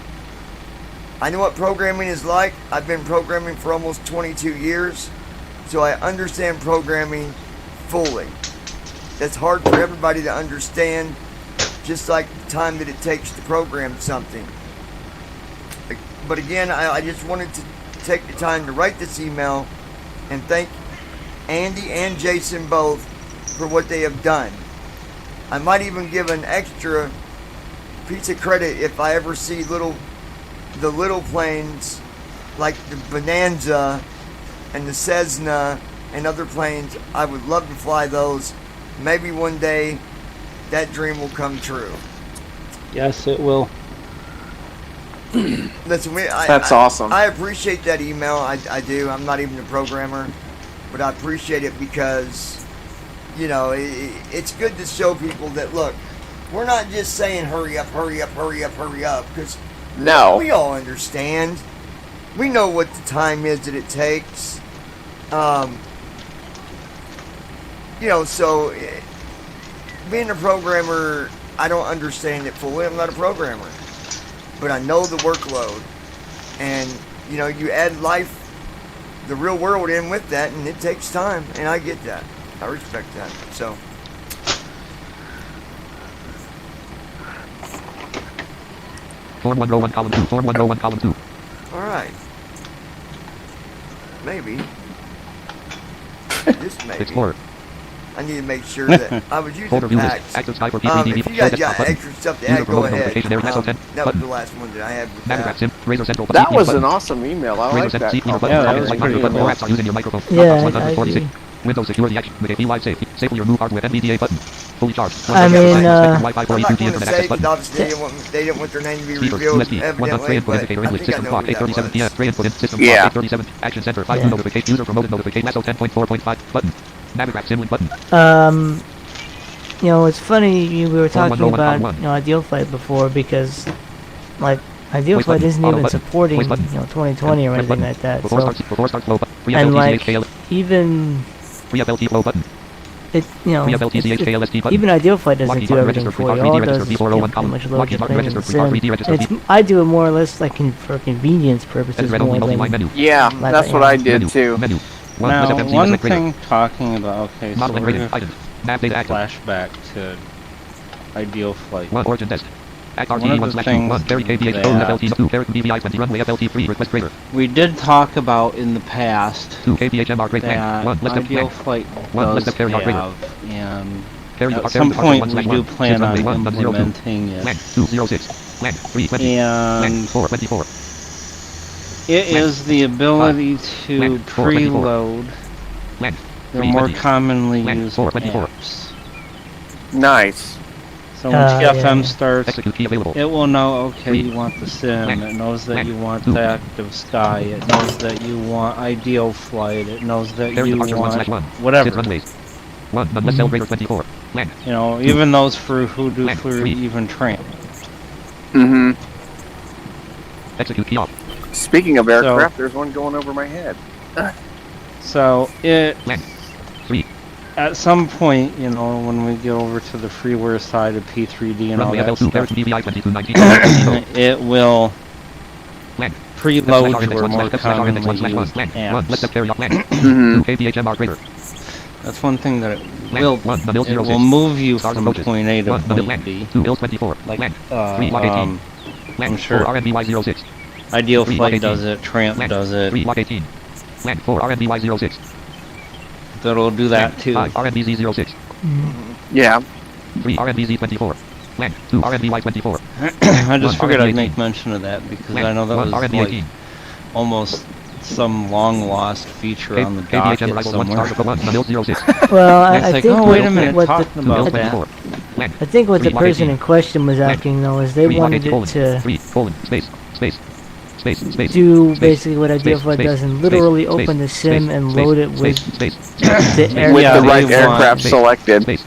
I know what programming is like. I've been programming for almost 22 years, so I understand programming fully. That's hard for everybody to understand, just like the time that it takes to program something. But again, I just wanted to take the time to write this email and thank Andy and Jason both for what they have done. I might even give an extra piece of credit if I ever see the little planes like the Bonanza and the Cessna and other planes. I would love to fly those. Maybe one day that dream will come true. Yes, it will. Listen, That's awesome. I appreciate that email. I do. I'm not even a programmer, but I appreciate it because, you know, it's good to show people that, look, we're not just saying hurry up, hurry up, hurry up, hurry up, because No. we all understand. We know what the time is that it takes. You know, so being a programmer, I don't understand it fully. I'm not a programmer. But I know the workload. And, you know, you add life, the real world in with that, and it takes time. And I get that. I respect that. So. Form 1 row 1 column 2. Form 1 row 1 column 2. Alright. Maybe. Just maybe. Explorer. I need to make sure that I was using Folder view list. packs. Active Sky for PPD. If you guys got extra stuff to User add, go promote ahead. notification there. Maxo 10. That was Button. the last one that I had with Navigraph that. sim. Razor Central. That CPU was button. an awesome email. I Razor like Central. that. CPU button. Yeah, that Target was like pretty button. cool. More apps are using your microphone. Yeah, Dropbox I 146. agree. Windows security action. McAfee live safe. Safely remove hardware NVDA button. Fully charged. I mean, Wi-Fi I'm 4 not E2G going to internet say access because button. obviously they didn't want their name to be Speaker, revealed USB, 1 evidently, tray input but indicator I English, think I system know clock, who that 8:37 p.m. was. Tray input in, system Yeah. clock, 8:37, action center, 5 Yeah. notification, user promoted notification, Maxo 10.4.5, button. Navigraph sim link button. You know, it's funny we were Form one, talking row one, about column one. you know Ideal Flight before because like Ideal Voice Flight button, isn't auto even button, supporting voice button. 2020 or Press anything button. like that. Before So start flow, free and FLT like CHKL, even free FLT flow button. it Free FLT CHKLST button. even Ideal Flight doesn't Lockheed do Martin everything registered for for you. R3D All it does registered is B401 pretty column. much load Lockheed your Martin plane in registered for sim. R3D registered It's, I do it more or less like for convenience purposes Says red more only multi-line than menu. Yeah, Like that's that, what yeah. I did Menu. too. Menu. One Now, SFMC one select radio. thing talking about, okay, so Modeling we're rated. going Items. Nav data active. flashback to Ideal Flight. 1 origin test. Act one RTE of 1 the slash things 1. Ferry KVH that- code FLT 2. Ferry BVI 20 runway FLT 3. Request greater. We did talk about in the past 2 KVHMR great land. that 1 list of Ideal land. Flight 1 list does of carry our greater. have, and Carry at our some carry point 1 we slash do 1. plan on Runway 1 0 2. implementing Land it. 206. Land 320. Land And 424. it is the ability to Land 424. preload Land the more 320. commonly Land used 424. apps. Nice. So when Yeah. TFM starts, Execute key available. it will know, okay, you want the sim, Land. it knows that Land. you want Two. the active sky, it knows that you want ideal flight, it knows that Carry you departures 1 want slash 1. whatever. Sit runways. 1 nonetheless celebrator 24. Land. You know, even those who do Land. for 3. even tramp. Mm-hmm. Execute key off. Speaking of aircraft, there's one going over my head. So it, Land 3. at some point, you know, when we get over to the freeware side of P3D and all Runway that FL2 stuff, Ferry BVI 2219. it will Land. preload Slash your R more index 1 slash R index 1 slash 1. commonly used Land. 1 list of apps. carry off. Land. Mm-hmm. 2 KVHMR greater. That's one thing that it Land. will 1 the mill it 06. will move you Stars from approaches. point A to 1 the mill point land. B. 2 Ill 24. Like, Land. 3 Lock 18. Land. I'm sure 4 RNBY 06. Ideal 3 Flight Lock 18. does it, Tramp Land. does it, 3 Lock 18. Land. 4 RNBY 06. that'll do that too. 5 RNBZ 06. Yeah. 3 RNBZ 24. Land. 2 RNBY 24. I just 1 figured I'd RNB make mention of that because Land. I know that 1 was RNB like 18. almost some long lost feature on the KVHM docket arrival 1 somewhere. stars for 1 the mill 06. Well, It's I like, think oh, wait a minute, what talking the, Ill about that. 24. Land. I think what the 3 Lock person 18. in question was Land. asking though is they 3 Lock wanted 18 it colon. to 3 colon. Space. Space. Space. Space. do Space. basically what Ideal Space. Flight Space. does and Space. literally Space. open the Space. sim and Space. load it with Space. the air. With Yeah, the right they aircraft Space. selected. Space.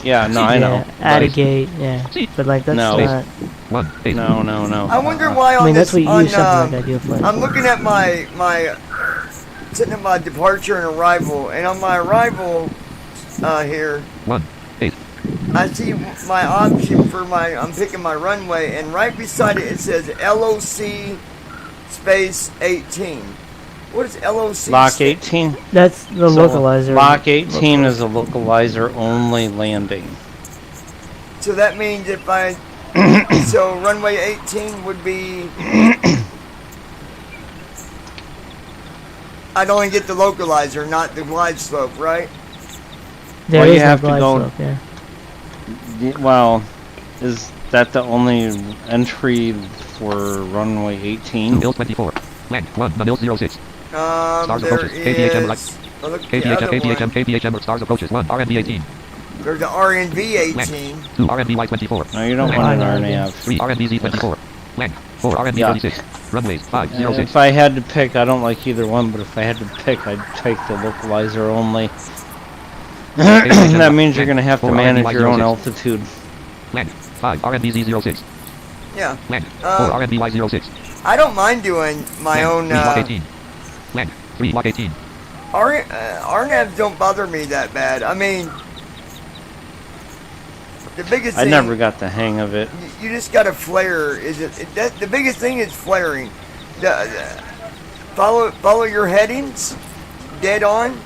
Yeah, no, I know. Add a But- gate, yeah. But like that's No. not. 1. Space. No, no, no. I wonder why on I mean this that's what you on, use something like Ideal Flight. I'm looking at my sitting at my departure and arrival, and on my arrival here, 1. Space. I see my option for I'm picking my runway, and right beside it it says LOC space 18. What is LOC? Lock 18? That's the So, localizer. Lock 18 is a localizer only landing. So that means if so runway 18 would be. I'd only get the localizer, not the glide slope, right? There Well, you is no have to glide go- slope, yeah. Well, is that the only entry for runway 18? Ill 24. Land. 1 the mill 06. Stars There approaches. KVHM is. Oh, look at the KVHM, other KVHM, one. KVHM, stars approaches. 1 RNB 18. There's the RNV 18. Land. 2 RNBY 24. No, you don't Why want an not? RNAV. 3 RNBZ 24. Land. 4 RNB Yeah. 36. Runways 506. If I had to pick, I don't like either one, but if I had to pick, I'd take the localizer only. That means you're going to have to manage your own altitude. Land. 5 RNBZ 06. Yeah. Land. 4 RNBY 06. I don't mind doing my Land. own. 3 Lock 18. Land. 3 Lock 18. RNAVs don't bother me that bad. I mean, the biggest I thing. never got the hang of it. You just got to flare. The biggest thing is flaring. Follow your headings, dead on.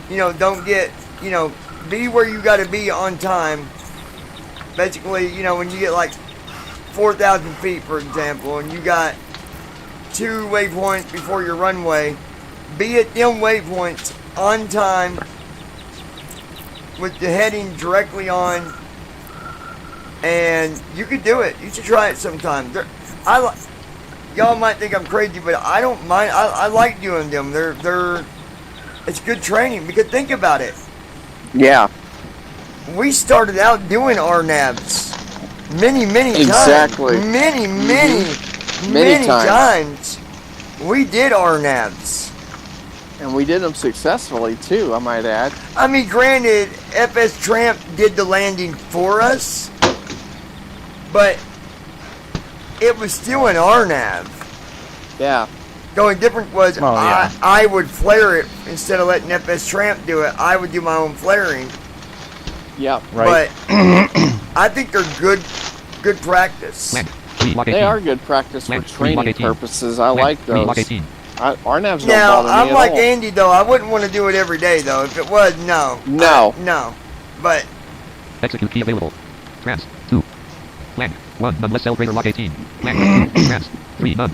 You know, don't get. You know, be where you got to be on time. Basically, you know, when you get like 4,000 feet, for example, and you got 2 waypoints before your runway, be at them waypoints on time with the heading directly on, and you could do it. You should try it sometime. Y'all might think I'm crazy, but I don't mind. I like doing them. It's good training because think about it. Yeah. We started out doing RNAVs many times. Exactly. Many times. We did RNAVs. And we did them successfully too, I might add. I mean, granted, FS Tramp did the landing for us, but it was still an RNAV. Yeah. The only difference was Oh, yeah. I would flare it instead of letting FS Tramp do it. I would do my own flaring. Yep. Right. But I think they're good practice. Land. 3 Lock 18. They are good practice for Land. 3 Lock training 18. purposes. I Land. like 3 those. Lock 18. RNAVs don't Now, bother me I'm at like all. Andy, though. I wouldn't want to do it every day, though. If it was, no. No. No. But Execute key available. Trans. 2. 1. None less cell greater lock 18. Land. 2. Grants. 3. None.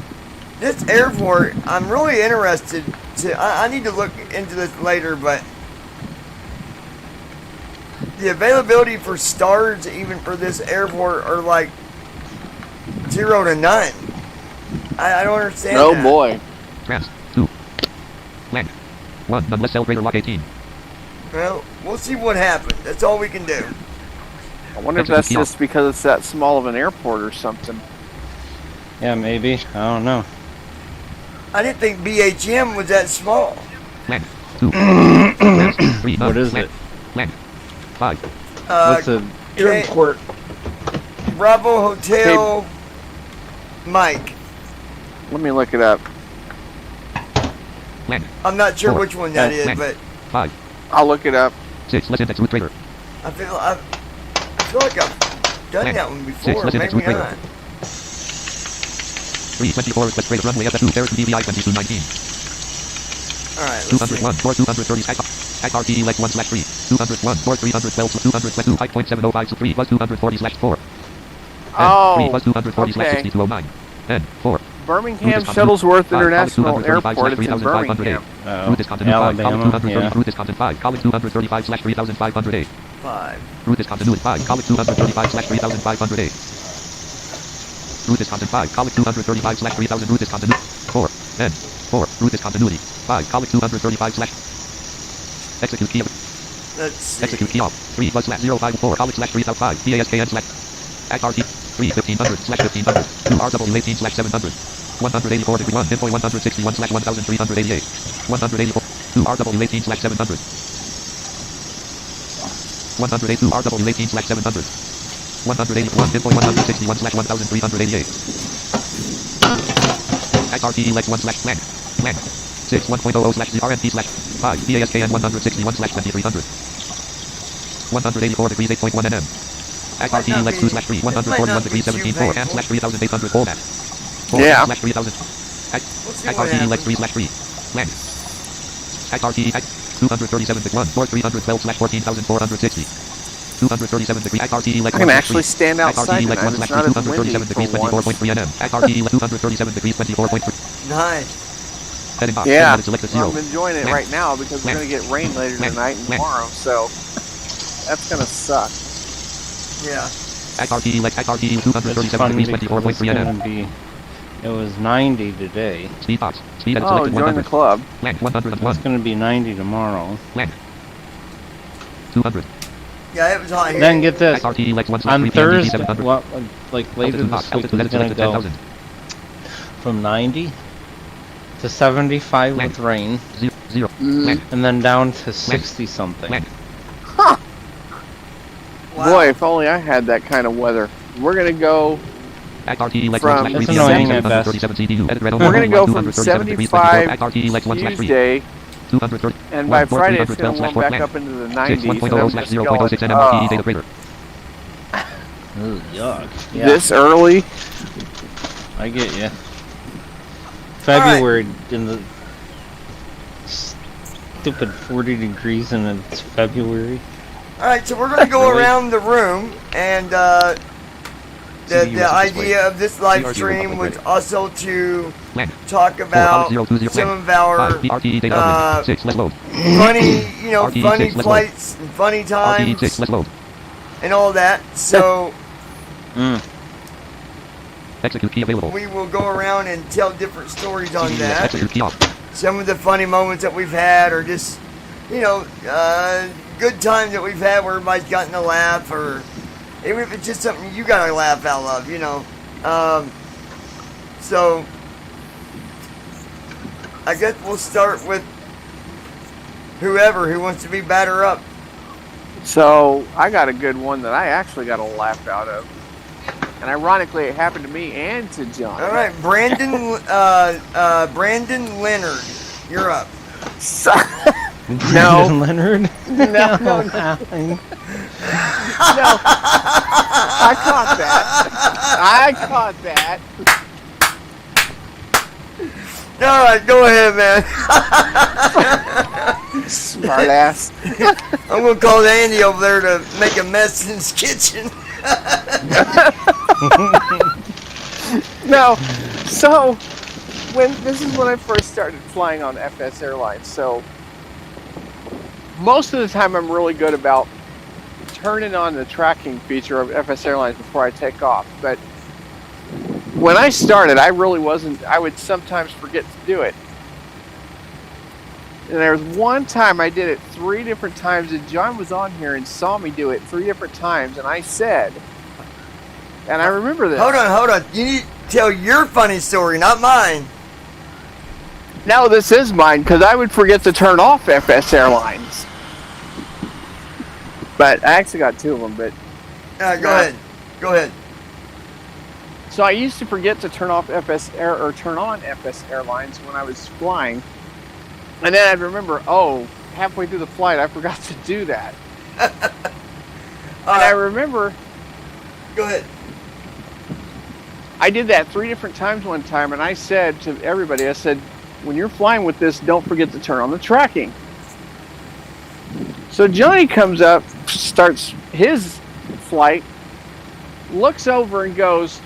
This airport, I'm really interested to. I need to look into this later, but the availability for stars, even for this airport, are like 0 to none. I don't understand. Oh that. boy. Grants. 2. Land. 1. None less cell greater lock 18. Well, we'll see what happens. That's all we can do. I wonder if that's just because it's that small of an airport or something. Yeah, maybe. I don't know. I didn't think BHM was that small. Land. 2. Grants. 3. None. What is Land. it? Land. 5. What's a Airport. Bravo Hotel Mike. Let me look it up. Land. I'm not sure 4. which one that is, Land. but 5. I'll look it up. 6. Less index root trader. I feel like I've done Land. that one 6. before. Less index Maybe root not. trader. 3. 24. Request trader runway FF2. Ferris to DVI 2219. All right, let's see. 201. 4. 230. Hack RTE leg 1/3. 201. 4. 312. 222. 5.705 to 3 plus 240/4. Oh, 3 plus 240 slash okay. 6209. N 4. Birmingham Shuttlesworth 5, International 235 Airport. It's in 3508. Birmingham. Route is continent 5. College Alabama, 230. yeah. Route is content 5. College 235/3508. 5. Route is continuity 5. College 235/3508. Route is content 5. College 235/3000. Route is continuity 4. N 4. Route is continuity 5. College 235/ execute key. Let's see. Execute key off. 3 plus slash 054. College slash 3005. PASKN slash Act RT 3 1500 slash 1500. 2 RW 18 slash 700. 184 degree 1 info 161 slash 1388. 184 2 RW 18 slash 700. 182 RW 18 slash 700. 181 info 161 slash 1388. Act RT leg 1 slash blank. Blank. 6 1.00 slash RNT slash 5 PASKN 161 slash 2300. 184 degrees 8.1 nm. Act RT leg 2 slash 3 141 degrees 17.4 and slash 3800 format. 4 Yeah. slash 3000. Act RT leg 3 slash 3. Blank. Act RT act 237 degree 1 4 312 slash 14460. 237 degree Act RT leg I 1 can slash actually 3. stand Act outside RT leg 1 tonight. slash It's 3 not as windy 237 degrees for once. 24.3 nm. Act RT leg 237 degrees 24.3. Nice. Heading box. Yeah, Select the well, 0. I'm enjoying it right now because we're going to get rain later tonight and tomorrow, so that's going to suck. Yeah. Act RT leg Act RT It's 237 fun degrees because 24.3 it's nm. gonna be. It was 90 today. Speed box. Speed edit Oh, selected join the 100. club. Land 101. It's gonna be 90 tomorrow. Land 200. Yeah, it was hot here. Then get this. Act RT leg 1 On 3 Thursday, 700. well, like later Altitude this box. week, Altitude it's edit gonna selected go 10,000. from 90 to 75 with rain, 0. Land. and then down to 60 something. Land. Wow. Boy, if only I had that kind of weather. We're going to go Act RT leg From 1 slash 3 It's annoying at best. 737 CDU. Edit red We're over gonna go from 237 degrees 75 24. Act RT leg 1 slash 3. Tuesday, 230. and by 1 4 Friday it's 312 going to slash warm 4 back land. up into the 6 90s. and 1.0 I'm slash just 0.06 going, nm RTE data crater. Ooh, yuck. Yeah, this early? I get you. February in the stupid 40 degrees and it's February. All right, so we're going to go Really? around the room, and the idea of this live stream was also to Land. talk 4 about 020 some land. of our 5 RTE data update. 6 let's load. funny, RTE funny 6, let's flights and funny RTE 6 times let's load. and all that. So Execute key available. we will go around and tell different stories on that. Execute key off. Some of the funny moments that we've had, or just, good times that we've had where everybody's gotten a laugh, or even if it's just something you got to laugh out of, So, I guess we'll start with whoever who wants to be batter up. So I got a good one that I actually got a laugh out of. And ironically, it happened to me and to John. All right, Brandon Leonard, you're up. No. Leonard? No. I caught that. All right, go ahead, man. Smart ass. I'm gonna call Andy over there to make a mess in his kitchen. No, so this is when I first started flying on FS Airlines. So most of the time, I'm really good about turning on the tracking feature of FS Airlines before I take off. But when I started, I really wasn't. I would sometimes forget to do it. And there was one time I did it 3 different times, and John was on here and saw me do it 3 different times, and I said, and I remember this. Hold on. You need to tell your funny story, not mine. No, this is mine, because I would forget to turn off FS Airlines. But I actually got 2 of them, but... Go ahead. So I used to forget to turn off turn on FS Airlines when I was flying. And then I'd remember, halfway through the flight, I forgot to do that. And I remember... Go ahead. I did that 3 different times one time, and I said to everybody, I said, when you're flying with this, don't forget to turn on the tracking. So Johnny comes up, starts his flight, looks over and goes,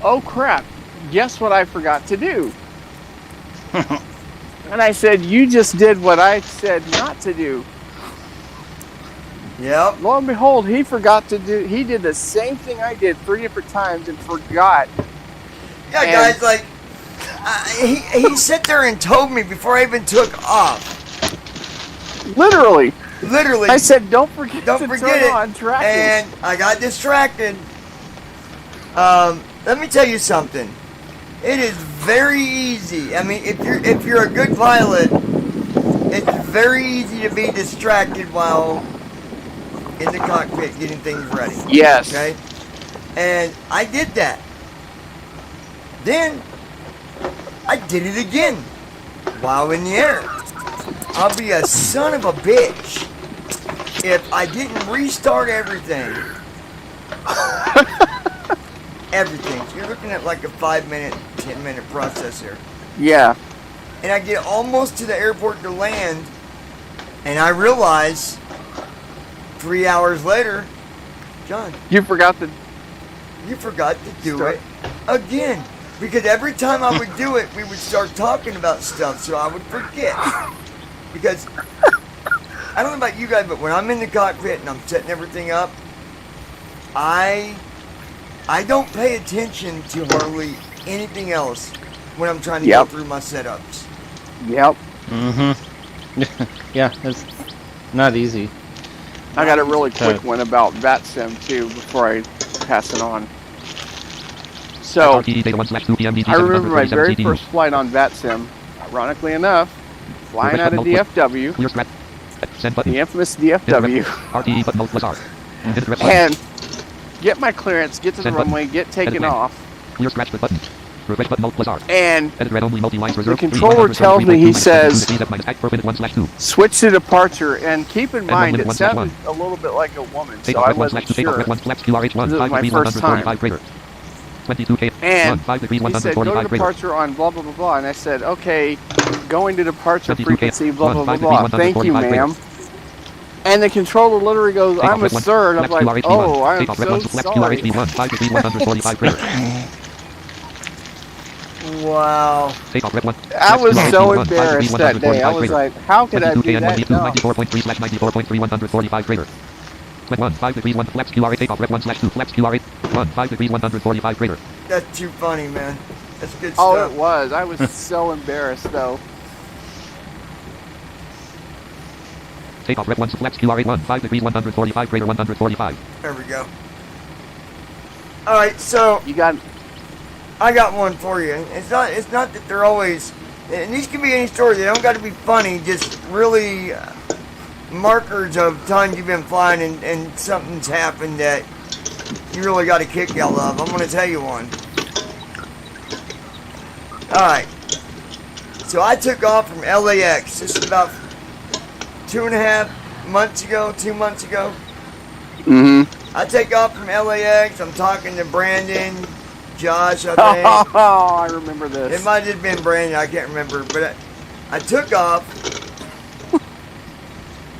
oh crap, guess what I forgot to do? And I said, you just did what I said not to do. Yep. Lo and behold, he did the same thing I did 3 different times and forgot. Yeah, And- guys, like, he sat there and told me before I even took off. Literally. Literally. I said, don't forget Don't to forget turn it. on tracking. And I got distracted. Let me tell you something. It is very easy. I mean, if you're a good pilot, it's very easy to be distracted while in the cockpit getting things ready. Yes. Okay? And I did that. Then I did it again while in the air. I'll be a son of a bitch if I didn't restart everything. Everything. So you're looking at like a 5-minute, 10-minute process here. Yeah. And I get almost to the airport to land, and I realize 3 hours later, John, You forgot to... you forgot to do it again. Because every time I would do it, we would start talking about stuff, so I would forget. Because, I don't know about you guys, but when I'm in the cockpit and I'm setting everything up, I don't pay attention to hardly anything else when I'm trying to go through my setups. Yep. Mm-hmm. Yeah, it's not easy. I got a really quick one about VATSIM too before I pass it on. So, I remember my very first flight on VATSIM, ironically enough, flying out of DFW, the infamous DFW, and get my clearance, get to the runway, get taken off, and the controller tells me, he says, switch to departure, and keep in mind, it sounded a little bit like a woman, so I wasn't sure. This was my first time. And he said, go to departure on blah, blah, blah, blah. And I said, okay, going to departure frequency, blah, blah, blah, blah. Thank you, ma'am. And the controller literally goes, I'm a sir. And I'm like, oh, I'm so sorry. Wow. I was so embarrassed that day. I was like, how could I be that dumb? 5 degrees 1 flex QR8 takeoff rep 1 / 2 flex QR8 5 degrees 145 greater. That's too funny, man. That's good Oh, stuff. it was. I was so embarrassed though. Takeoff rep 1 flex QR8 5 degrees 145 greater 145. There we go. Alright, so I got one for you. It's not that they're always, and these can be any story, they don't got to be funny, just really markers of times you've been flying and something's happened that you really got a kick out of. I'm going to tell you one. Alright. So I took off from LAX. This is about 2.5 months ago, 2 months ago. Mm-hmm. I take off from LAX. I'm talking to Brandon, Josh, I think. Oh, I remember this. It might have been Brandon, I can't remember. But I took off.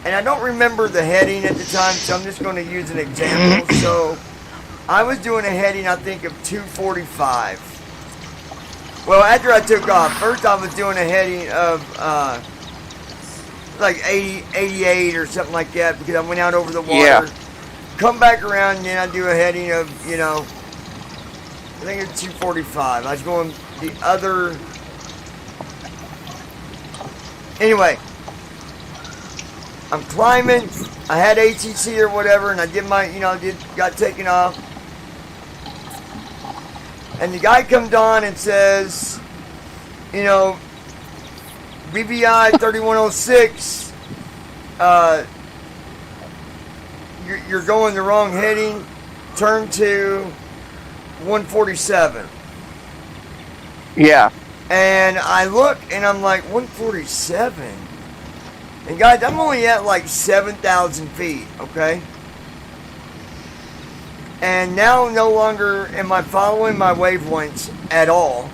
And I don't remember the heading at the time, so I'm just going to use an example. So I was doing a heading, I think, of 245. Well, after I took off, first I was doing a heading of like 80, 88 or something like that because I went out over the water. Yeah. Come back around, and then I do a heading of, you know, I think it's 245. I was going the other. Anyway, I'm climbing. I had ATC or whatever, and I did my, you know, got taken off. And the guy comes on and says, you know, BBI 3106, you're going the wrong heading. Turn to 147. Yeah. And I look and I'm like, 147? And guys, I'm only at like 7,000 feet, okay? And now no longer am I following my wavelengths at all.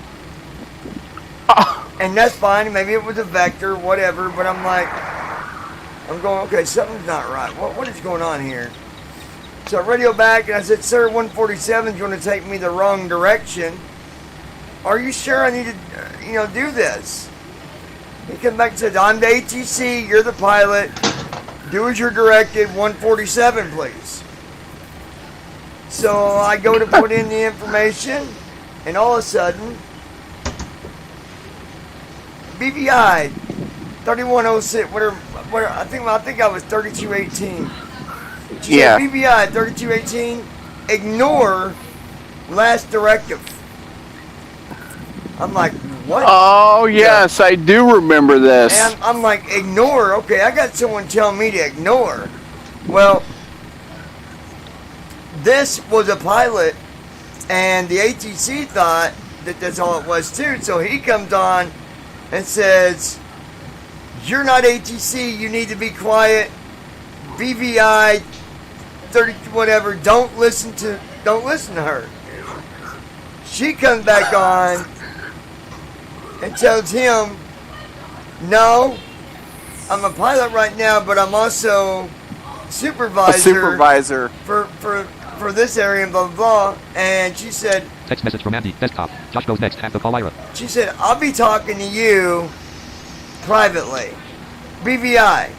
And that's fine. Maybe it was a vector, whatever. But I'm like, I'm going, okay, something's not right. What is going on here? So I radio back and I said, sir, 147 is going to take me the wrong direction. Are you sure I need to, you know, do this? He came back and said, I'm the ATC, you're the pilot. Do as you're directed, 147, please. So I go to put in the information, and all of a sudden, BBI 3106, whatever, I think I was 3218. She Yeah. said, BBI 3218, ignore last directive. I'm like, what? Oh, yes, I do remember this. And I'm like, ignore? Okay, I got someone telling me to ignore. Well, this was a pilot, and the ATC thought that that's all it was too. So he comes on and says, you're not ATC, you need to be quiet. BVI 30 whatever, don't listen to her. She comes back on and tells him, no, I'm a pilot right now, but I'm also supervisor. For this area and blah, blah, blah. And she said, Text message from Andy, desktop. Josh goes next, have the call Ira. She said, I'll be talking to you privately. BVI.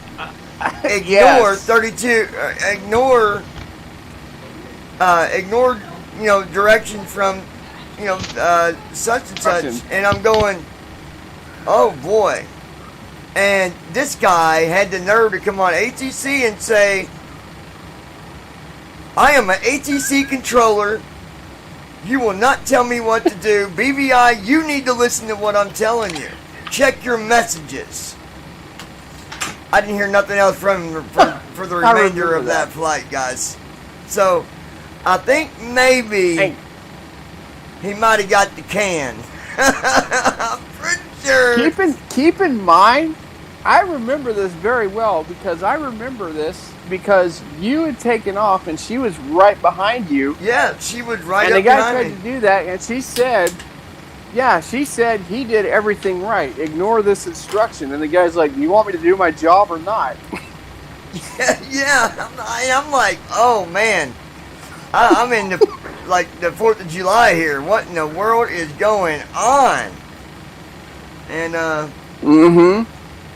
Ignore Yes. 32, ignore, you know, direction from, you know, such and such. And I'm going, oh boy. And this guy had the nerve to come on ATC and say, I am an ATC controller. You will not tell me what to do. BVI, you need to listen to what I'm telling you. Check your messages. I didn't hear nothing else from him for the remainder of that flight, guys. So, I think maybe he might have got the can. I'm pretty sure. Keep in mind, I remember this very well because because you had taken off and she was right behind you. Yeah, she was right and up the guy behind tried me. to do that, and she said he did everything right. Ignore this instruction. And the guy's like, you want me to do my job or not? Yeah, I'm like, oh man, I'm in the 4th of July here. What in the world is going on? And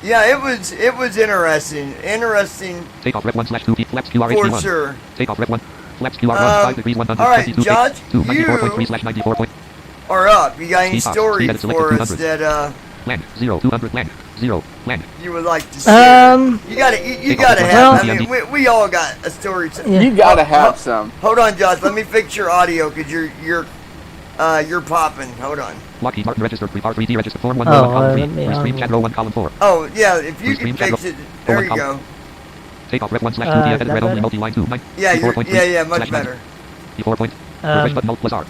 yeah, it was interesting. Takeoff rep 1/2 flaps QR For 81. sure. Takeoff rep 1 flaps QR 5 degrees 122 all right, Josh, 94.3/94 point. Are up. You got any Speed stories edit selected for us 200. that Land 0 200 land 0 land. you would like to share? You gotta have. Well, I mean, we all got a story. You gotta have some. Hold on, Josh. Let me fix your audio because you're popping. Hold on. Lockheed Martin registered pre-par 3D registered form 1 Oh, row 1 column 3. let me, Restream chat row 1 column 4. Oh yeah, if you can Restream chat fix row it, there you go. column. Takeoff rep 1/2 TF edit that red only better? multi-line 2 9. Yeah, yeah, much 4.3/90. better. 4 point. Refresh button alt plus R.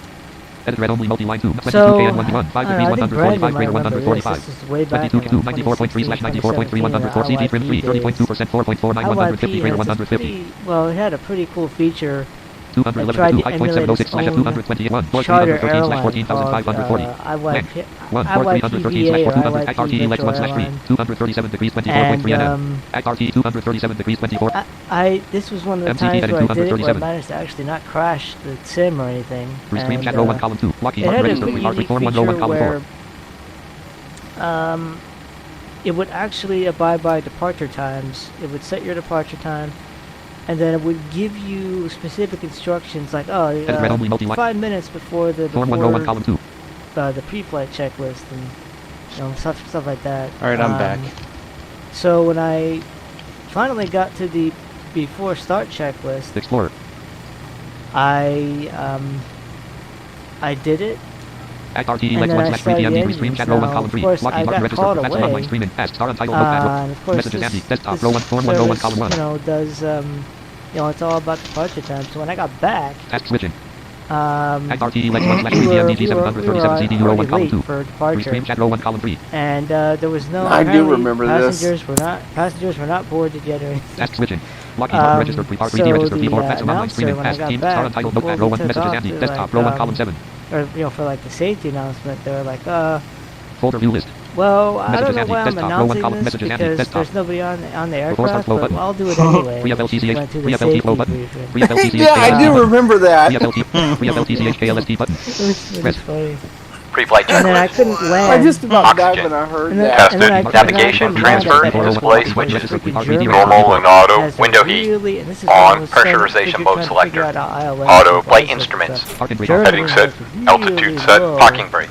Edit red only multi-line 2. 22 So, KN 1 5 I degrees think Brandon 145 might greater remember 145. this. This is way back 22 in 94.3/94.3 104 CD trim free 30.2% 4.49 150 greater 150. Well, it had a pretty cool feature 211 tried to 5.706 emulate its slash own 221 charter 313 slash airline 14,540. called Length 1 313 slash 4 200 act RT lex 1 slash 3 237 degrees 24.3 nm. Act RT 237 degrees 24. This was one of the MTT times heading where I did it where I 237. managed to actually not crash the sim or anything. Restream And, chat row 1 column 2. Lockheed it had Martin a register unique R3 form 1 row 1 feature column 4. where it would actually abide by departure times. It would set your departure time, and then it would give you specific instructions like, oh, Edit red only multi-line. 5 minutes before the Form 1 row 1 column 2. the pre-flight checklist and stuff like that. All right, I'm back. So when I finally got to the before start checklist, Explorer. I did it. Act RT And lex then 1 I slash 3 started DMD the restream chat engines. row 1 Now, column of 3. course, Lockheed I Martin got register called professional online away. streaming. Ask star untitled notepad book. And of course, Messages this, Andy. Desktop this row 1 form 1 row 1 column 1. does it's all about departure time. So when I got back, Task switching. Act RT we lex 1 slash 3 were, DMD we were, we were 737 CD row 1 already column late 2. for departure, Restream chat row 1 column 3. and there was no. I do apparently remember this. Passengers were not boarded yet or anything. Task switching. Lockheed Martin register pre-par 3D so register the, P4 fax online announcer, streaming. when I Ask got team back, star untitled before notepad row we 1 took messages off, Andy. they were Desktop like, row 1 column 7. Or for like the safety announcement, they were like, Folder view list. well, I Messages don't know Andy. why I'm Desktop row 1 announcing column this messages Andy. because Desktop. there's nobody on the Before start aircraft, flow but button. I'll do it anyway. Free FLTCH. Went to Free the FLT flow safety button. briefing. Free FLTCH. Yeah, I do remember that. Free FLTCH KLST button. It was funny. Pre-flight And then I checklist. couldn't land. I just about died Oxygen. when I heard And then- that. and then I Tested. couldn't- Navigation, and then I couldn't transfer, land. display Freaking switches. Germany Normal and auto. has a Window heat. really- and this is what I On. was saying, Pressurization if you're mode trying to selector. figure out how ILS Auto. works, Flight like, instruments. Parking brake Germany on. Heading set. has Altitude really set. low, Parking brake.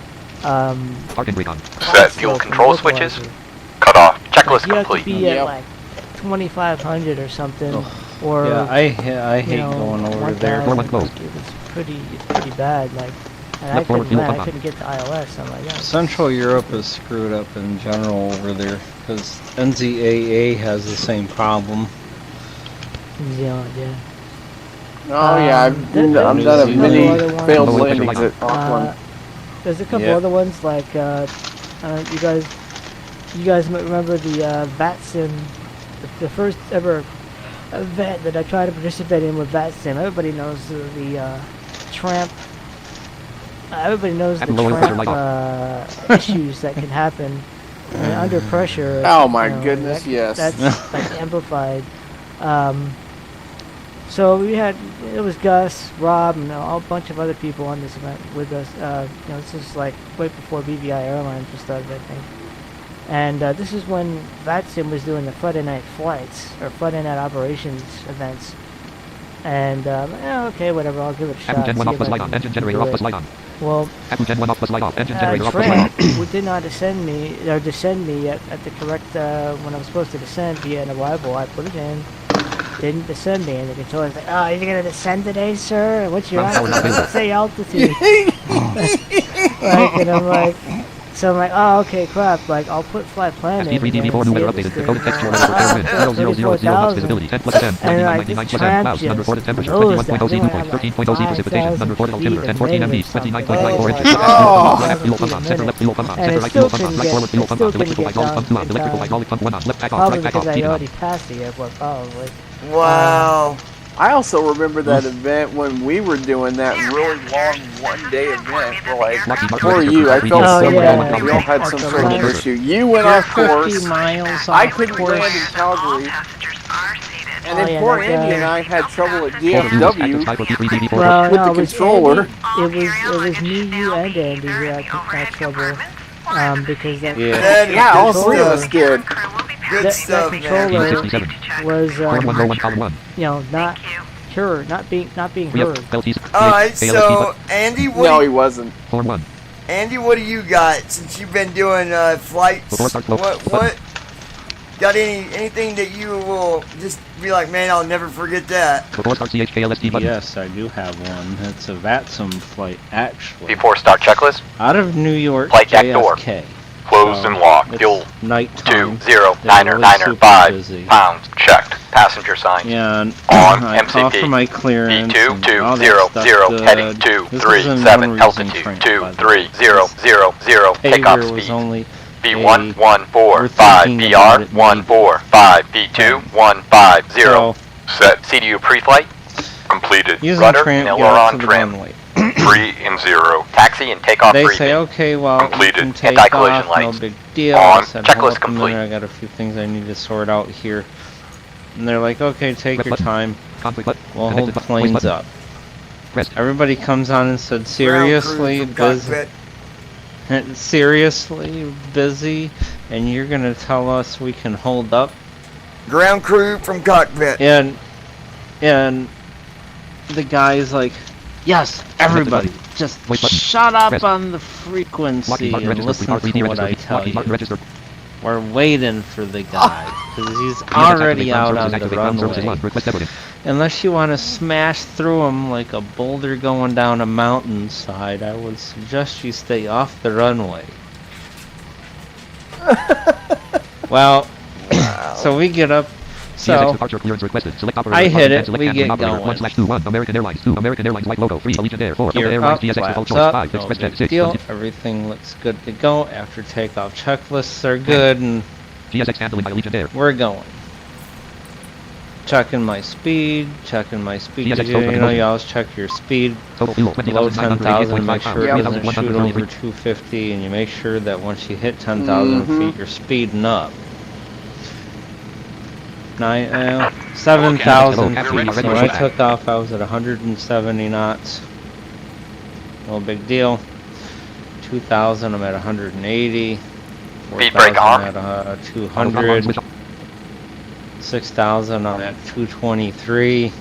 Parking brake on. Set fuel control switches. Cut off. Checklist You have to complete. be at like 2,500 or something, or Yeah, I hate you know, going over 1,000. there. Door one closed. It's pretty bad. Like, and I Left forward couldn't fuel land. pump I on. couldn't get to ILS. I'm like, yeah. Central Europe is screwed up in general over there because NZAA has the same problem. New Zealand, yeah. Oh yeah, I've done a New Zealand. many Other ones. failed Oh, wait, landings wait, at Auckland. There's a couple Yeah. other ones like you guys might remember the VATSIM, the first ever event that I tried to participate in with VATSIM. Everybody knows the tramp. Everybody knows the Having lower pressure tramp issues that can happen under pressure. Oh my you know, goodness, yes. That's like amplified. So we had, it was Gus, Rob, and a whole bunch of other people on this event with us. This is like right before BVI Airlines was started, I think. And this is when VATSIM was doing the Friday night flights, or Friday night operations events. And, okay, whatever, I'll give it a shot. Apple Gen 1 see off if plus I light on. can Engine generator do off it. plus light on. Well, Apple Gen 1 off plus light off. Engine generator off plus light Trent on. did not descend me at the correct, when I was supposed to descend via an arrival. I put it in, didn't descend me, and the controller's like, oh, you're gonna descend today, sir? What's your say altitude? And I'm like, so I'm like, oh, okay, crap, like, I'll put flight plan in. SP3DV4 new weather updated. The code text 00000 knots visibility 10 plus 10. And like, 99% clouds. Number reported temperature 21.0 dew point 13.0 precipitation. Number reported altimeter 1014 MB 29.94 inches. Left fuel pump on. Center left fuel pump on. Center right fuel pump on. Right forward fuel pump on. Electrical hydraulic pump 2 on. Electrical hydraulic pump 1 on. Left tack off. Probably Right tack off. because I Keep it on. already passed the airport, probably. Wow. I also remember that event when we were doing that really long one-day event. For like, for you, I felt so bad because we all had some sort of issue. You went off course. 50 miles I off couldn't course. land in Calgary. And Oh, then yeah, poor that Andy guy. and I had trouble at Active DFW. type of P3DV4. Well, with no, the it was controller. Andy, it was me, you, and Andy who had trouble. Because that Yeah. That is Yeah, all good three of us stuff. did. Good that stuff, man. controller P67. was Form 1 row 1 column 1. not heard, not being We have heard. LTs. Alright, KLST so button. Andy, No, he wasn't. Form 1. Andy, what do you got since you've been doing flights? Before start flow. What got anything that you will just be like, man, I'll never forget that? Before start CHKLST button. Yes, I do have one. It's a VATSIM flight, actually. Before start checklist. Out of New York, Flight deck door. JFK. Closed and locked. It's Fuel. nighttime. 20995 busy. pounds. Checked. Passenger sign. And On I call MCP. for my clearance. and all that stuff B220, heading good. 237, This is an altitude unreasoned train, 23000, takeoff Hager was speed. only B1145, we're thinking about it BR145, B2150. So- Set CDU pre-flight. Completed. Using Rudder trim, and get up aileron to the trim. runway. 3 and 0. Taxi and takeoff They briefing. say, okay, well, Completed. you can take Anti-collision off, no lights. big deal. On. I said, Checklist hold up a complete. minute, I got a few things I need to sort out here. And they're like, okay, take Rest your button. time. Conflict button. We'll hold Connected button. Voice planes button. up. Rest. Everybody comes on and said, Ground seriously crew from busy? cockpit. Seriously busy? And you're gonna tell us we can hold up? Ground crew from cockpit. And the guy's like, yes, everybody, just Voice button. shut up Rest. on the frequency Lockheed Martin and registered. listen Pre-R3D to what I registered. tell Lockheed Martin you. registered. We're waiting for the guy, because he's VSX already activate out ground on services. the Activate ground services. runway. 1. Request debited. Unless you want to smash through him like a boulder going down a mountainside, I would suggest you stay off the runway. Well, so we get up. VSX So departure clearance requested. Select operator. I hit it, Select we handling get operator. going. 1/2. 1 American Airlines. 2 American Airlines white logo. 3 Allegiant Air. 4 Delta gear Airlines. up, VSX default flaps choice. up, 5 no Express Jet. big 6 deal. Everything looks good to go. After takeoff checklists are good, and VSX handling by Allegiant Air. we're going. Checking my speed. VSX Did you total know motion. you always check your speed? Total fuel Below 10,000, make 20,988.5 sure it doesn't shoot 3,133. over 250, and you make sure that once you hit 10,000 feet, you're speeding up. 7,000 Okay. feet. So when I took off, I was at 170 knots. No big deal. 2,000, I'm at 180. Speed brake 4,000, on. I'm at 200. 6,000, I'm at 223.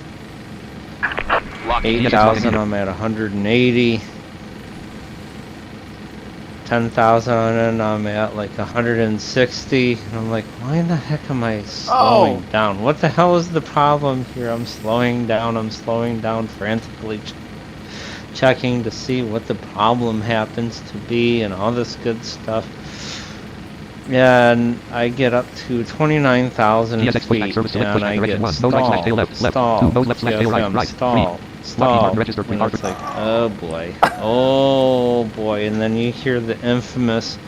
8,000, I'm at 180. 10,000, I'm at like 160. And I'm like, why in the heck am I slowing down? What the hell is the problem here? I'm slowing down frantically, checking to see what the problem happens to be and all this good stuff. And I get up to 29,000 VSX quick feet, service select and push I back get direction 1. Nose right slash tail left. Left. 2. Nose left slash tail right. Right. 3. Lockheed Martin registered. And it's like, oh boy, and then you hear the infamous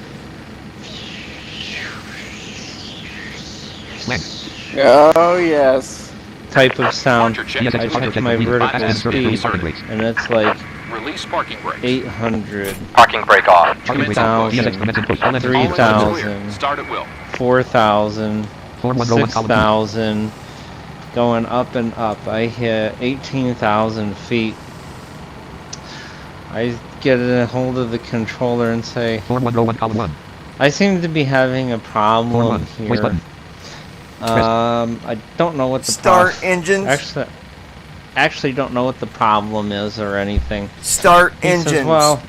Slang. Oh, yes. type of sound. VSX I departure check my check. vertical Fast and service. Release speed, parking brakes. and it's like Release parking brakes. 800, Parking brake off. Parking brakes off. VSX commencing push. All engines. 3,000, Start at will. 4,000, Form 1 row 1 column 2. 6,000, going up and up. I hit 18,000 feet. I get a hold of the controller and say, Form 1 row 1 column 1. I seem to be having a Form problem 1. Voice here. button. I don't know what the Start engines. Actually don't know what the problem is or anything. Start He engines. says, well,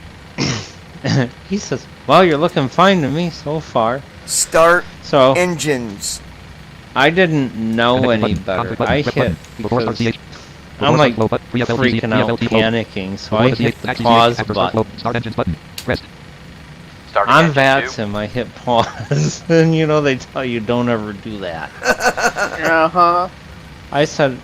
he says, well, you're looking fine to me so far. Start So engines. I didn't know Connect any button. better. Conflict button. I Rep hit button. Before start because CH. I'm like Flow button. freaking out, panicking. So I hit the Taxi pause after start button. flow. Start engines button. Rest. Starting On engine 2. VATSIM, I hit pause, and you know they tell you don't ever do that. Uh-huh. I said,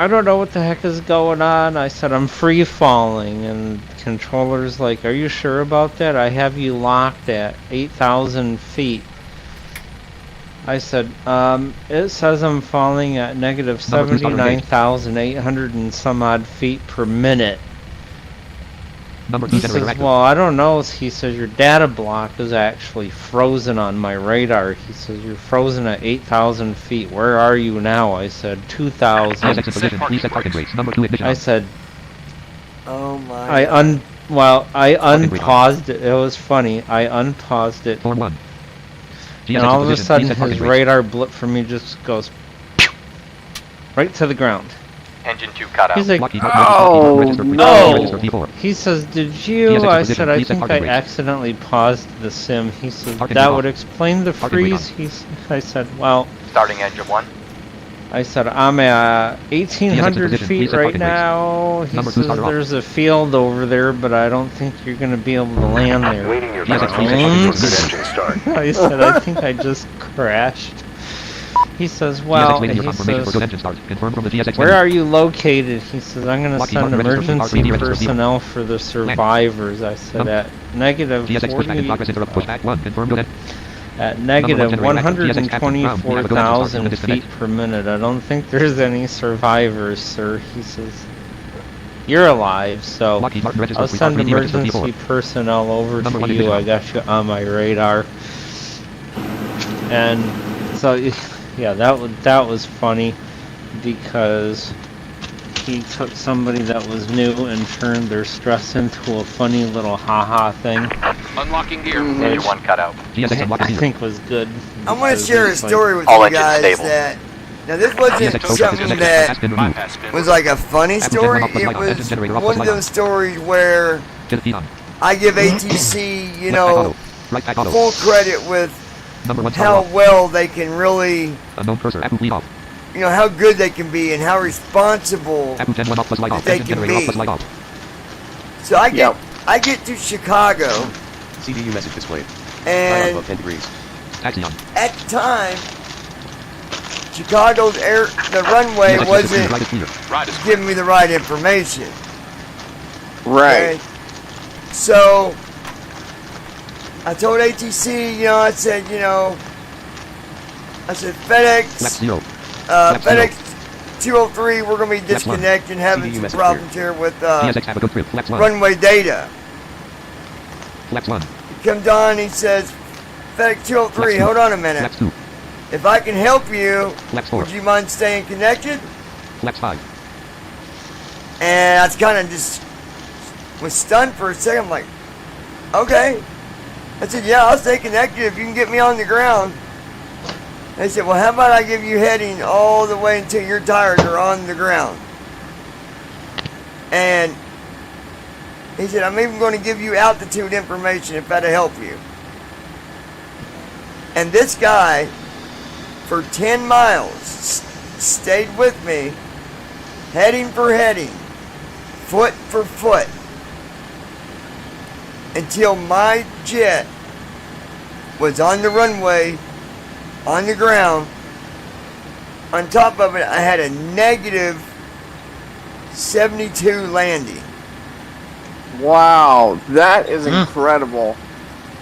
I don't know what the heck is going on. I said, I'm free falling, and controller's like, are you sure about that? I have you locked at 8,000 feet. I said, it says I'm falling at negative 79,800 and some odd feet per minute. Number 2 He generator says, active. well, I don't know. He says, your data block is actually frozen on my radar. He says, you're frozen at 8,000 feet. Where are you now? I said, 2,000. VSX in position. Reset parking brakes. Number 2 ignition I on. said, Oh my. I unpaused it. It was funny. I unpaused it. Form 1. And VSX all in of a position. sudden, Reset parking his brakes. radar blip for me just goes right to the ground. Engine 2 cut out. He's like, Lockheed Martin Oh, registered. no. Registered P4. he says, did you? VSX I position. said, I Reset think parking I brakes. accidentally paused the sim. He said, Parking that brake would off. explain the Parking brake freeze. I said, well, Starting engine 1. I said, I'm at 1,800 position. feet Reset right parking brakes. now. He Number 2 says, started off. there's a field over there, but I don't think you're going to be able to land there. Waiting your VSX turn. VSX Good engine start. I said, I think I just crashed. He says, well, VSX waiting he your confirmation for says, good engine start. Confirmed from the VSX where menu. are you located? He says, I'm going to Lockheed send Martin registered emergency P4, registered personnel for the survivors. I said, at negative VSX pushback in 40. progress. Interrupt pushback 1. Confirmed good end. At negative 124,000 feet per minute. I don't think there's any survivors, sir. He says, you're alive, so I'll send emergency personnel over to you. I got you on my radar. And so, yeah, that was funny because he took somebody that was new and turned their stress into a funny little ha-ha thing. Unlocking gear. Engine 1 cut out. I think was good. I'm going to share a story with All you guys that... Now, this wasn't something that was like a funny story. It was one of those stories where I give ATC, you know, full credit with how well they can really, you know, how good they can be and how responsible that they can be. So I get to Chicago, CDU message displayed. and above 10 degrees. at the time, Chicago's the runway wasn't giving me the right information. Right. Okay? So I told ATC, you know, I said FedEx 203, we're going to be disconnecting, having some problems here with runway data. He comes on, he says, FedEx 203, hold on a minute. If I can help you, would you mind staying connected? And I kind of just was stunned for a second. I'm like, okay. I said, yeah, I'll stay connected if you can get me on the ground. They said, well, how about I give you heading all the way until your tires are on the ground? And he said, I'm even going to give you altitude information if that'll help you. And this guy, for 10 miles, stayed with me, heading for heading, foot for foot, until my jet was on the runway, on the ground. On top of it, I had a negative 72 landing. Wow, that is incredible.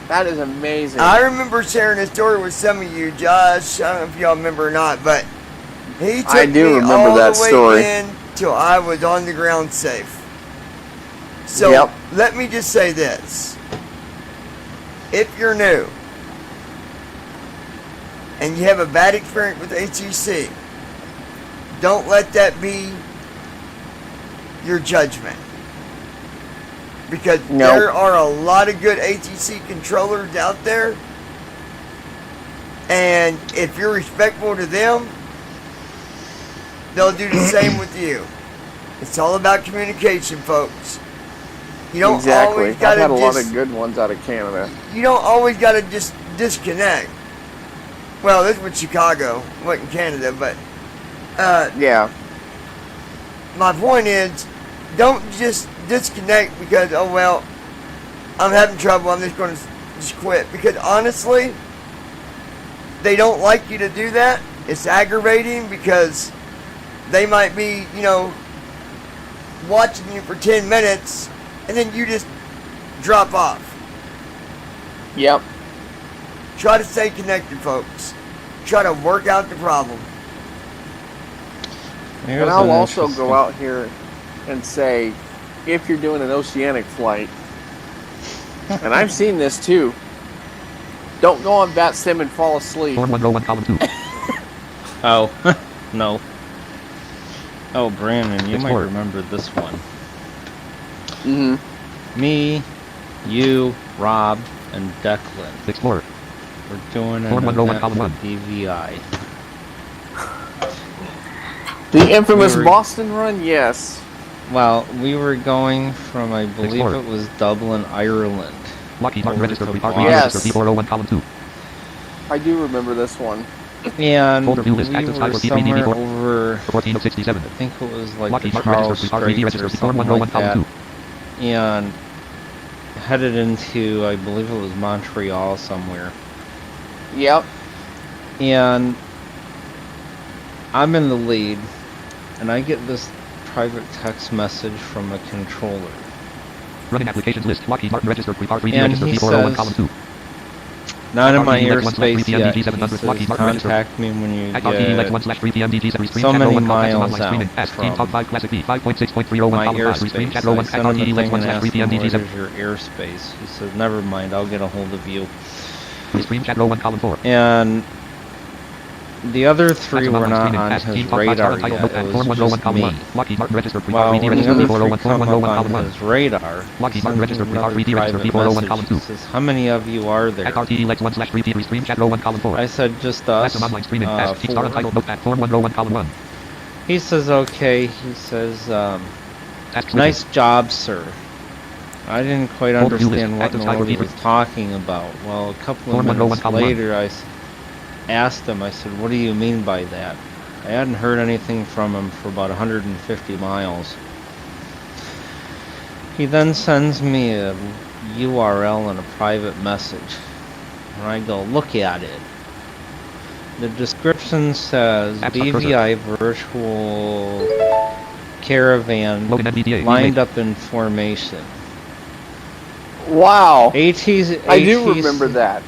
That is amazing. I remember sharing this story with some of you, Josh. I don't know if y'all remember or not, but he took me all the way in till I was on the ground safe. So let me just say this. If you're new and you have a bad experience with ATC, don't let that be your judgment. Because there are a lot of good ATC controllers out there. And if you're respectful to them, they'll do the same with you. It's all about communication, folks. You don't always gotta I've had a lot of good ones out of Canada. You don't always gotta just disconnect. Well, this was Chicago, wasn't Canada, but yeah. My point is, don't just disconnect because, oh well, I'm having trouble, I'm just going to just quit. Because honestly, they don't like you to do that. It's aggravating because they might be, you know, watching you for 10 minutes and then you just drop off. Yep. Try to stay connected, folks. Try to work out the problem. And I'll also go out here and say, if you're doing an oceanic flight, and I've seen this too, don't go on VATSIM and fall asleep. Form 1 row 1 column 2. Oh, no. Oh, Brandon, you might remember this one. Mm-hmm. Me, you, Rob, and Declan. Explorer. We're doing an Form 1 row 1 event column 1. with DVI. The infamous Boston run, yes. Well, we were going from, I believe Explorer. it was Dublin, Ireland. Lockheed Martin registered Boston. registered P401 column 2. I do remember this one. And Folder view list we active were cyber somewhere P3D4 over, 1467. I think it was like Lockheed the Martin Charles registered P3D Straits or registered Form 1 row 1 something like column that. 2. And headed into, I believe it was Montreal somewhere. Yep. And I'm in the lead, and I get this private text message from a controller. Running applications list. Lockheed Martin registered Prepar 3D And registered he P401 says, column 2. Not in my RTE Lex 1/3 airspace yet. PMDG He 700 says Lockheed Martin register. contact me when you RTE Lex get 1/3 PMDG 7 so many miles out Team Top 5 Classic B 5.6.301 my column 5 Restream airspace. chat row 1 I at sent him a RTE Lex thing and 1/3 asked him, PMDG what 7 is your airspace? He says, never mind, I'll get a hold of you. Restream chat row 1 column 4. And the other three were not on his radar yet. It was just me. Lockheed Martin registered Well, when the other three come up column 1. on his radar, Lockheed he Martin sends registered me another 3D registered private 401 column message. 2. He says, how many of you are there? At RTE Lex 1/3 Restream chat row 1 column 4. I said, just That's us. an online streaming test. Keep star 4. untitled notepad form 1 row 1 column 1. He says, okay. He says, Ask nice job, sir. I didn't quite Folder view understand list. what in Active the world Skype he repeat. was talking about. Well, a couple Form of 1 row 1 minutes column 1. later, I asked him, I said, what do you mean by that? I hadn't heard anything from him for about 150 miles. He then sends me a URL and a private message. And I go, look at it. The description says BVI virtual caravan lined up in formation. Wow. ATC, I do remember that.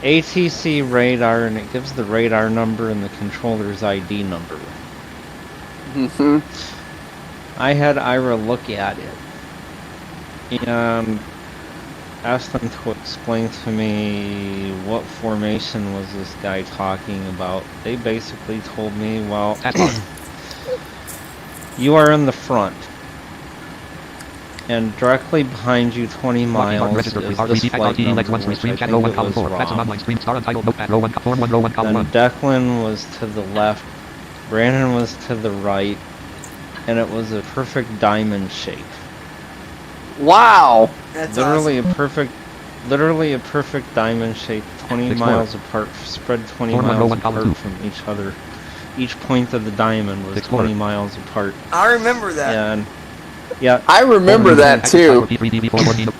ATC radar, and it gives the radar number and the controller's ID number. Mm-hmm. I had Ira look at it and asked them to explain to me what formation was this guy talking about. They basically told me, well, you are in the front. And directly behind you, 20 miles, is this flight number, which I think it was wrong. Then Declan was to the left, Brandon was to the right, and it was a perfect diamond shape. Wow! That's Literally awesome. a perfect diamond shape, 20 miles apart, spread 20 miles apart from each other. Each point of the diamond was 20 miles apart. I remember that. And yeah, I remember that too.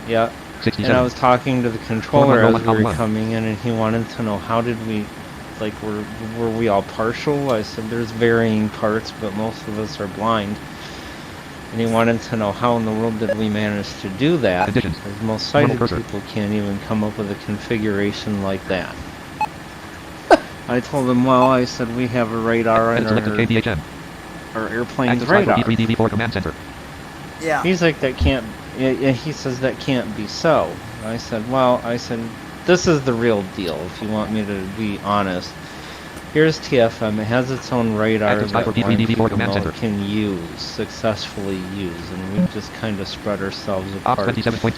Yeah. And I was talking to the controller as we were coming in, and he wanted to know how did we, like, were we all partial? I said there's varying parts, but most of us are blind. And he wanted to know how in the world did we manage to do that? Because most sighted people can't even come up with a configuration like that. I told him, well, I said we have a radar in our airplane's radar. Yeah. He's like, that can't. Yeah, he says that can't be so. I said, well, this is the real deal. If you want me to be honest, here's TFM. It has its own radar that blind people can successfully use, and we just kind of spread ourselves apart as best we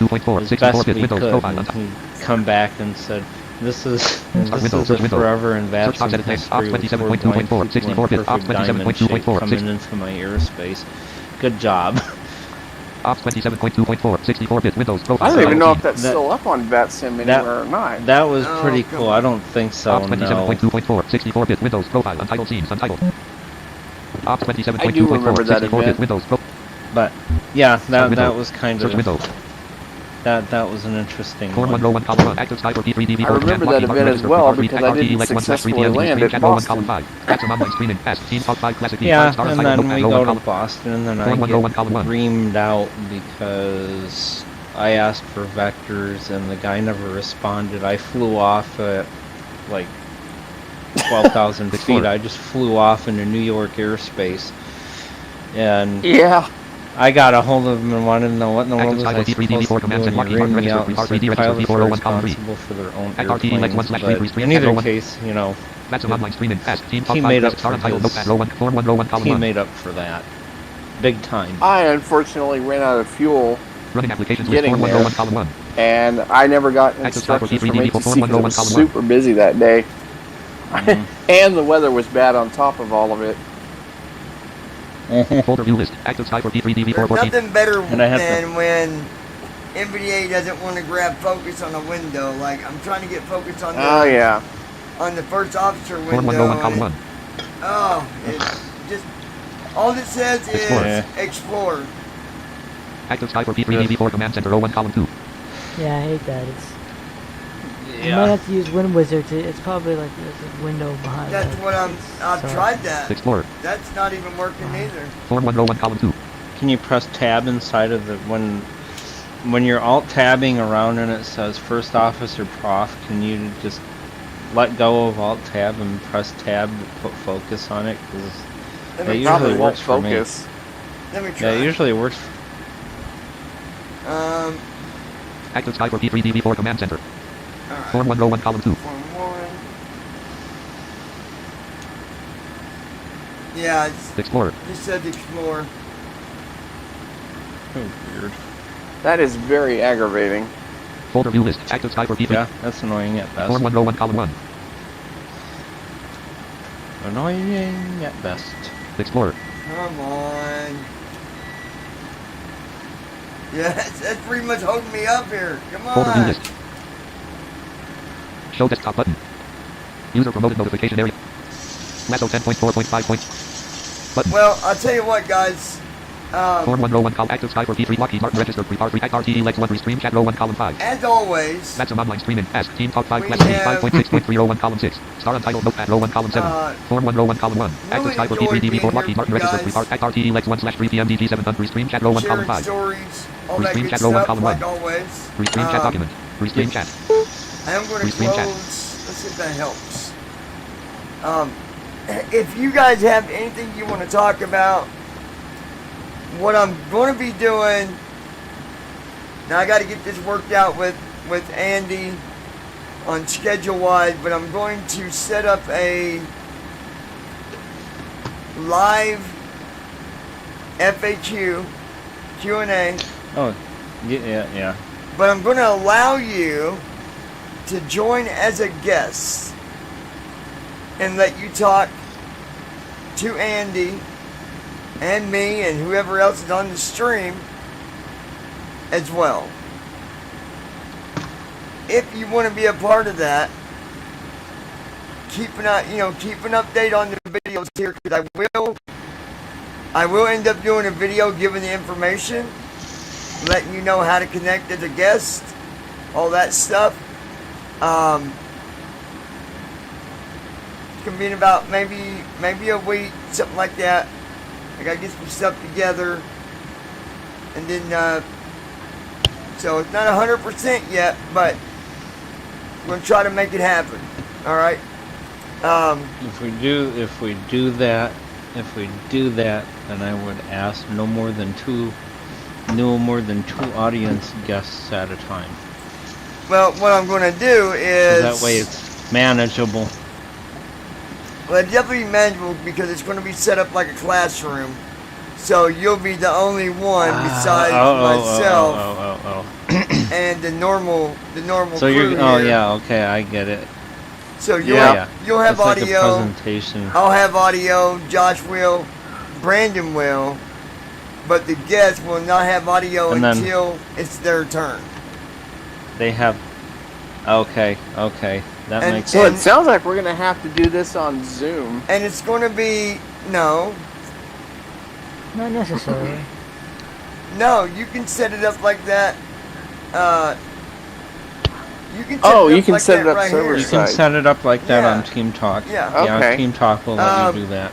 could. And he come back and said, this is a forever and Vatson history with blind people in perfect diamond shape coming into my airspace. Good job. Ops 27.2.4, 64-bit Windows profile. I don't even know if that's still up on VATSIM anywhere or not. That was pretty cool. I don't think so, Ops 27.2.4, 64-bit Windows profile, untitled scenes, untitled. Ops 27.2.4, 64-bit Windows profile. But, yeah, that was kind of... That was an interesting one. I remember that event as well because I didn't successfully land at Boston. Yeah, and then we go to Boston, and then I get reamed out because I asked for vectors, and the guy never responded. I flew off at, like, 12,000 feet. I just flew off into New York airspace. And... yeah. I got a hold of him and wanted to know what in the world was I supposed to do, and he reamed me out and said pilots are responsible for their own airplanes, but in either case, you know, he made up for that. Big time. I unfortunately ran out of fuel getting there, and I never got instructions from ATC because it was super busy that day. And the weather was bad on top of all of it. Folder view list. Active Sky for P3DV414. Nothing better than when NVDA doesn't want to grab focus on a window. Like, I'm trying to get focus on the on the first officer window. It's just all it says is explore. Active Sky for P3DV4 Command Center 01 column 2. Yeah, I hate that. You might have to use WinWizard to. It's probably like there's a window behind. That's what I've tried that. Explorer. That's not even working either. Form 1 row 1 column 2. Can you press tab inside of the when you're alt tabbing around and it says First Officer Prof, can you just let go of alt tab and press tab to put focus on it? Because it usually works for me. Let me try. Yeah, it usually works. Active Sky for P3DB4 Command Center. Alright. Form 1 row 1 column 2. Form 1. Yeah, it's Explorer. just said explore. Oh, weird. That is very aggravating. Folder view list. Active Sky for P3. Yeah, that's annoying at best. Form 1 row 1 column 1. Annoying at best. Explorer. Come on. Yeah, that's pretty much holding me up here. Come Folder view on. list. Show desktop button. User promoted notification area. Lasso 10.4.5. Button. Well, I'll tell you what, guys. Form 1 row 1 column Active Sky for P3 Lockheed Martin registered prepar 3 RTE Lex 1 restream chat row 1 column 5. As always, Maximum online streaming. Ask Team Talk 5 We class C have- 5.6.3 row 1 column 6. Star untitled notepad row 1 column 7. Form 1 row 1 column 1. Active really Sky for enjoyed P3 being DB4 here Lockheed Martin with you registered guys. prepar RTE Lex 1 / 3 PM DT 7 restream chat row 1 column sharing 5. stories, all that Restream good chat row 1 stuff, column like 1. always. Restream chat document. Restream chat. I am going to Restream chat. close. Let's see if that helps. If you guys have anything you want to talk about, what I'm going to be doing, now I got to get this worked out with Andy on schedule-wise, but I'm going to set up a live FAQ, Q&A, Oh, yeah. but I'm going to allow you to join as a guest and let you talk to Andy and me and whoever else is on the stream as well. If you want to be a part of that, keep an update on the videos here, because I will end up doing a video giving the information, letting you know how to connect as a guest, all that stuff. It's gonna be in about maybe a week, something like that. I gotta get some stuff together, and then so it's not 100% yet, but we're gonna try to make it happen. All right. If we do that, then I would ask no more than two audience guests at a time. Well, what I'm gonna do is That way it's manageable. well, it's definitely manageable because it's gonna be set up like a classroom. So you'll be the only one besides myself and the normal So crew you're here. yeah, okay, I get it. So you'll have It's like a audio. presentation. I'll have audio. Josh will. Brandon will. But the guests will not have audio And then- until it's their turn. They have. Okay, that And- makes So sense. it sounds like we're gonna have to do this on Zoom. And it's going to be no. Not necessarily. No, you can set it up like that. You can. You can set it up right server here. You can set it up like that Yeah. on Team Talk. Yeah. Yeah, Okay. Team Talk will let you do that.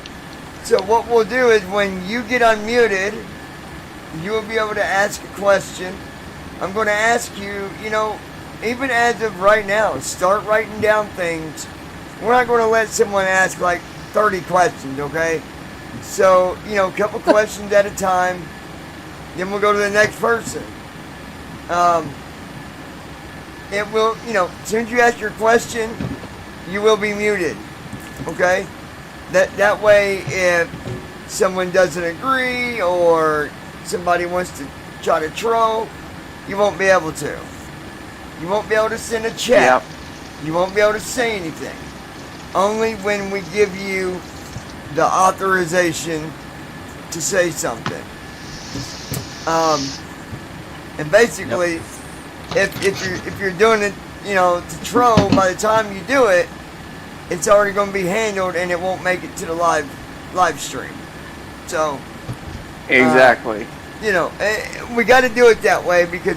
So what we'll do is when you get unmuted, you will be able to ask a question. I'm going to ask you, even as of right now, start writing down things. We're not going to let someone ask like 30 questions, okay? So, a couple questions at a time. Then we'll go to the next person. It will, as soon as you ask your question, you will be muted, okay? That way, if someone doesn't agree or somebody wants to try to troll, you won't be able to. You won't be able to send a chat. Yep. You won't be able to say anything. Only when we give you the authorization to say something. And basically, if you're doing it, to troll, by the time you do it, it's already going to be handled and it won't make it to the live stream. So Exactly. we got to do it that way because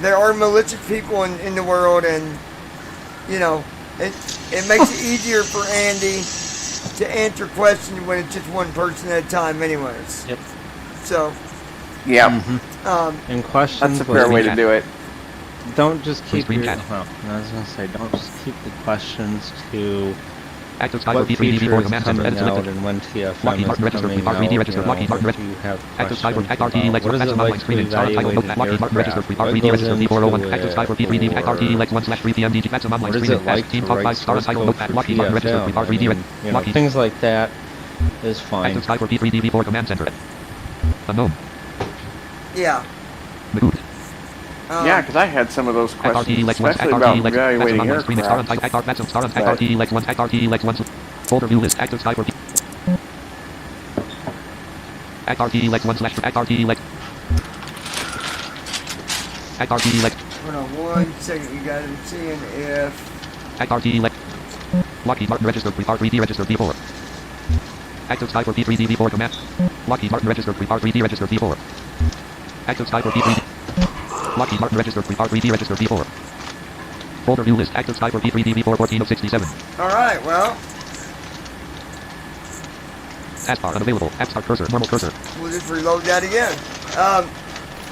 there are malicious people in the world, and it makes it easier for Andy to answer questions when it's just one person at a time anyways. Yep. So Yeah. And questions. That's a fair way to do it. Don't just keep Screen your. chat. Well, I was gonna say, don't just keep the questions to Active Skype what P3DB4 features command center. coming Edit out selected. and when TFM Lockheed is Martin registered. coming Prepar out. 3D registered. You know, Lockheed Martin if registered. you have Active Skype questions Hack RTE about Lex what is it Maximum like Online to Screening. Star Type evaluate Load. an Lockheed Martin registered. aircraft? Prepar What 3D goes registered. into V401. Active Skype P3DB Hack RTE or Lex 1/3 PM DG Maximum Online what is Screening. it like Team to Top 5 write Star source Type code Load. for Lockheed Martin registered. TFM? Prepar I 3D. mean, you know, Lockheed. things like that is fine. Active Skype P3DB4 command center. Unknown. Yeah. Magoot. Yeah, because I had some of those questions, RTE Lex 1. especially about RTE Lex evaluating Maximum Online Screening. Star aircraft. Type Hack Maximum Star Type But- RTE Lex 1. RTE Lex 1. Folder view list. Active Skype P. Act RTE Lex 1/ Act RTE Lex. Act RTE Lex. Hold on 1 second, you guys. I'm seeing if. Act RTE Lex. Lockheed Martin registered. Prepar 3D registered. V4. Active Skype P3D V4 command. Lockheed Martin registered. Prepar 3D registered. V4. Active Skype P3D. Lockheed Martin registered. Prepar 3D registered. V4. Folder view list. Active Skype P3D V4 14 of 67. Alright, well, Taskbar unavailable. App start cursor. Normal cursor. we'll just reload that again.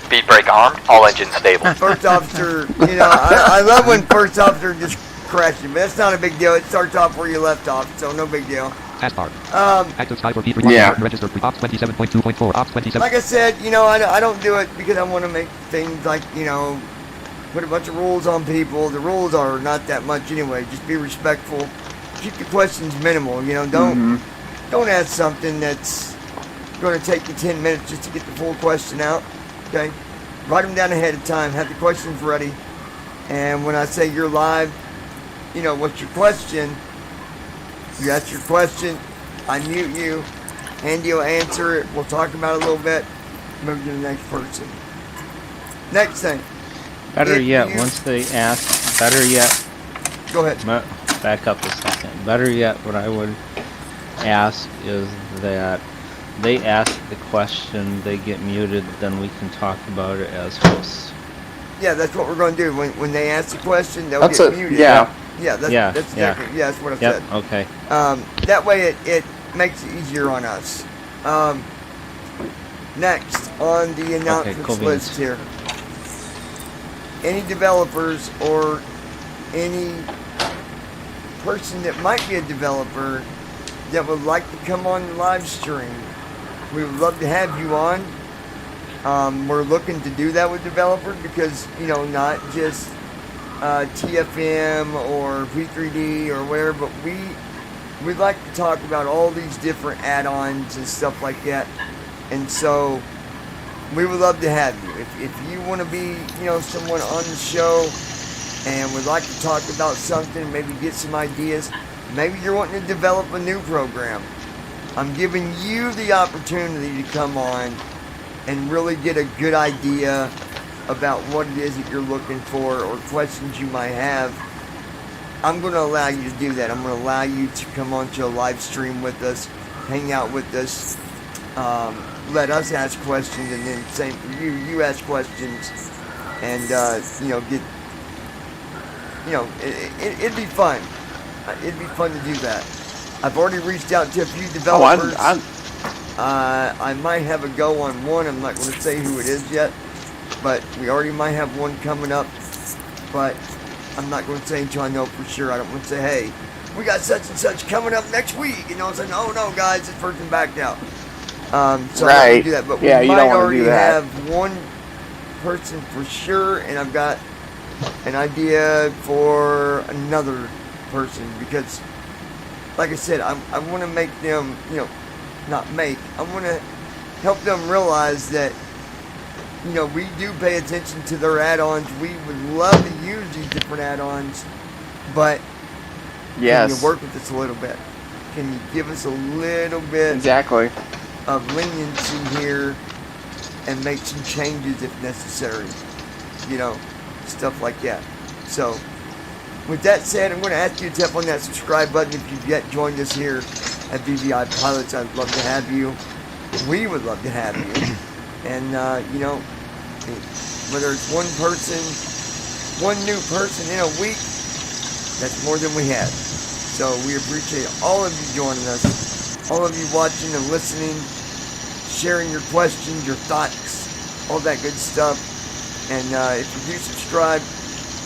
Speed brake armed. All engines stable. First officer, you know, I love when first officer just crashes, but that's not a big deal. It starts off where you left off, so no big deal. Taskbar. Active Skype P3D Yeah. registered. Ops 27.2.4. Ops 27. Like I said, you know, I don't do it because I want to make things like, you know, put a bunch of rules on people. The rules are not that much anyway. Just be respectful. Keep the questions minimal, you know. Don't ask something that's going to take you 10 minutes just to get the full question out. Okay? Write them down ahead of time. Have the questions ready. And when I say you're live, you know, what's your question? You ask your question, I mute you, Andy will answer it, we'll talk about it a little bit, move to the next person. Next thing. Better If yet, you- once they ask, better yet, Go ahead. back up a second. Better yet, what I would ask is that they ask the question, they get muted, then we can talk about it as hosts. Yeah, that's what we're going to do. When they ask the question, they'll That's get a- muted. yeah. Yeah, that's Yeah, exactly, yeah. yeah, that's what I Yep, said. okay. That way it makes it easier on us. Next on the announcements cool beans. list here. Any developers or any person that might be a developer that would like to come on the live stream, we would love to have you on. We're looking to do that with developers because, you know, not just TFM or V3D or whatever, but we'd like to talk about all these different add-ons and stuff like that. And so we would love to have you. If you want to be, you know, someone on the show and would like to talk about something, maybe get some ideas, maybe you're wanting to develop a new program, I'm giving you the opportunity to come on and really get a good idea about what it is that you're looking for or questions you might have. I'm going to allow you to do that. I'm going to allow you to come onto a live stream with us, hang out with us, let us ask questions, and then same for you. You ask questions, and you know, get, you know, it'd be fun. It'd be fun to do that. I've already reached out to a few developers. I might have a go on one. I'm not going to say who it is yet, but we already might have one coming up. But I'm not going to say until I know for sure. I don't want to say, hey, we got such and such coming up next week. You know, it's like, no, guys, this person backed out. So I'm not going to do that. But Yeah, we you might don't wanna already do that. have one person for sure, and I've got an idea for another person because, like I said, I want to make them, you know, not make, I want to help them realize that, you know, we do pay attention to their add-ons. We would love to use these different add-ons, but Yes. can you work with us a little bit? Can you give us a little bit Exactly. of leniency here and make some changes if necessary? You know, stuff like that. So, with that said, I'm going to ask you to tap on that subscribe button if you've yet joined us here at VVI Pilots. I'd love to have you. We would love to have you. And, you know, whether it's one person, one new person in a week, that's more than we had. So we appreciate all of you joining us, all of you watching and listening, sharing your questions, your thoughts, all that good stuff. And if you do subscribe,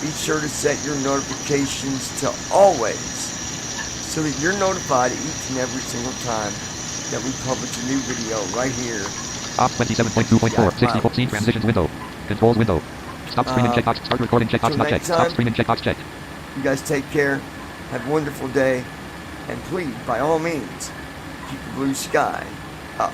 be sure to set your notifications to always, so that you're notified each and every single time that we publish a new video right here. Op 27.2.4, 60 transitions window, controls window, stop screening checkbox, start recording checkbox not checked, stop screening checkbox checked. You guys take care, have a wonderful day, and please, by all means, keep the blue sky up.